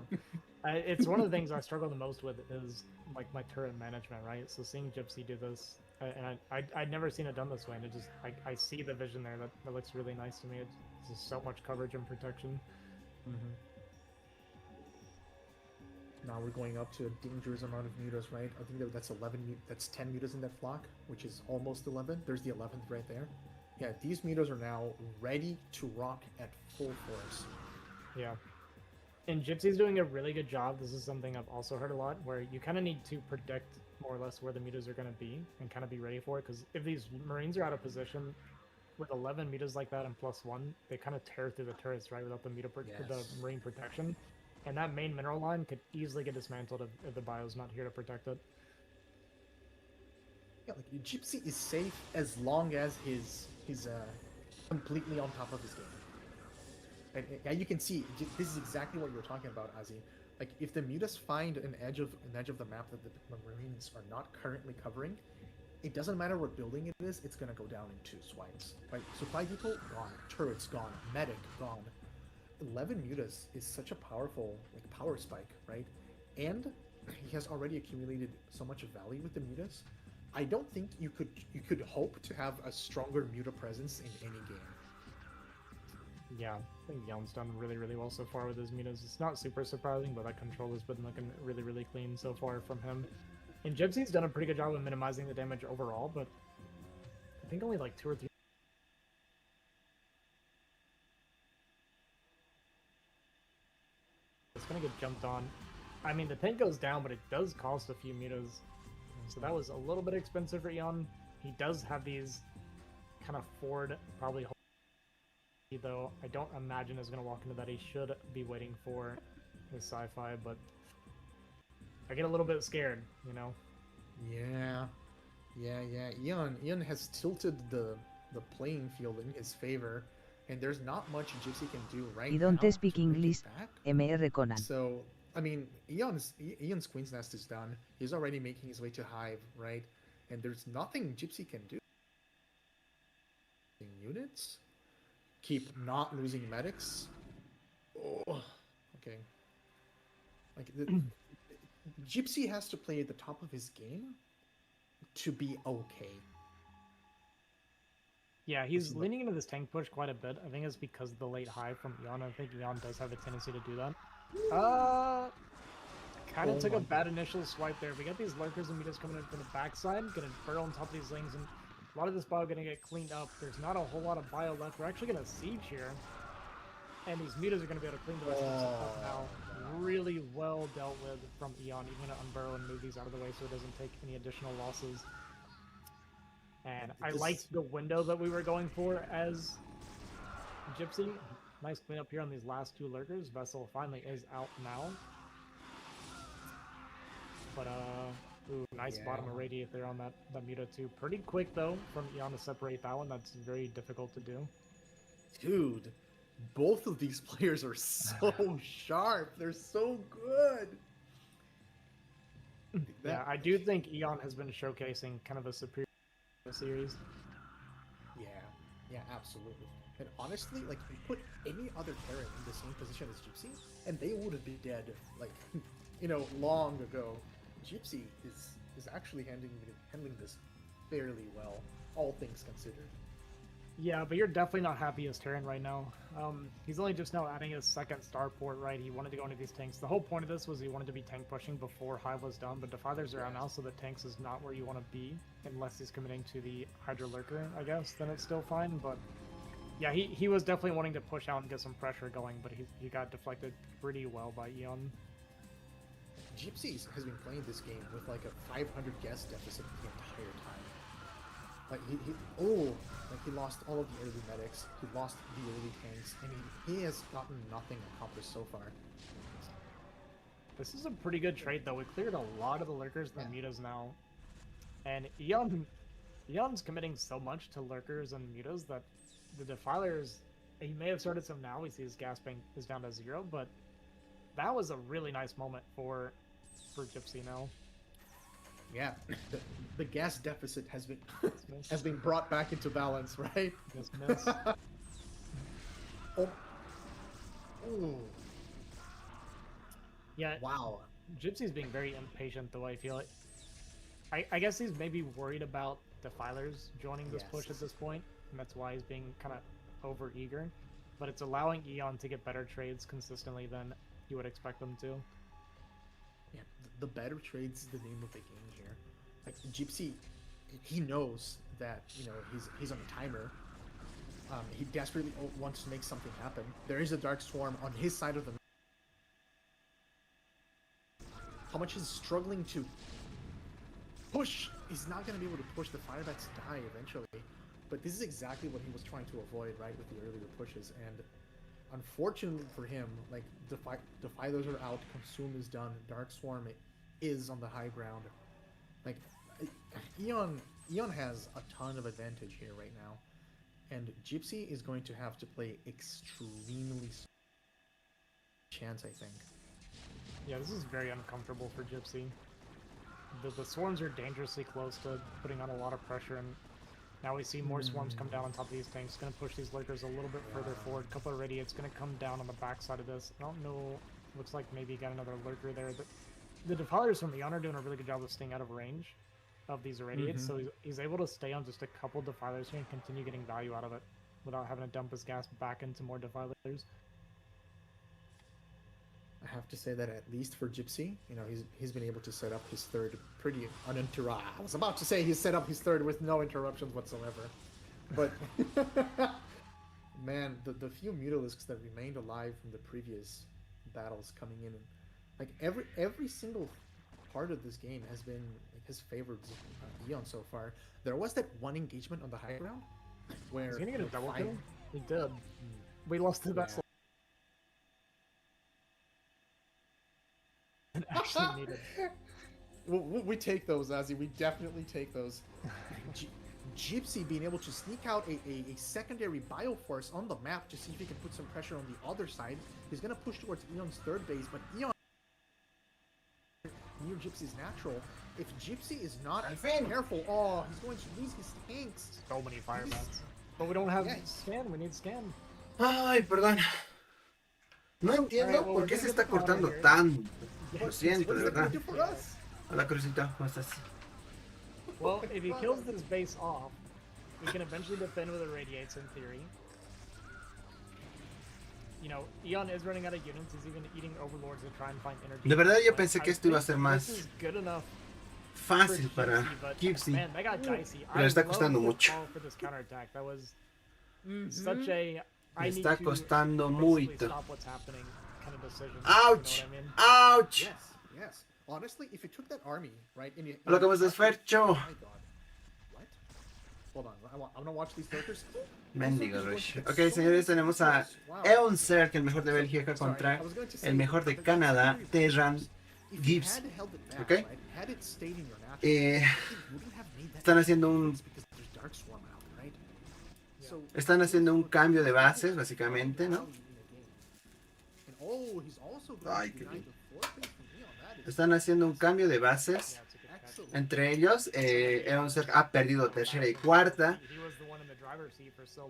It's one of the things I struggle the most with is like my turret management, right? So seeing Gypsy do this, and I'd never seen it done this way, and it just I see the vision there. That looks really nice to me. It's just so much coverage and protection. Mm-hmm. Now we're going up to a dangerous amount of mutas, right? I think that's 11. That's 10 mutas in that flock, which is almost 11. There's the 11th right there. Yeah, these mutas are now ready to rock at full force. Yeah. And Gypsy's doing a really good job. This is something I've also heard a lot, where you kind of need to predict more or less where the mutas are going to be and kind of be ready for it. Because if these Marines are out of position with 11 mutas like that and +1, they kind of tear through the turrets, right, without the the Marine protection. And that main mineral line could easily get dismantled if the bio's not here to protect it. Yeah, like Gypsy is safe as long as he's completely on top of his game. And you can see this is exactly what you were talking about, Azzy. Like if the mutas find an edge of the map that the Marines are not currently covering, it doesn't matter what building it is, it's gonna go down in 2 swipes. Right? Supply depot gone, turrets gone, medic gone. 11 mutas is such a powerful power spike, right? And he has already accumulated so much value with the mutas. I don't think you could hope to have a stronger muta presence in any game. Yeah, I think Yeln's done really, really well so far with his mutas. It's not super surprising, but that control has been looking really, really clean so far from him. And Gypsy's done a pretty good job of minimizing the damage overall, but I think only like 2 or 3. It's gonna get jumped on. I mean, the tank goes down, but it does cost a few mutas. So that was a little bit expensive for Eon. He does have these kind of forward, probably, though I don't imagine is going to walk into that. He should be waiting for his sci-fi, but I get a little bit scared, you know? Yeah. Eon has tilted the playing field in his favor, and there's not much Gypsy can do right now. Y don't speak English, MR Conan. So, I mean, Eon's Queen's Nest is done. He's already making his way to Hive, right? And there's nothing Gypsy can do. Units? Keep not losing medics? Oh, okay. Like, Gypsy has to play at the top of his game to be okay. Yeah, he's leaning into this tank push quite a bit. I think it's because of the late Hive from Eon. I think Eon does have a tendency to do that. Kind of took a bad initial swipe there. We got these lurkers and mutas coming in from the backside, gonna burrow on top of these lings, and a lot of this bio gonna get cleaned up. There's not a whole lot of bio left. We're actually gonna siege here, and these mutas are gonna be able to clean the rest of this up now. Really well dealt with from Eon. Even gonna unburrow and move these out of the way so it doesn't take any additional losses. And I liked the window that we were going for as Gypsy. Nice cleanup here on these last 2 lurkers. Vessel finally is out now. But, ooh, nice bottom irradiate there on that Muta too. Pretty quick, though, from Eon to separate that one. That's very difficult to do. Dude, both of these players are so sharp. They're so good. Yeah, I do think Eon has been showcasing kind of a superior series. Yeah, absolutely. And honestly, like, you put any other Terran in the same position as Gypsy, and they would have been dead, like, you know, long ago. Gypsy is actually handling this fairly well, all things considered. Yeah, but you're definitely not happy as Terran right now. He's only just now adding his second starport, right? He wanted to go into these tanks. The whole point of this was he wanted to be tank pushing before Hive was done, but Defilers are out now, so the tanks is not where you want to be, unless he's committing to the Hydra Lurker, I guess, then it's still fine, but... Yeah, he was definitely wanting to push out and get some pressure going, but he got deflected pretty well by Eon. Gypsy has been playing this game with like a 500 guess deficit the entire time. Like he lost all of the early medics, he lost the early tanks, and he has gotten nothing accomplished so far. This is a pretty good trade though. We cleared a lot of the lurkers and the mutas now. And Eon's committing so much to lurkers and mutas that the Defilers, he may have started some now, we see his gas bank is down to 0, but that was a really nice moment for Gypsy now. Yeah, the gas deficit has been brought back into balance, right? Miss. Oh. Ooh. Yeah. Wow. Gypsy's being very impatient though, I feel like. I guess he's maybe worried about Defilers joining this push at this point, and that's why he's being kind of over eager. But it's allowing Eon to get better trades consistently than you would expect them to. Yeah, the better trades is the name of the game here. Like Gypsy, he knows that he's on a timer. He desperately wants to make something happen. There is a Dark Swarm on his side of the map. How much he's struggling to push. He's not going to be able to push. The Firebats die eventually. But this is exactly what he was trying to avoid, right, with the earlier pushes. And unfortunately for him, like, Defilers are out, Consume is done, Dark Swarm is on the high ground. Like, Eon has a ton of advantage here right now. And Gypsy is going to have to play extremely chance, I think. Yeah, this is very uncomfortable for Gypsy. The swarms are dangerously close to putting on a lot of pressure, and now we see more swarms come down on top of these tanks. Gonna push these lurkers a little bit further forward. Couple of radiates gonna come down on the backside of this. I don't know. Looks like maybe got another lurker there. The Defilers from Eon are doing a really good job of staying out of range of these irradiates, so he's able to stay on just a couple Defilers here and continue getting value out of it without having to dump his gas back into more Defilers. I have to say that at least for Gypsy, he's been able to set up his third pretty uninterrupted. I was about to say he set up his third with no interruptions whatsoever, but man, the few Mutalisks that remained alive from the previous battles coming in, like every single part of this game has been his favored Eon so far. There was that one engagement on the high ground where he's gonna get a double kill. He did. We lost the best. Actually needed. We take those, Azzy. We definitely take those. Gypsy being able to sneak out a secondary Bioforce on the map to see if he can put some pressure on the other side. He's going to push towards Eon's third base, but Eon near Gypsy's natural. If Gypsy is not careful, he's going to lose his tanks. So many Firebats. But we don't have scan. We need scan. Ay, perdón. No entiendo por qué se está cortando tanto. Lo siento, de verdad. Hola, Crucito, ¿cómo estás? Well, if he kills this base off, he can eventually defend with the radiates in theory. Eon is running out of units. He's even eating overlords to try and find energy. De verdad, yo pensé que esto iba a ser más fácil para Gypsy. Man, that got dicey. Le está costando mucho. That was such a Le está costando mucho. Kind of decision. Ouch! You know what I mean? Ouch! Yes. Honestly, if you took that army, right, Lo que hemos desfecho. Oh my god. What? Hold on, I'm gonna watch these lurkers. Mendigo Rush. Ok, señores, tenemos a Eonzerg, el mejor de Bélgica, contra el mejor de Canadá, Terran, Gypsy. Ok. Están haciendo un cambio de bases, básicamente, ¿no? Ay, qué bien. Están haciendo un cambio de bases. Entre ellos, Eonzerg ha perdido tercera y cuarta.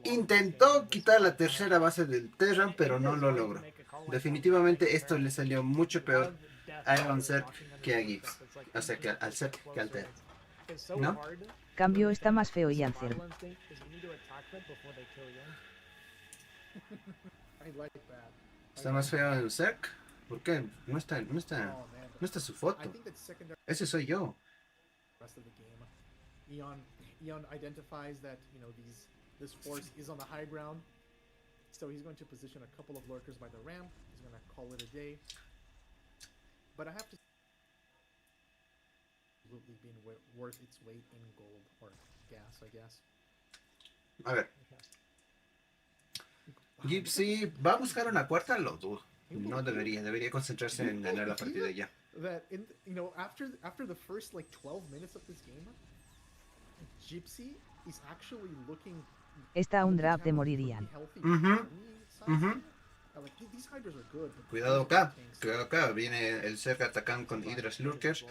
Intentó quitar la tercera base del Terran, pero no lo logró. Definitivamente esto le salió mucho peor a Eonzerg que a Gypsy. O sea, que al Zerg que al Terran. is so ¿No? hard. to Cambio está understand más feo the Eonzerg. survival instinct is you need to attack them before they kill you. I like that. ¿Está más feo el Zerg? ¿Por qué? No está, Oh, man. no está su I foto. think that's secondary Ese soy yo. rest of the game. Eon identifies that, this force is on the high ground. So he's going to position a couple of lurkers by the ramp. He's going to call it a day. But I have to absolutely been worth its weight in gold or gas, I guess. A ver. Gypsy va a buscar una cuarta, lo dudo. No debería concentrarse en ganar la partida ya. That after the first 12 minutes of this game, Gypsy is actually looking. Está a un draft de morir Ian. Cuidado acá, viene el Zerg atacando con Hydras Lurkers.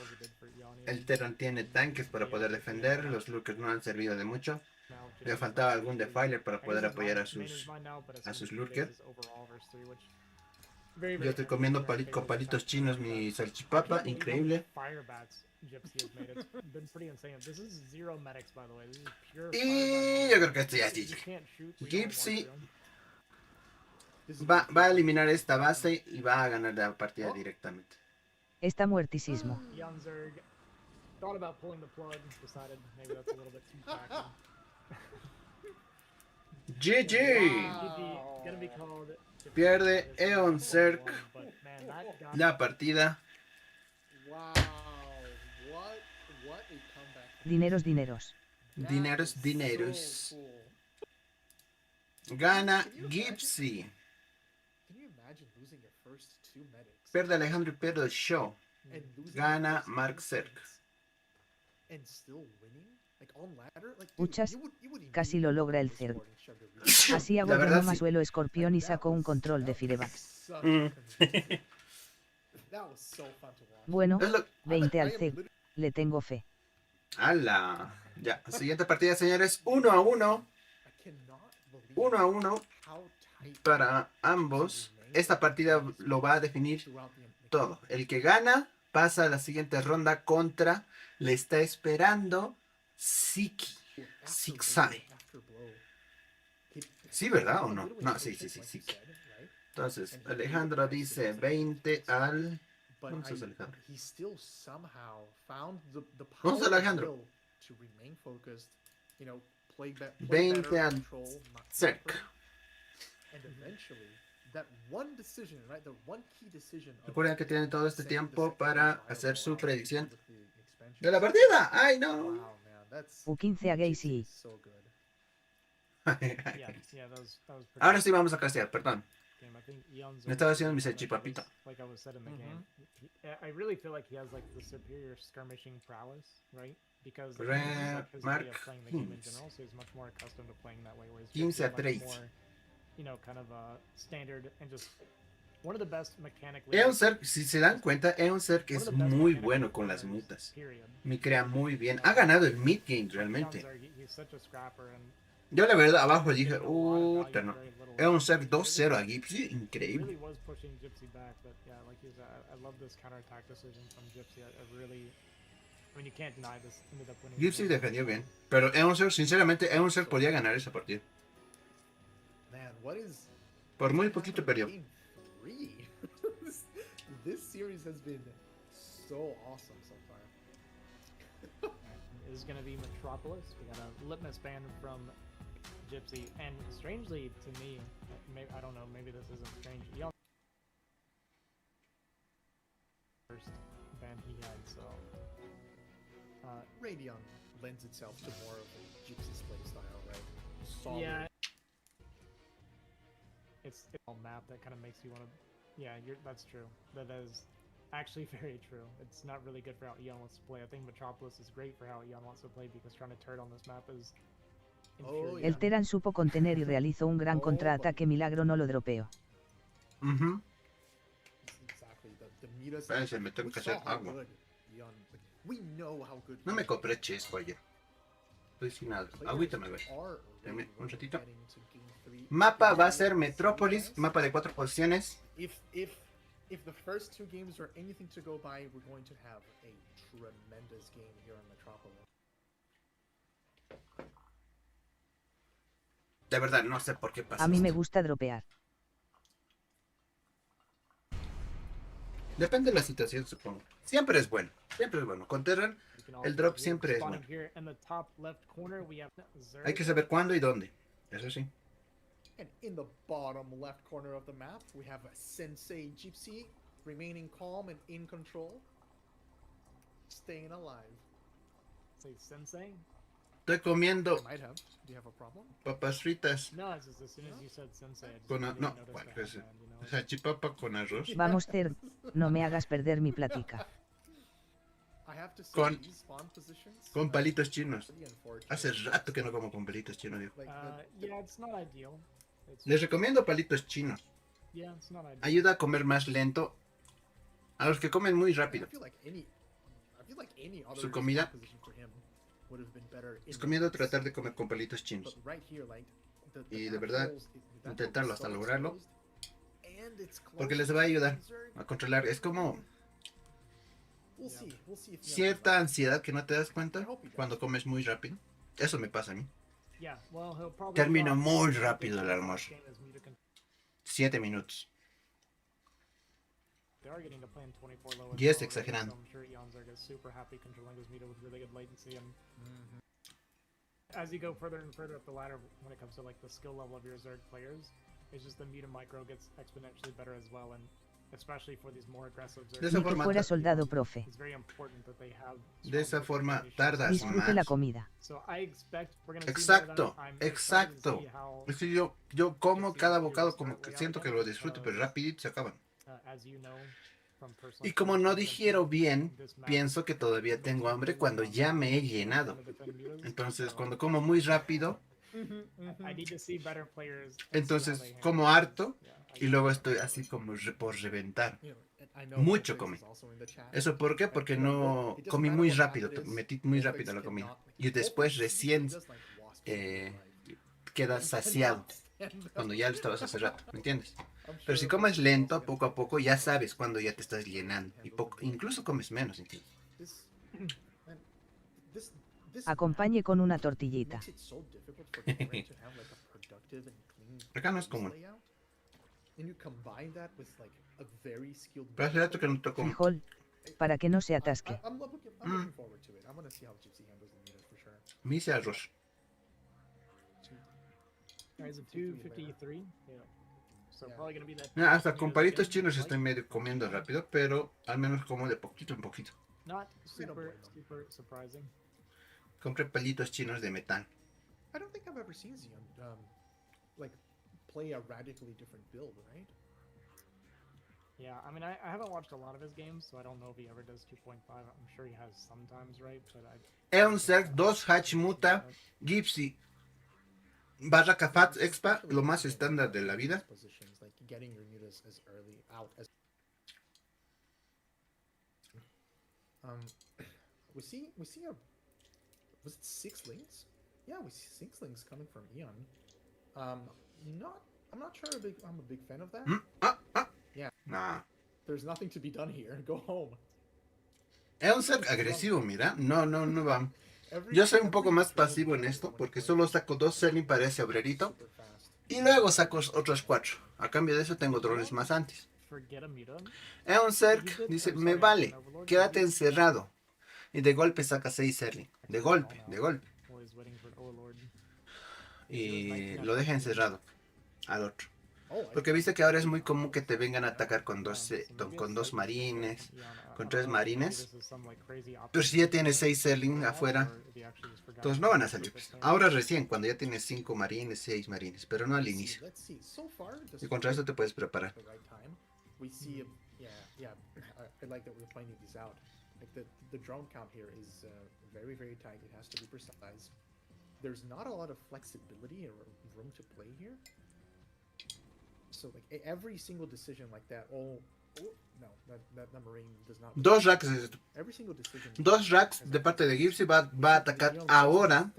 El Terran tiene tanques para poder defender, los Lurkers no han servido de mucho. Le faltaba algún Defiler para poder apoyar a sus Lurkers. Yo estoy comiendo con palitos chinos mi salchipapa, increíble. Y yo creo que esto ya es GG. Gypsy va a eliminar esta base y va a ganar la partida directamente. Está muertisismo. Eonzerg thought about pulling the plug, decided maybe that's a little bit too taxing. GG. Gonna be called. Pierde Eonzerg la partida. Wow, what a comeback. Dineros, dineros. Dineros. So cool. Gana Gypsy. Can you imagine losing your first two medics? Pierde Alejandro y pierde el show. And losing Gana your first Mark two Zerg. medics and still winning? Like on ladder? Like, Puchas, you would casi lo logra el Zerg. Así hago La verdad, Genoma sí. suelo escorpión y sacó un control de Firebax. Bueno, Es lo- 20 al Zerg. Le tengo fe. ¡Hala! Ya, siguiente partida, señores. 1-1. 1-1 para ambos. Esta partida lo va a definir todo. El que gana pasa a la siguiente ronda contra. Le está esperando Sziky. Sziky. Sí, ¿verdad o no? No, sí. Sziky. Entonces, Alejandro dice 20 al... Vamos a Alejandro. Vamos a Alejandro. 20 al Zerg. Recuerden que tienen todo este tiempo para hacer su predicción de la partida. ¡Ay, no! U15 a Gacy. Ahora sí vamos a castear, perdón. Me estaba haciendo mi salchipapita. Like I was said in the game, I really feel like he has like the superior skirmishing prowess, right? Because Re- like his way Mark of playing the game in Hines. general, so he's much more accustomed to playing that way. Whereas 15 Gypsy a is much 13. more, kind of standard and just one of the best mechanically. Eonzerg, si se dan cuenta, Eonzerg one es of the best muy mechanically bueno con las players, mutas. period. Me crea muy bien. Ha ganado el mid game realmente. Eonzerg, he's such a scrapper and Yo la verdad abajo dije, given a lot of value no. for very little. Eonzerg 2-0 a Gypsy, Really increíble. was pushing Gypsy back, but yeah, like you said, I love this counterattack decision from Gypsy. I mean, you can't deny this. Ended up winning. Gypsy defendió bien. Pero Eonzerg, sinceramente, Eonzerg podía ganar esa partida. Por muy poquito perdió. This series has been so awesome so far. Is going to be Metropolis. We got a litmus band from Gypsy, and strangely to me, maybe, I don't know, maybe this isn't strange. Y'all first band he had, so Radeon lends itself to more of a Gypsy's play style, right? Solid. yeah, it's a map that kind of makes you want to. Yeah, that's true. That is actually very true. It's not really good for how Eon wants to play. I think Metropolis is great for how Eon wants to play because trying to turret on this map is. Yeah. El Terran supo contener y realizó un gran contraataque milagro no lo dropeo. Exactly. The metas. Espérense, me tengo que hacer agua. No me compré chesco ayer. Estoy sin nada. Agüita me voy. Dame un ratito. Mapa va a ser Metrópolis, mapa de 4 posiciones. If the first two games are anything to go by, we're going to have a tremendous game here in Metropolis. De verdad, no sé por qué pasa A mí me esto. gusta dropear. Depende de la situación, supongo. Siempre es bueno. Siempre es bueno. Con Terran, You can el also drop see here, siempre es spawning bueno. here in the top left corner, we have Hay que Zerg. saber cuándo y dónde. Eso sí. And in the bottom left corner of the map, we have a Sensei Gypsy remaining calm and in control, staying alive. Say Sensei? Estoy comiendo I might have. Do you have a problem? papas fritas No, it's just as soon as you said Sensei, I just con... immediately No, noticed bueno, the pues, headband, you know? salchipapa con arroz. Vamos, Zerg, no me hagas perder mi plática. I have to say, Con- these spawn positions, Con palitos chinos. pretty unfortunate. Hace rato que no como con palitos chinos, digo. Like, Yeah, it's not ideal. It's, Les recomiendo palitos chinos. yeah, it's not ideal. Ayuda a comer más lento a los que comen muy rápido. I feel like any other Su comida- spawn position for him would have been better in Les the recomiendo mix. tratar de comer con palitos chinos. But right here, like, the Y de map verdad, holes, that intentarlo hole's hasta so lograrlo, exposed, and it's porque close les va a to ayudar Eonzerg. a controlar. Es como We'll see if he has cierta enough. ansiedad que no te das cuenta cuando comes muy rápido. Eso me pasa a mí. Yeah, well, he'll probably Termino drop muy the rápido el big almuerzo. game as Muta can- 7 minutos. They are getting to play in 24 low as Y es well, right? exagerando. So I'm sure Eonzerg is super happy controlling his Muta with really good latency. And as you go further and further up the ladder, when it comes to like the skill level of your Zerg players, it's just the Muta micro gets exponentially better as well, and especially for these more aggressive De Zerg. esa Ni que forma, fuera soldado, profe. It's very important that they have de esa strong forma communication. tardas Disfrute la más. comida. So I expect we're gonna see Exacto, more of that. I'm excited to exacto. see how, Es que yo como cada bocado como que siento que lo disfruto, pero rapidito se acaban. as you know, from personal Y como no experience, digiero bien, this map pienso que todavía tengo hambre cuando ya me he llenado. to defend mutas. Entonces, So, cuando como muy rápido, I need to see better players and see how entonces they handle como it. harto Yeah, I y luego get estoy así como por reventar. You know, and I know Mucho Voltex comí. is also in the chat. ¿Eso por qué? Porque no comí muy rápido, metí muy rápido la comida. Y después recién quedas saciado cuando ya lo estabas hace rato, ¿me entiendes? Pero si comes lento, poco a poco, ya sabes cuando ya te estás llenando. Y incluso comes menos, ¿entiendes? Acompañe con una tortillita. Acá no es común. Pero hace rato que no toco. Frijol, para que no se atasque. Me hice arroz. Alright, so 253. Yeah. So probably gonna be that. Mira, hasta con mutas palitos again, chinos like, estoy medio comiendo rápido, pero al menos como de poquito en poquito. Not super surprising. Compré palitos chinos de metal. I don't think I've ever seen Xeon like play a radically different build, right? Yeah, I mean, I haven't watched a lot of his games, so I don't know if he ever does 2.5. I'm sure he has sometimes, right? But Eonzerg 2 Hachimuta Gypsy barra Kafat Expa, lo más estándar de la vida. Positions, like getting your mutas as early out as we see a was it 6 links? Yeah, we see 6 links coming from Eon. I'm not sure I'm a big fan of that. Yeah. Nah. There's nothing to be done here. Go home. Eonzerg agresivo, mira. No va. Yo soy un poco más pasivo en esto porque solo saco 2 selling para ese obrerito y luego saco otros 4. A cambio de eso tengo drones más antes. forget a muta. Eonzerg dice, me vale, quédate encerrado. Y de golpe saca 6 selling. De golpe. Always waiting for an overlord. Y lo deja encerrado al otro. Oh, Porque viste que ahora es muy común que te vengan a atacar con dos marines, con 3 marines. Pero si ya tienes 6 Zerling afuera, entonces no van a salir. Pues. Ahora recién, cuando ya tienes 5 marines, 6 marines, pero no al inicio. Y contra eso te puedes preparar. We see, yeah. I like that we're finding these out. Like the drone count here is very, very tight. It has to be precise. There's not a lot of flexibility or room to play here. So like every single decision like that. Oh no, that marine does not. 2 racks, Every single decision. 2 racks de parte de Gypsy va a atacar ahora.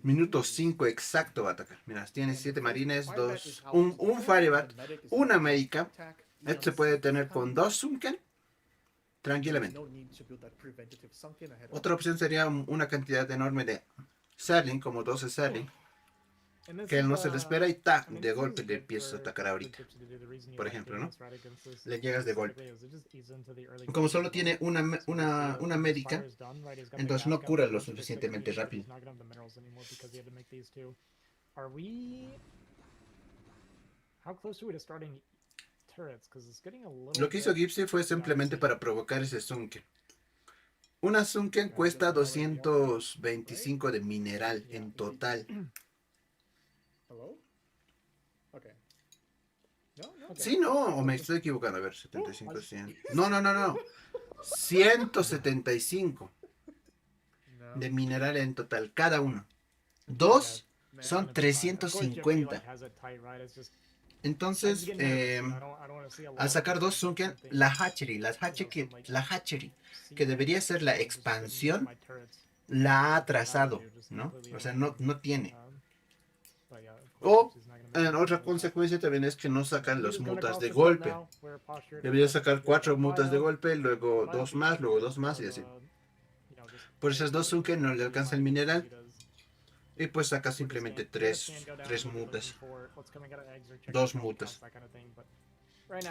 Minuto 5 exacto va a atacar. Mira, tienes 7 marines, un Firebat, una América. Esto se puede tener con 2 Sunken tranquilamente. Otra opción sería una cantidad enorme de Zerling, como 12 Zerling. que él no se lo espera y ta, de golpe le empiezas a atacar ahorita. Por ejemplo, ¿no? Le llegas de golpe. Como solo tiene una médica, entonces no cura lo suficientemente rápido. Lo que hizo Gypsy fue simplemente para provocar ese Sunken. Una Sunken cuesta 225 de mineral en total. Sí, no, o me estoy equivocando. A ver, 75, 100. No. 175 de mineral en total, cada uno. Dos son 350. Entonces, al sacar dos Sunken, la hatchery, que debería ser la expansión, la ha atrasado, ¿no? O sea, no tiene. O otra consecuencia también es que no sacan los mutas de golpe. Debería sacar 4 mutas de golpe, luego 2 más, luego 2 más y así. Por esas 2 Sunken no le alcanza el mineral. Y pues saca simplemente 3 mutas. 2 mutas.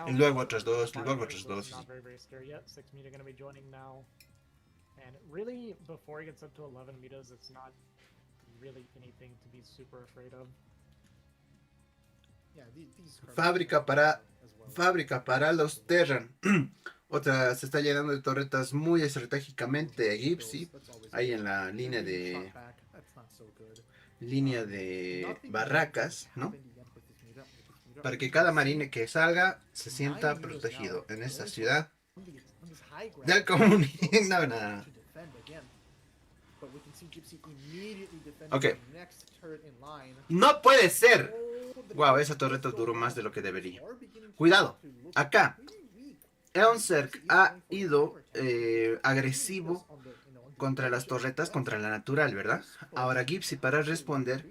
Y luego otras 2, luego otras 2. Fábrica para los Terran. Otra se está llenando de torretas muy estratégicamente Gypsy. Ahí en la línea de barracas, ¿no? Para que cada marine que salga se sienta protegido en esta ciudad del comunismo. No. Ok. No puede ser. Wow, esa torreta duró más de lo que debería. Cuidado. Acá. Eonzerg ha ido agresivo contra las torretas, contra la natural, ¿verdad? Ahora Gypsy, para responder,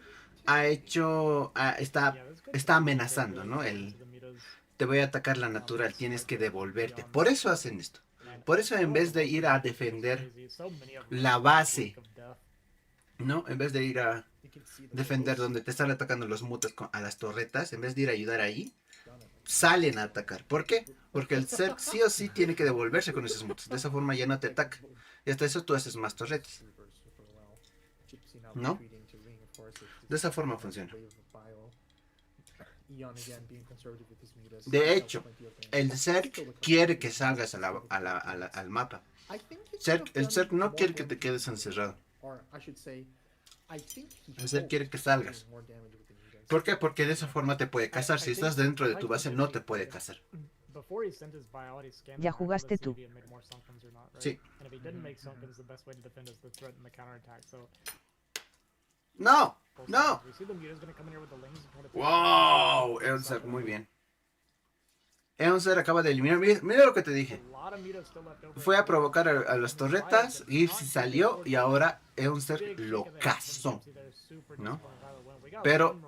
está amenazando, ¿no? Te voy a atacar la natural, tienes que devolverte. Por eso hacen esto. Por eso en vez de ir a defender la base, ¿no? En vez de ir a defender donde te están atacando los mutas a las torretas, en vez de ir a ayudar ahí, salen a atacar. ¿Por qué? Porque el Zerg sí o sí tiene que devolverse con esos mutas. De esa forma ya no te ataca. Y hasta eso tú haces más torretas. ¿No? De esa forma funciona. De hecho, el Zerg quiere que salgas al mapa. El Zerg no quiere que te quedes encerrado. El Zerg quiere que salgas. ¿Por qué? Porque de esa forma te puede cazar. Si estás dentro de tu base, no te puede cazar. ¿Ya jugaste tú? Sí. ¡No! ¡No! ¡Wow! Eonzerg, muy bien. Eonzerg acaba de eliminar. Mira lo que te dije. Fue a provocar a las torretas. Gypsy salió y ahora Eonzerg lo cazó, ¿no? Pero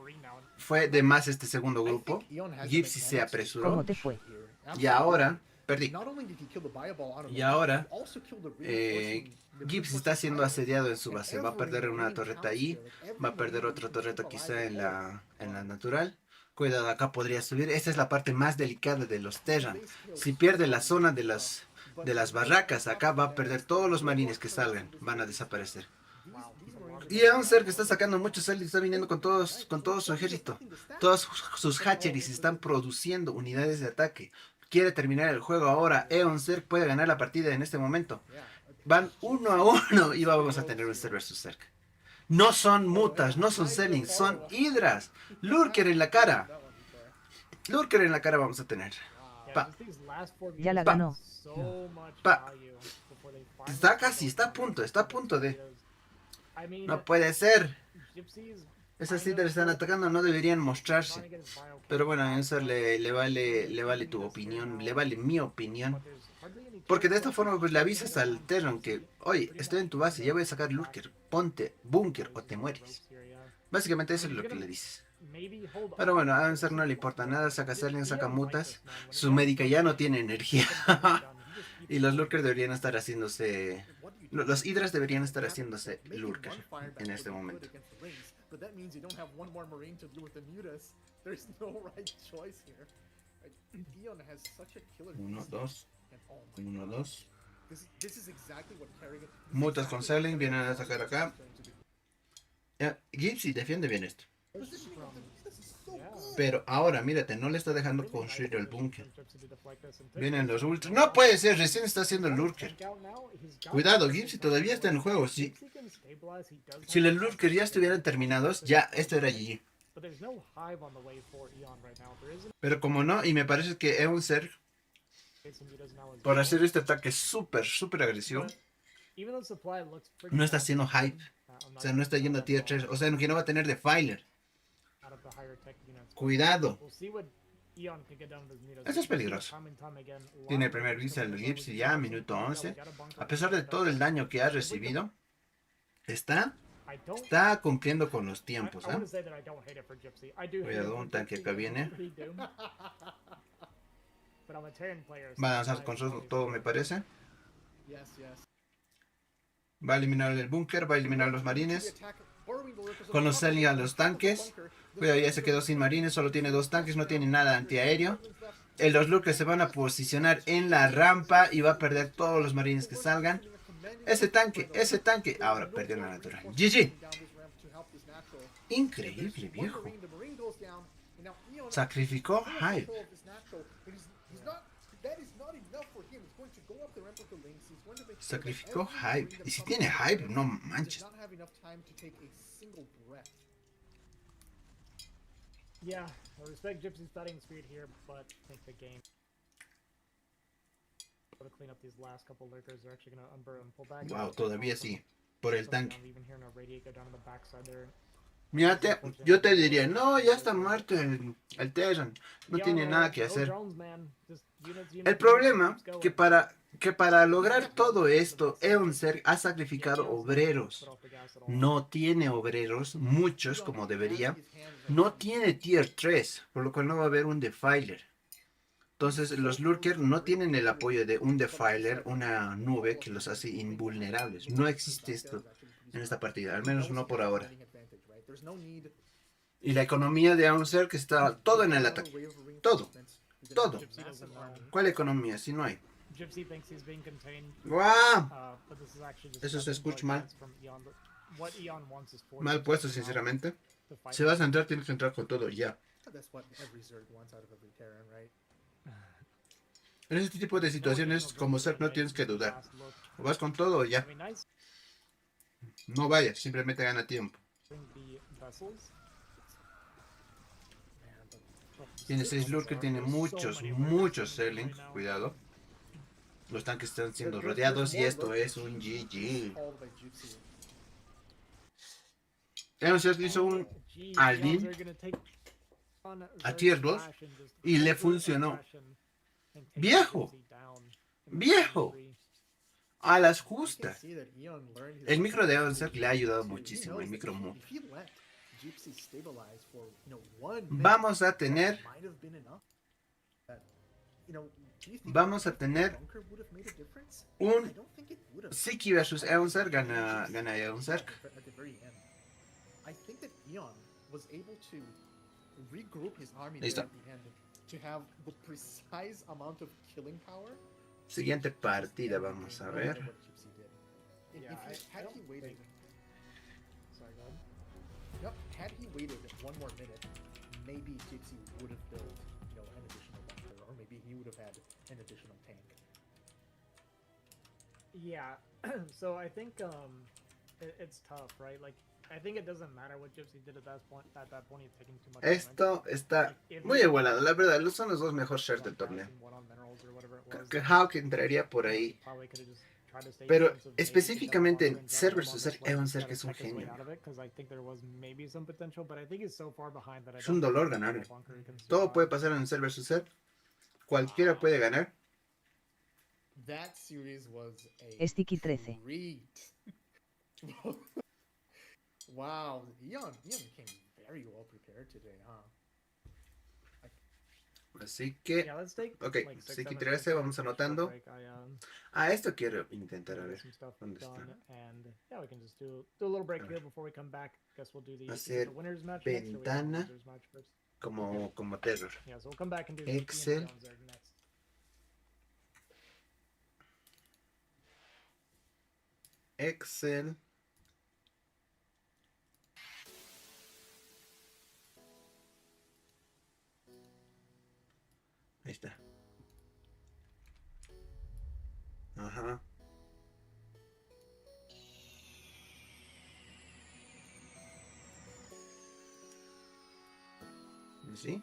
fue de más este segundo grupo. Gypsy se apresuró. ¿Cómo te fue? Y ahora perdí. Y ahora Gypsy está siendo asediado en su base. Va a perder una torreta ahí. Va a perder otra torreta quizá en la natural. Cuidado, acá podría subir. Esta es la parte más delicada de los Terran. Si pierde la zona de las barracas, acá va a perder todos los marines que salgan. Van a desaparecer. Y Eonzerg que está sacando muchos élites, está viniendo con todo su ejército. Todos sus hatcheries están produciendo unidades de ataque. Quiere terminar el juego ahora. Eonzerg puede ganar la partida en este momento. Van 1-1 y vamos a tener un Zerg versus Zerg. No son mutas, no son Zerlings, son hidras. Lurker en la cara. Lurker en la cara vamos a tener. Pa. Ya la ganó. Pa. Está casi, está a punto de... No puede ser. Esas hidras están atacando, no deberían mostrarse. Pero bueno, a Eonzerg le vale tu opinión, le vale mi opinión. Porque de esta forma pues le avisas al Terran que, oye, estoy en tu base, ya voy a sacar Lurker, ponte búnker o te mueres. Básicamente eso es lo que le dices. Pero bueno, a Eonzerg no le importa nada, saca Zerlings, saca mutas, su médica ya no tiene energía. Y los Lurkers deberían estar haciéndose... Los hidras deberían estar haciéndose Lurker en este momento. but that means you don't have one more Marine to deal with the Mutas. There's no right choice here. Like, Eon has such a killer. 1, 2. And, oh my 1, God. 2. This is exactly what Kerrigan. Mutas con Selling, vienen a atacar acá. Gypsy defiende bien esto. Pero ahora, mírate, no le está dejando construir el búnker. Vienen los ultras. ¡No puede ser! Recién está haciendo el lurker. Cuidado, Gypsy todavía está en el juego. Si los lurkers ya estuvieran terminados, ya esto era GG. Pero como no, y me parece que Eonzerg, por hacer este ataque súper agresivo, no está haciendo hype. O sea, no está yendo a tier 3. O sea, que no va a tener defiler. Cuidado. Eso es peligroso. Tiene el primer BSL de Gypsy ya, minuto 11. A pesar de todo el daño que ha recibido, está cumpliendo con los tiempos. Cuidado, un tanque acá viene. Va a lanzar con todo, me parece. Va a eliminar el búnker, va a eliminar los marines. Con los Selling a los tanques. Cuidado, ya se quedó sin marines, solo tiene 2 tanques, no tiene nada antiaéreo. Los lurkers se van a posicionar en la rampa y va a perder todos los marines que salgan. Ese tanque. Ahora perdió la natural. GG. Increíble, viejo. Sacrificó hype. Sacrificó hype. Y si tiene hype, no manches. Yeah, I respect Gypsy's fighting speed here, but I think the game. To clean up these last couple lurkers, they're actually gonna unburn and pull back. Wow, todavía sí. Por el tanque. Even here, no radiate, go down to the backside there. Mírate, yo te diría, no, ya está muerto el Terran, no tiene nada que hacer. El problema que para lograr todo esto, Eonzerg ha sacrificado obreros. No tiene obreros, muchos como debería. No tiene tier 3, por lo cual no va a haber un defiler. Entonces los lurkers no tienen el apoyo de un defiler, una nube que los hace invulnerables. No existe esto en esta partida, al menos no por ahora. Y la economía de Eonzerg está todo en el ataque. Todo. ¿Cuál economía? Si no hay. ¡Guau! Eso se escucha mal. Mal puesto, sinceramente. Si vas a entrar, tienes que entrar con todo ya. En este tipo de situaciones, como Zerg, no tienes que dudar. O vas con todo o ya. No vayas, simplemente gana tiempo. Tiene 6 lurkers, tiene muchos selling. Cuidado. Los tanques están siendo rodeados y esto es un GG. Eonzerg hizo un all-in a tier 2 y le funcionó. ¡Viejo! A las justas. El micro de Eonzerg le ha ayudado muchísimo, el micro move. Vamos a tener un Sziky versus Eonzerg, gana Eonzerg. Listo. Siguiente partida, vamos a ver. Had he waited one more minute, maybe Gypsy would have built, an additional bunker, or maybe he would have had an additional tank. Yeah, so I think it's tough, right? Like, I think it doesn't matter what Gypsy did at that point. At that point, he's taking too much. Esto está muy igualado, la verdad. Son los dos mejores shares del torneo. Que Hawk entraría por ahí. Pero específicamente en Ser vs Ser, Eonzerg es un genio. Es un dolor ganarle. Todo puede pasar en Ser vs Ser. Cualquiera puede ganar. Sziky 13. Wow, Eon came very well prepared today, huh? Así que, Yeah, let's take ok, like 6, Sziky 7 13, minutes, vamos take a short anotando. break. Esto quiero intentar, a Get ver. some stuff ¿Dónde está? done, and yeah, we can just do a little break A here ver. before we come back. Guess we'll do the Hacer winners match next, or we have the ventana losers match first. como terror. Yeah, so we'll come back and do Sziky and Excel. Eonzerg next. Excel. Ahí está. Ajá. ¿Sí?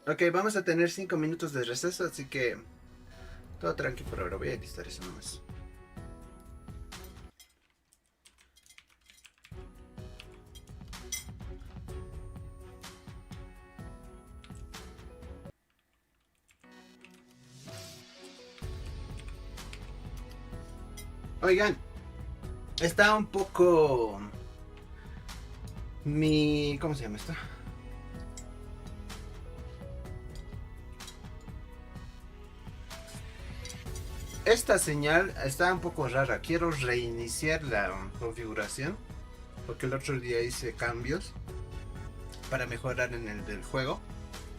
Ok, vamos a tener 5 minutos de receso, así que todo tranqui por ahora. Voy a listar eso nomás. Oigan, está un poco ¿cómo se llama esto? Esta señal está un poco rara. Quiero reiniciar la configuración porque el otro día hice cambios para mejorar en el del juego.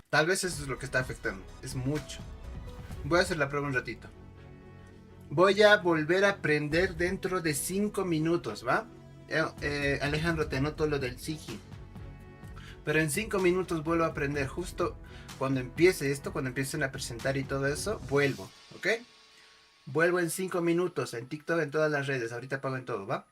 Tal vez eso es lo que está afectando. Es mucho. Voy a hacer la prueba un ratito. Voy a volver a aprender dentro de 5 minutos, ¿va? Alejandro, te anoto lo del Sziky. Pero en 5 minutos vuelvo a aprender. Justo cuando empiece esto, cuando empiecen a presentar y todo eso, vuelvo, ¿ok? Vuelvo en 5 minutos en TikTok, en todas las redes. Ahorita pago en todo, ¿va?